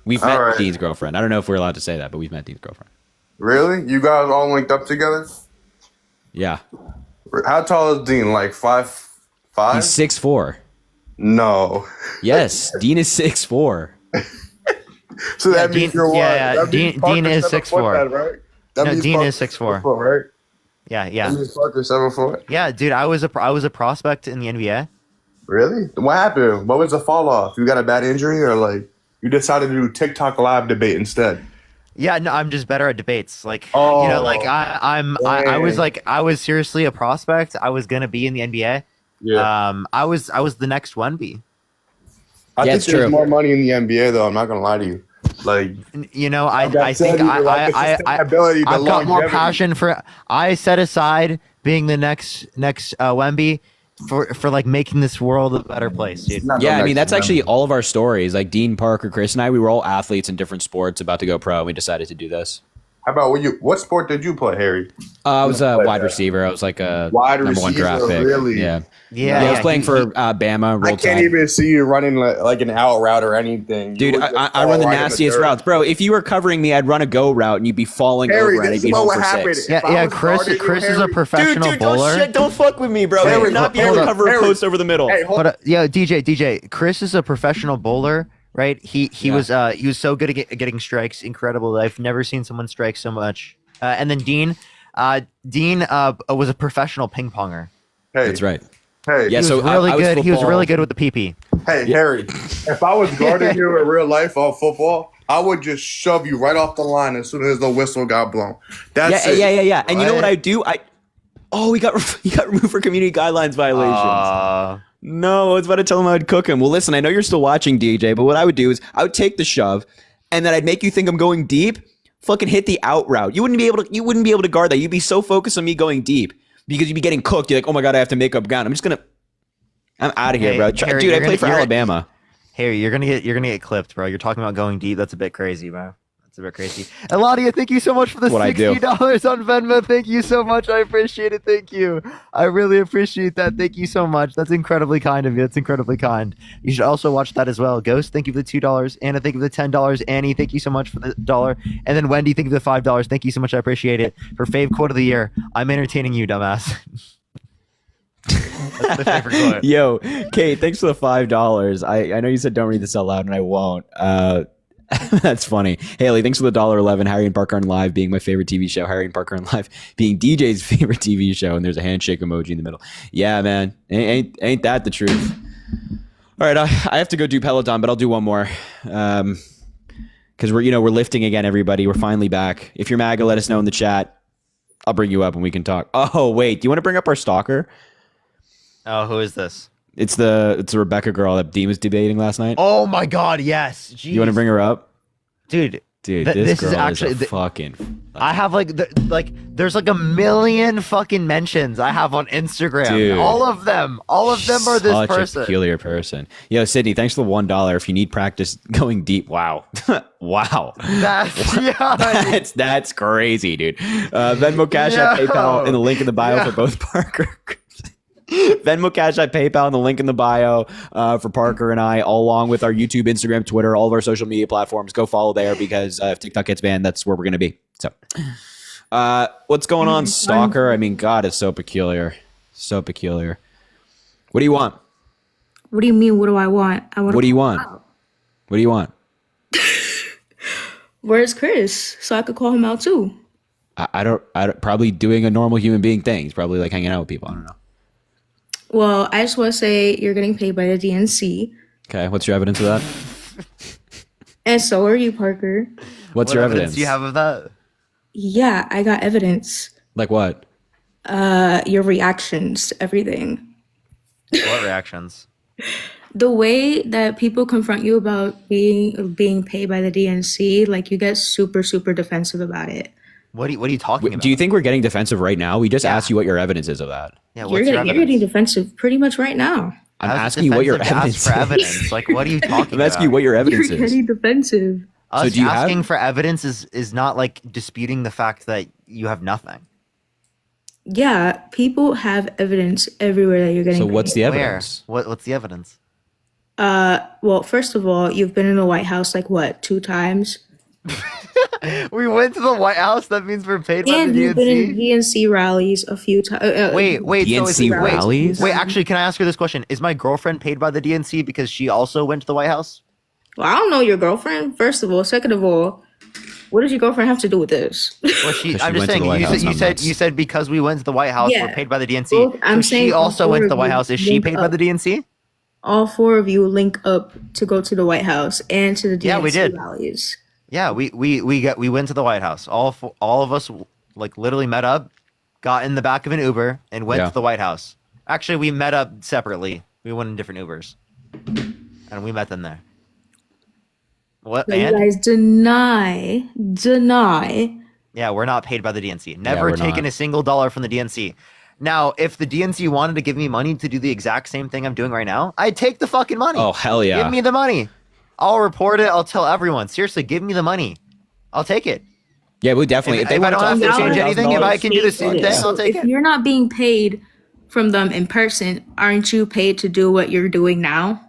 we've met Dean's girlfriend. I don't know if we're allowed to say that, but we've met Dean's girlfriend. Really? You guys all linked up together? Yeah. How tall is Dean? Like 5'5"? He's 6'4". No. Yes, Dean is 6'4". So that means you're what? Yeah, Dean is 6'4". Right? No, Dean is 6'4". Right? Yeah. That means Parker 7'4". Yeah, dude, I was a prospect in the NBA. Really? What happened? What was the fall off? You got a bad injury, or like you decided to do TikTok live debate instead? Yeah, no, I'm just better at debates. Like, I was seriously a prospect. I was gonna be in the NBA. Yeah. I was the next 1B. I think there's more money in the NBA though. I'm not gonna lie to you. Like, I think I've got more passion for. I set aside being the next Wemby for like making this world a better place, dude. Yeah, I mean that's actually all of our stories. Like Dean, Parker, Chris, and I, we were all athletes in different sports about to go pro, and we decided to do this. How about what sport did you play, Harry? I was a wide receiver. I was like a number 1 draft pick. Really? Yeah. I was playing for Bama. I can't even see you running like an out route or anything. Dude, I run the nastiest routes. Bro, if you were covering me, I'd run a go route and you'd be falling over and I'd be home for 6. Yeah, Chris is a professional bowler. Don't fuck with me, bro. I would not be able to cover a post over the middle. But DJ, Chris is a professional bowler. Right, he was so good at getting strikes, incredible. I've never seen someone strike so much. And then Dean was a professional ping ponger. Hey, that's right. Hey, yeah, so really good. He was really good with the PP. Hey, Harry, if I was guarding you in real life on football, I would just shove you right off the line as soon as the whistle got blown. That's it. Yeah. And you know what I do? He got removed for community guidelines violations. No, I was about to tell him I'd cook him. Well, listen, I know you're still watching, DJ, but what I would do is I would take the shove, and then I'd make you think I'm going deep. Fucking hit the out route. You wouldn't be able to guard that. You'd be so focused on me going deep because you'd be getting cooked. You're like, oh my god, I have to make up ground. I'm out of here, bro. Harry, dude, I played for Alabama. Harry, you're gonna get clipped, bro. You're talking about going deep. That's a bit crazy, bro. A bit crazy. Eladia, thank you so much for the $60 on Venmo. Thank you so much. I appreciate it. Thank you. I really appreciate that. Thank you so much. That's incredibly kind of you. That's incredibly kind. You should also watch that as well. Ghost, thank you for the $2. Anna, thank you for the $10. Annie, thank you so much for the $1. And then Wendy, thank you for the $5. Thank you so much. I appreciate it. For fave quote of the year, I'm entertaining you, dumbass. That's my favorite quote. Yo, Kate, thanks for the $5. I know you said don't read this out loud, and I won't. That's funny. Haley, thanks for the $1.11. Harry and Parker on Live being my favorite TV show. Harry and Parker on Live being DJ's favorite TV show. And there's a handshake emoji in the middle. Yeah, man. Ain't that the truth? All right, I have to go do Peloton, but I'll do one more. because we're lifting again, everybody. We're finally back. If you're MAGA, let us know in the chat. I'll bring you up and we can talk. Oh, wait. Do you want to bring up our stalker? Oh, who is this? It's the Rebecca girl that Dean was debating last night. Oh my God, yes. Jeez. You want to bring her up? Dude, this girl is actually is a fucking... I have there's like a million fucking mentions I have on Instagram. Dude. All of them are this Such person. a peculiar person. Yo, Sydney, thanks for the $1. If you need practice going deep, wow. Wow. That's crazy, dude. Venmo, Cash App, PayPal in the link in the bio for both Parker. Venmo, Cash App, PayPal in the link in the bio for Parker and I, all along with our YouTube, Instagram, Twitter, all of our social media platforms. Go follow there because if TikTok gets banned, that's where we're going to be. So what's going on, Stalker? I mean, God, it's so peculiar. So peculiar. What do you want? What do you mean, what do I want? What do you want? What do you want? Where's Chris? So I could call him out too. I don't probably doing a normal human being thing. He's probably like hanging out with people. I don't know. Well, I just want to say you're getting paid by the DNC. Okay, what's your evidence of that? And so are you, Parker. What's your evidence? Do you have of that? Yeah, I got evidence. Like what? Your reactions to everything. What reactions? The way that people confront you about being paid by the DNC, like you get super, super defensive about it. What are you talking about? Do you think we're getting defensive right now? We just asked you what your evidence is of that. Yeah, You're getting defensive pretty much right now. I'm asking you what your evidence for evidence. Like, what are you talking about? I'm asking you what your evidence You're is. getting defensive. Us So do you asking have- for evidence is not like disputing the fact that you have nothing. Yeah, people have evidence everywhere that you're getting So paid. what's the evidence? What's the evidence? Well, first of all, you've been in the White House like what, 2 times? We went to the White House. That means we're paid by And the you've been in DNC. DNC rallies a few times. Wait. DNC rallies? Wait, actually, can I ask her this question? Is my girlfriend paid by the DNC because she also went to the White House? Well, I don't know your girlfriend, first of all. Second of all, what does your girlfriend have to do with this? Well, I'm just saying. You said because we went to the White House, Yeah. we're paid by the DNC. Well, I'm so saying she all also 4 went to the of White you House. Is she link paid by up. the DNC? All 4 of you link up to go to the White House and to the DNC Yeah, we did. rallies. Yeah, we went to the White House. All of us like literally met up, got in the back of an Uber, and went to the White House. Actually, we met up separately. We went in different Ubers, and we met them there. What? So you guys deny. Yeah, we're not paid by the DNC. Yeah, Never we're taken not. a single dollar from the DNC. Now, if the DNC wanted to give me money to do the exact same thing I'm doing right now, I'd take the fucking money. Oh, hell yeah. Give me the money. I'll report it. I'll tell everyone. Seriously, give me the money. I'll take it. Yeah, we definitely. If I don't have to change anything, if I can do the same thing, I'll take If it. you're not being paid from them in person, aren't you paid to do what you're doing now?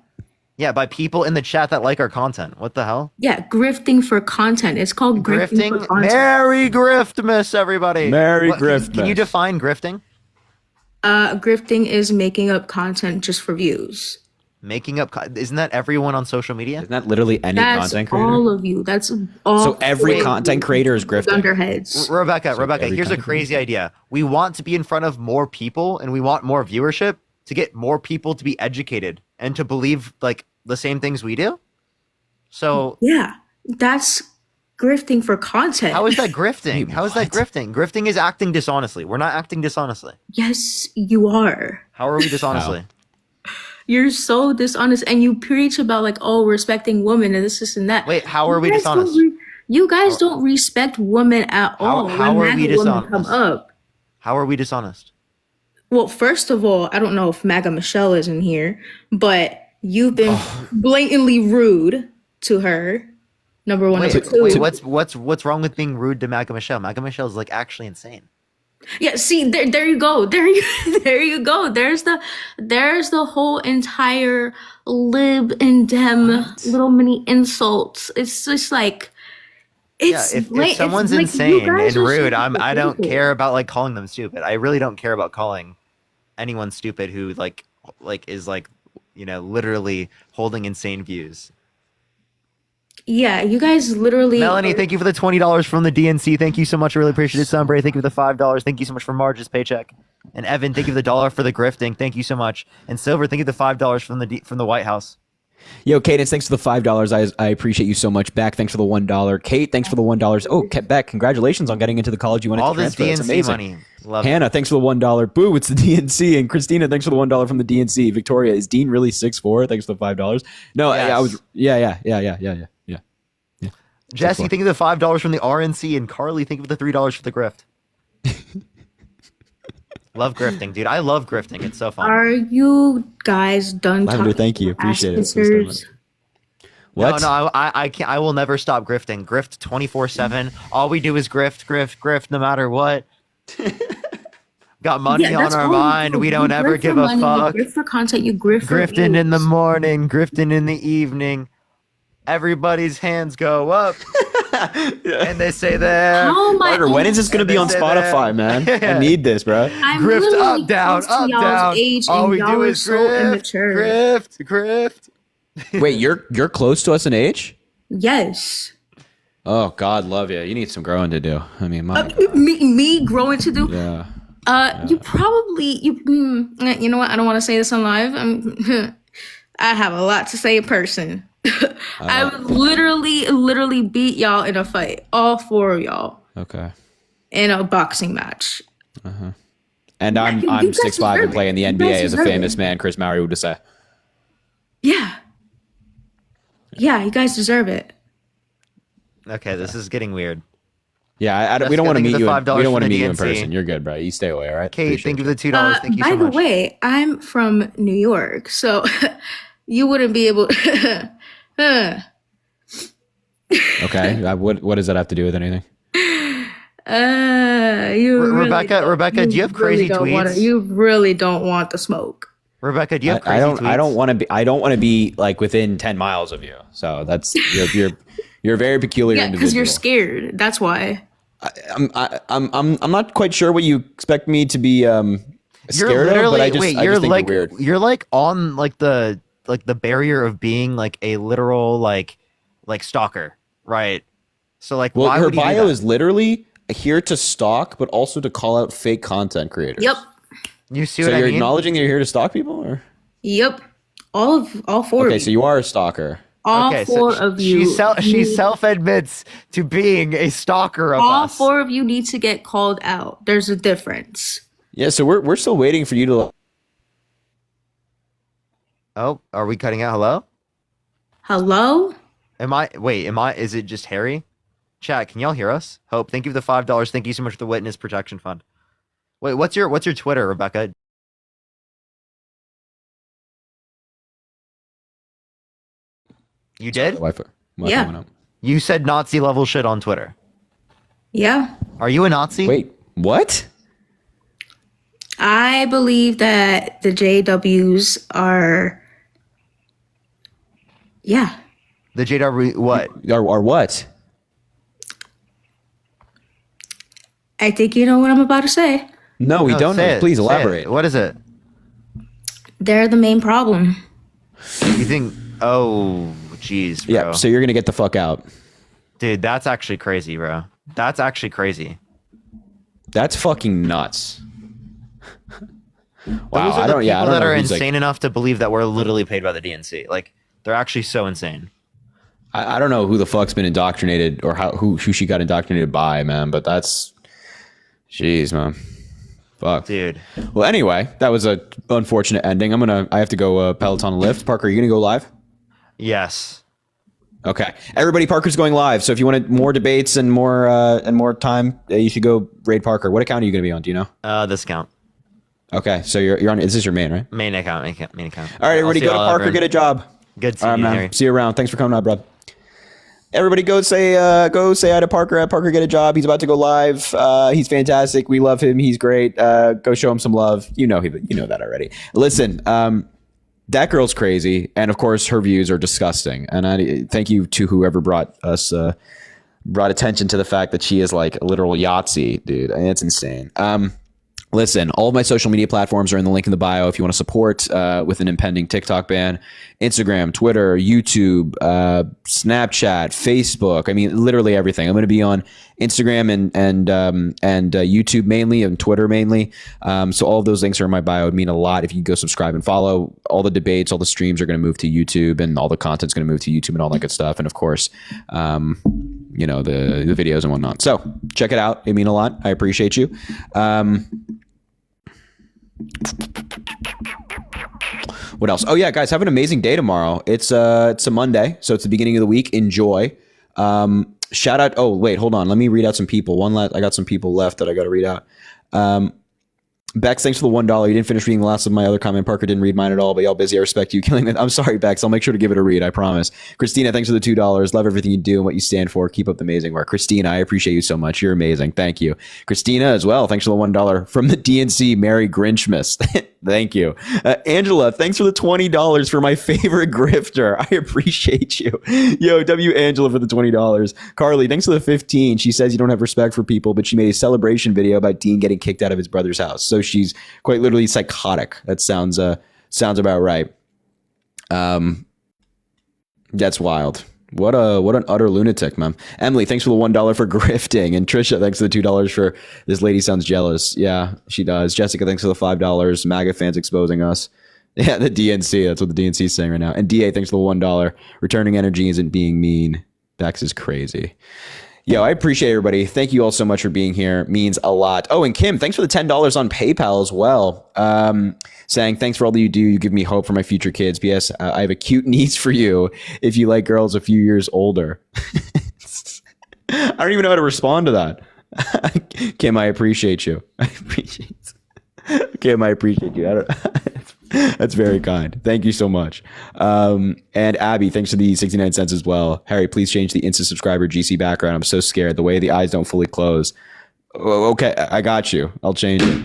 Yeah, by people in the chat that like our content. What the hell? Yeah, grifting for content. It's called grifting for content. Merry Griftmas, everybody. Merry What- Can you Griftmas. define grifting? Grifting is making up content just for views. Making up. Isn't that everyone on social media? Isn't that literally any That's content creator? all of you. That's all. So every 4 of content you. creater is grifting. Underheads. Rebecca, every here's a content crazy idea. We want to be in front of more people and we want more viewership to get more people to be educated and to believe like the same things we do. So Yeah, that's grifting for content. how is that grifting? How is that grifting? Grifting is acting dishonestly. We're not acting dishonestly. Yes, you are. How are we dishonestly? You're so dishonest, and you preach about like, oh, respecting women and this and that. Wait, how are You we guys don't dishonest? you guys don't respect women at all. how when are we MAGA women come dishonest? up. How are we dishonest? Well, first of all, I don't know if MAGA Michelle is in here, but you've been blatantly rude to her. Number one, number two. Wait, what's wrong with being rude to MAGA Michelle? MAGA Michelle is like actually insane. Yeah, see, there you go. There you go. There's the whole entire lib and dem little mini insults. It's just like it's If blat- someone's it's like, you insane guys and are rude, super I don't stupid. care about like calling them stupid. I really don't care about calling anyone stupid who like is like, you know, literally holding insane views. Yeah, you guys literally. Melanie, thank you for the $20 from the DNC. Thank you so much. I really appreciate it. Sunbray, thank you for the $5. Thank you so much for Marge's paycheck. And Evan, thank you for the $1 for the grifting. Thank you so much. And Silver, thank you for the $5 from the White House. Yo, Cadence, thanks for the $5. I appreciate you so much. Beck, thanks for the $1. Kate, thanks for the $1. Oh, Beck, congratulations on getting into the college you wanted All to this transfer. That's DNC amazing. money. Love Hannah, it. thanks for the $1. Boo, it's the DNC. And Christina, thanks for the $1 from the DNC. Victoria, is Dean really 6'4"? Thanks for the $5. No, Yes. I was. Yeah. Jesse, think of the $5 from the RNC, and Carly, think of the $3 for the grift. Love grifting, dude. I love grifting. It's so fun. Are you guys done Lavender, talking? thank you. Appreciate it. Sisters? What? No, I can't. I will never stop grifting. Grift 24/7. All we do is grift, no matter what. Got money on that's our all you mind. do. We You don't ever grift give for a money, fuck. You grift for content. You grift for Grifting in the views. morning, grifting in the evening. Everybody's hands go up, and they say there. How am I Parker, when is this going to be on Spotify, man? I need this, bro. I'm Grift literally up, down, close to up, y'all's down. age, All and we y'all do are is so immature. grift. Wait, you're close to us in age? Yes. Oh, God, love you. You need some growing to do. I mean, my Me growing to do. yeah. You probably you know what? I don't want to say this on live. I have a lot to say in person. I would literally beat y'all in a fight, all four of y'all, Okay. in a boxing match. And I'm you guys 6'5" and deserve play in the it. You NBA guys as a deserve famous it. man, Chris Mowry would say. Yeah, you guys deserve it. Okay, this is getting weird. Yeah, we Jessica, don't want to think meet of you. the $5 We don't want to from the meet you in DNC. person. You're good, bro. You stay away, all right? Kate, Appreciate think you. of the $2. Thank you By so the much. way, I'm from New York, so you wouldn't be able. Okay. What does that have to do with anything? You really Rebecca, do you have crazy tweets? You really don't want the smoke. Rebecca, do you have I crazy don't. tweets? I don't want to be. I don't want to be like within 10 miles of you. So that's you're a very peculiar Yeah, individual. because you're scared. That's why. I'm not quite sure what you expect me to be scared of, but I just think you're weird. You're like on like the barrier of being like a literal like stalker, right? So like, Well, why her would you do bio that? is literally here to stalk, but also to call out fake content creators. Yep. You see So what I you're mean? acknowledging that you're here to stalk people, or Yep. All four okay? of So you. you are a stalker. All Okay, four so of you. she self admits to being a stalker of all us. four of you need to get called out. There's a difference. Yeah. So we're still waiting for you to. Oh, are we cutting out? Hello? Hello? Is it just Harry? Chat, can y'all hear us? Hope, thank you for the $5. Thank you so much for the Witness Protection Fund. Wait, what's your Twitter, Rebecca? You did? Wi-Fi Yeah. went up. You said Nazi level shit on Twitter. Yeah. Are you a Nazi? Wait, what? I believe that the JWs are. Yeah. The JW what? Or what? I think you know what I'm about to say. No, we don't. Say it, Please say elaborate. it. What is it? They're the main problem. You think? Oh, jeez, bro. Yeah. So you're gonna get the fuck out. Dude, that's actually crazy, bro. That's actually crazy. That's fucking nuts. Wow. Those are I the don't. people Yeah. I don't that know are who's, insane enough to believe that we're literally paid by the DNC. Like, they're actually so insane. I don't know who the fuck's been indoctrinated or who she got indoctrinated by, man. But that's, jeez, man. Fuck, dude. Well, anyway, that was a unfortunate ending. I have to go Peloton lift. Parker, are you gonna go live? Yes. Okay, everybody, Parker's going live. So if you wanted more debates and more time, you should go raid Parker. What account are you gonna be on? Do you know? This account. Okay, so you're on. Is this your main, right? Main account. Main account. All right, everybody, I'll see go to y'all Parker, over. get a job. Good seeing All right, you, man. Harry. See you around. Thanks for coming out, bro. Everybody, go say hi to Parker. At Parker, get a job. He's about to go live. He's fantastic. We love him. He's great. Go show him some love. You know that already. Listen, that girl's crazy, and of course, her views are disgusting. And I thank you to whoever brought attention to the fact that she is like a literal Yahtzee, dude. I mean, it's insane. Listen, all of my social media platforms are in the link in the bio if you want to support with an impending TikTok ban. Instagram, Twitter, YouTube, Snapchat, Facebook. I mean, literally everything. I'm going to be on Instagram and YouTube mainly, and Twitter mainly. So all of those links are in my bio. It would mean a lot if you go subscribe and follow. All the debates, all the streams are going to move to YouTube, and all the content's going to move to YouTube and all that good stuff. And of course, you know, the videos and whatnot. So check it out. It mean a lot. I appreciate you. What else? Oh yeah, guys, have an amazing day tomorrow. It's a Monday, so it's the beginning of the week. Enjoy. Shout out. Oh wait, hold on. Let me read out some people. I got some people left that I got to read out. Bex, thanks for the $1. You didn't finish reading the last of my other comment. Parker didn't read mine at all, but y'all busy. I respect you. Killing it. I'm sorry, Bex. I'll make sure to give it a read. I promise. Christina, thanks for the $2. Love everything you do and what you stand for. Keep up the amazing work. Christina, I appreciate you so much. You're amazing. Thank you. Christina as well. Thanks for the $1 from the DNC. Merry Grinchmas. Thank you. Angela, thanks for the $20 for my favorite grifter. I appreciate you. Yo, W Angela for the $20. Carly, thanks for the 15. She says you don't have respect for people, but she made a celebration video about Dean getting kicked out of his brother's house. So she's quite literally psychotic. That sounds about right. That's wild. What an utter lunatic, man. Emily, thanks for the $1 for grifting. And Trisha, thanks for the $2 for this lady sounds jealous. Yeah, she does. Jessica, thanks for the $5. MAGA fans exposing us. Yeah, the DNC. That's what the DNC is saying right now. And DA, thanks for the $1. Returning energy isn't being mean. Bex is crazy. Yo, I appreciate everybody. Thank you all so much for being here. It means a lot. Oh, and Kim, thanks for the $10 on PayPal as well. Saying, thanks for all that you do. You give me hope for my future kids. P.S. I have a cute niece for you if you like girls a few years older. I don't even know how to respond to that. Kim, I appreciate you. Kim, I appreciate you. That's very kind. Thank you so much. And Abby, thanks for the 69 cents as well. Harry, please change the Insta subscriber GC background. I'm so scared. The way the eyes don't fully close. Oh, okay, I got you. I'll change it.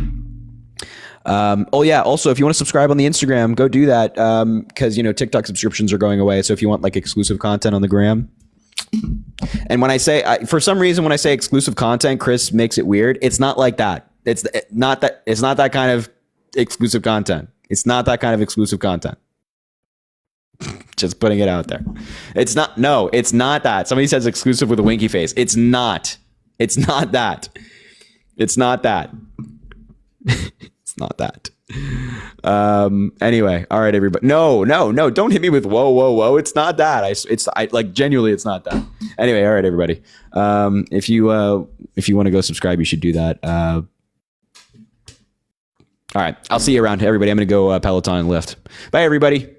Oh yeah. Also, if you want to subscribe on the Instagram, go do that. Because TikTok subscriptions are going away. So if you want like exclusive content on the gram. And when I say, for some reason, when I say exclusive content, Chris makes it weird. It's not like that. It's not that kind of exclusive content. It's not that kind of exclusive content. Just putting it out there. It's not that. Somebody says exclusive with a winky face. It's not that. It's not that. It's not that. Anyway, all right, everybody. No, don't hit me with whoa. It's not that. I like genuinely, it's not that. Anyway, all right, everybody. If you want to go subscribe, you should do that. All right, I'll see you around, everybody. I'm gonna go Peloton and lift. Bye, everybody.